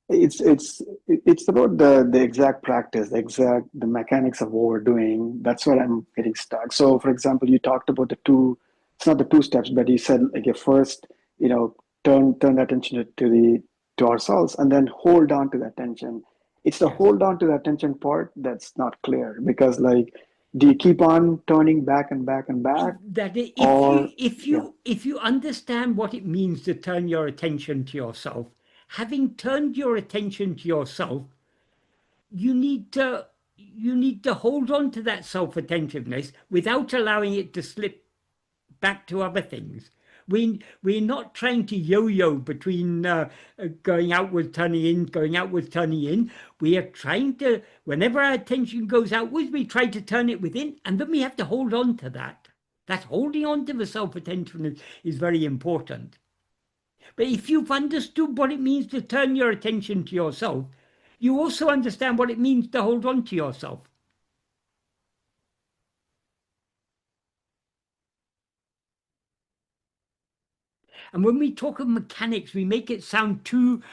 It's about the exact practice, the mechanics of what we're doing. That's where I'm getting stuck. So, for example, you talked about it's not the two steps, but you said like your first, turn attention to ourselves, and then hold on to that tension. It's the hold on to that tension part that's not clear, because do you keep on turning back and back and back? That if you understand what it means to turn your attention to yourself, having turned your attention to yourself, you need to hold on to that self-attentiveness without allowing it to slip back to other things. We're not trying to yo-yo between going outward, turning in, going outward, turning in. We are trying to, whenever our attention goes outwards, we try to turn it within, and then we have to hold on to that. That holding on to the self-attentiveness is very important. But if you've understood what it means to turn your attention to yourself, you also understand what it means to hold on to yourself. And when we talk of mechanics, we make it sound too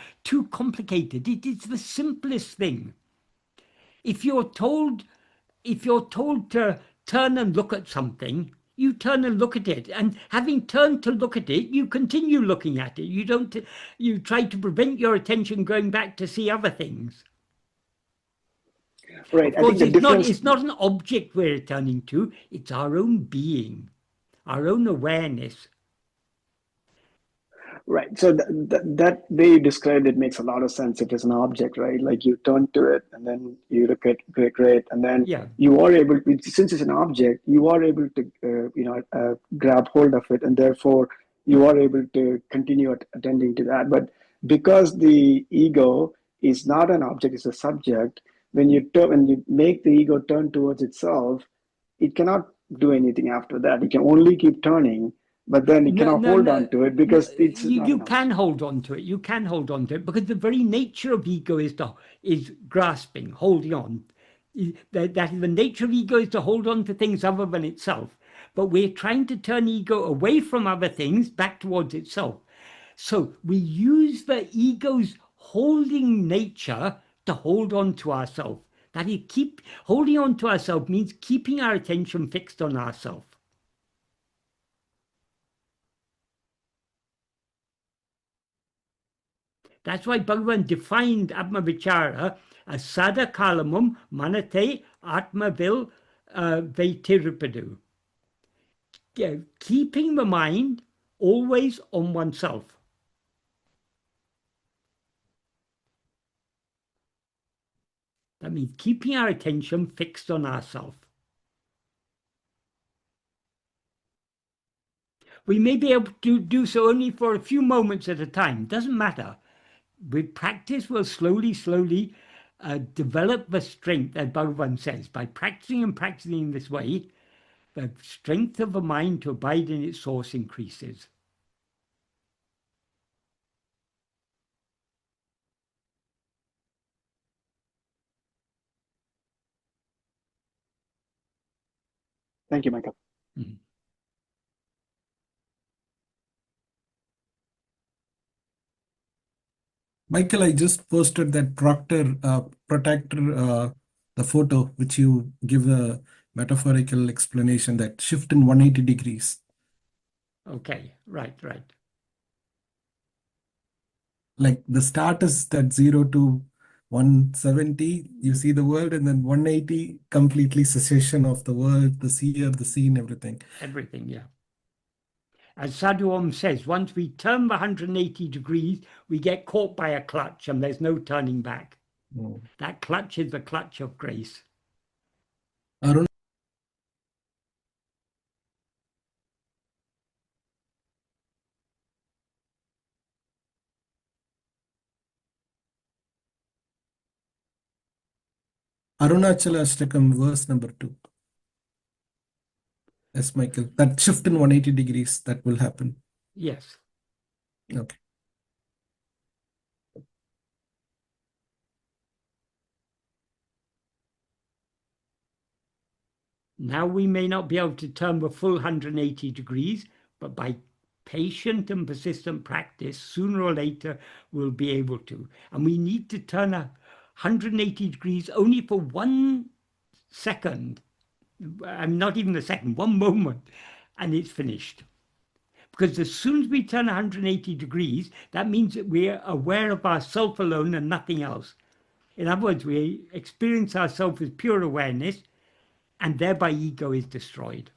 complicated. It is the simplest thing. If you're told to turn and look at something, you turn and look at it, and having turned to look at it, you continue looking at it. You try to prevent your attention going back to see other things. Right. Of course, it's not an object we're turning to, it's our own being, our own awareness. Right. So that way you described it makes a lot of sense. It is an object, right? Like you turn to it and then you look at great, and then you are able, since it's an object, you are able to grab hold of it, and therefore you are able to continue attending to that. But because the ego is not an object, it's a subject. When you make the ego turn towards itself, it cannot do anything after that. It can only keep turning, but then it cannot hold on to it because it's not you an can object. hold on to it. You can hold on to it because the very nature of ego is grasping, holding on. That is the nature of ego, is to hold on to things other than itself. But we're trying to turn ego away from other things back towards itself. So we use the ego's holding nature to hold on to ourselves. That is, holding on to ourselves means keeping our attention fixed on ourselves. That's why Bhagavan defined Atma-vichara as Sada Kalamum Manate Atma-vil Vaitirupadu. Keeping the mind always on oneself. That means keeping our attention fixed on ourselves. We may be able to do so only for a few moments at a time. Doesn't matter. With practice, we'll slowly develop the strength, as Bhagavan says. By practicing and practicing in this way, the strength of the mind to abide in its source increases. Thank you, Michael. Mm-hmm. Michael, I just posted that protector, the photo, which you give a metaphorical explanation, that shift in 180 degrees. Okay, right. Like the start is that 0 to 170, you see the world, and then 180, completely cessation of the world, the seer, the scene, everything. Everything, yeah. As Sadhu Om says, once we turn the 180 degrees, we get caught by a clutch and there's no turning back. Mm. That clutch is the clutch of grace. Aruṇācala Padigam, verse number 2. Yes, Michael. That shift in 180 degrees, that will happen. Yes. Okay. Now we may not be able to turn the full 180 degrees, but by patient and persistent practice, sooner or later we'll be able to. And we need to turn 180 degrees only for 1 second. Not even a second, 1 moment, and it's finished. Because as soon as we turn 180 degrees, that means that we're aware of ourself alone and nothing else. In other words, we experience ourselves as pure awareness, and thereby ego is destroyed.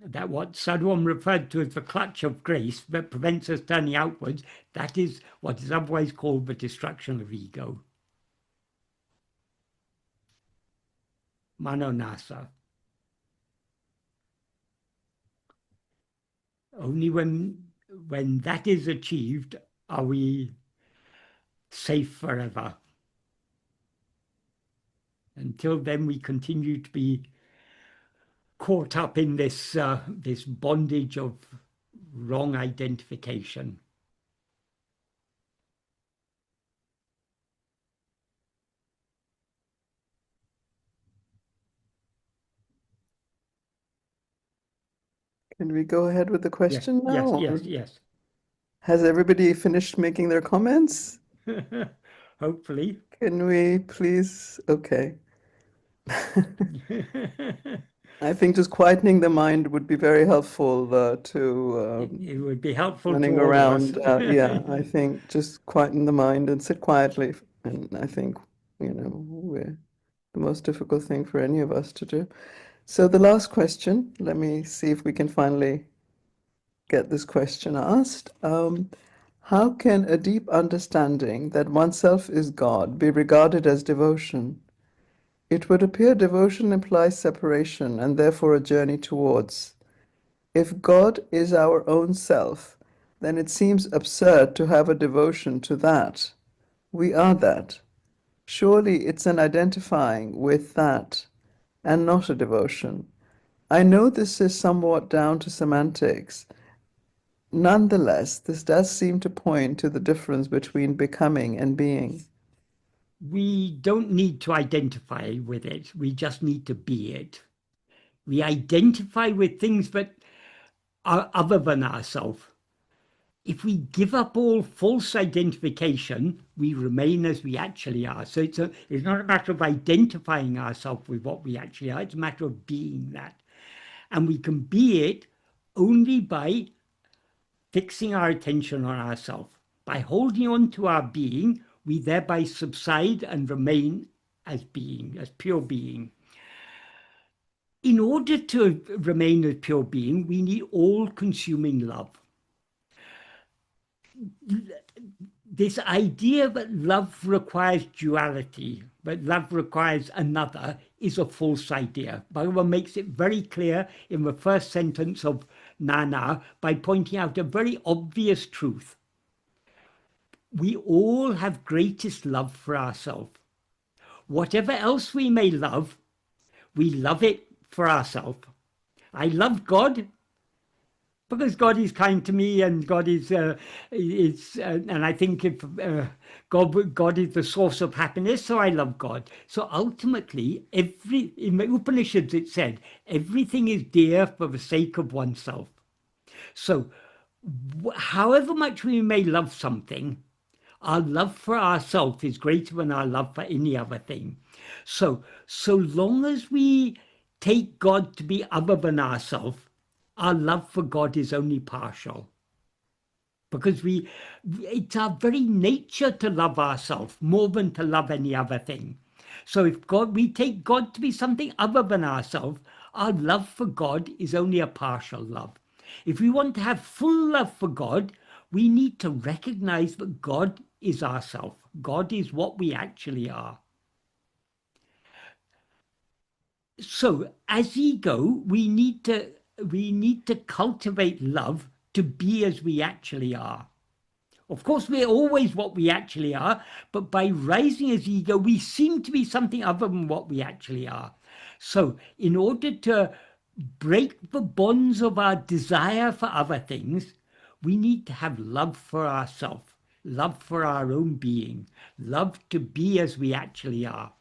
That what Sadhu Om referred to as the clutch of grace that prevents us turning outwards, that is what is otherwise called the destruction of ego. Manonasa. Only when that is achieved are we safe forever. Until then, we continue to be caught up in this bondage of wrong identification. Can we go ahead with the question now? Yes. Has everybody finished making their comments? Hopefully. Can we please? Okay. I think just quietening the mind would be very helpful to it would be helpful running to all around. of us. Yeah, I think just quieten the mind and sit quietly. And I think, we're the most difficult thing for any of us to do. So the last question, let me see if we can finally get this question asked. How can a deep understanding that oneself is God be regarded as devotion? It would appear devotion implies separation and therefore a journey towards. If God is our own self, then it seems absurd to have a devotion to that. We are that. Surely it's an identifying with that and not a devotion. I know this is somewhat down to semantics. Nonetheless, this does seem to point to the difference between becoming and being. We don't need to identify with it. We just need to be it. We identify with things that are other than ourselves. If we give up all false identification, we remain as we actually are. So it's not a matter of identifying ourselves with what we actually are. It's a matter of being that. And we can be it only by fixing our attention on ourselves. By holding on to our being, we thereby subside and remain as being, as pure being. In order to remain as pure being, we need all-consuming love. This idea that love requires duality, that love requires another, is a false idea. Bhagavan makes it very clear in the first sentence of Nana by pointing out a very obvious truth. We all have greatest love for ourselves. Whatever else we may love, we love it for ourselves. I love God because God is kind to me, and God is, and I think if God is the source of happiness, so I love God. So ultimately, in the Upanishads it said, everything is dear for the sake of oneself. So however much we may love something, our love for ourselves is greater than our love for any other thing. So long as we take God to be other than ourselves, our love for God is only partial. Because it's our very nature to love ourselves more than to love any other thing. So if we take God to be something other than ourselves, our love for God is only a partial love. If we want to have full love for God, we need to recognize that God is ourself. God is what we actually are. So as ego, we need to cultivate love to be as we actually are. Of course, we're always what we actually are, but by rising as ego, we seem to be something other than what we actually are. So in order to break the bonds of our desire for other things, we need to have love for ourselves, love for our own being, love to be as we actually are.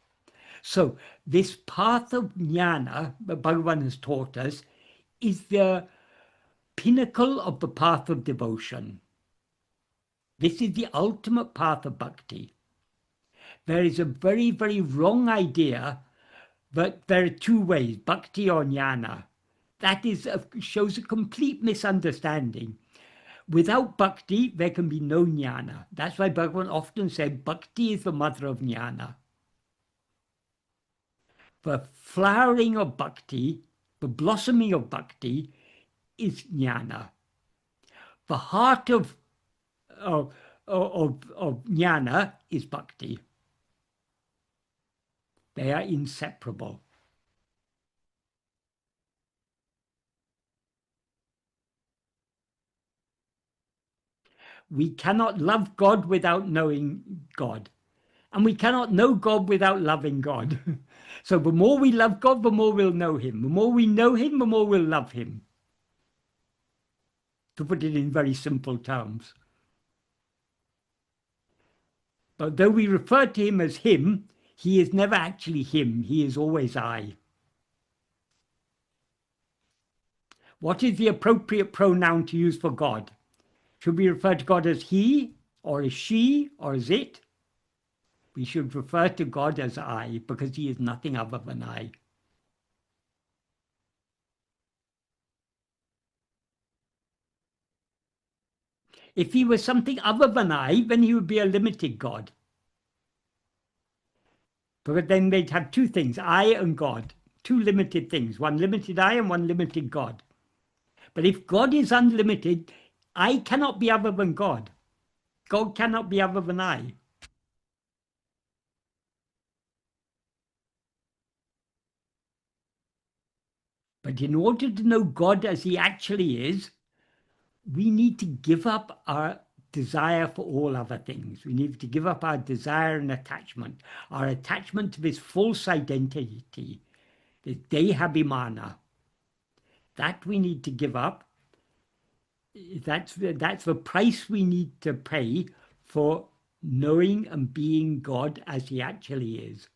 So this path of jnana that Bhagavan has taught us is the pinnacle of the path of devotion. This is the ultimate path of bhakti. There is a very, very wrong idea that there are two ways, bhakti or jnana. That shows a complete misunderstanding. Without bhakti, there can be no jnana. That's why Bhagavan often said, bhakti is the mother of jnana. The flowering of bhakti, the blossoming of bhakti, is jnana. The heart of jnana is bhakti. They are inseparable. We cannot love God without knowing God. And we cannot know God without loving God. So the more we love God, the more we'll know him. The more we know him, the more we'll love him. To put it in very simple terms. But though we refer to him as him, he is never actually him. He is always I. What is the appropriate pronoun to use for God? Should we refer to God as he, or as she, or as it? We should refer to God as I, because he is nothing other than I. If he was something other than I, then he would be a limited God. Because then they'd have two things, I and God, two limited things, one limited I and one limited God. But if God is unlimited, I cannot be other than God. God cannot be other than I. But in order to know God as he actually is, we need to give up our desire for all other things. We need to give up our desire and attachment, our attachment to this false identity, the dehabhimana. That we need to give up. That's the price we need to pay for knowing and being God as he actually is.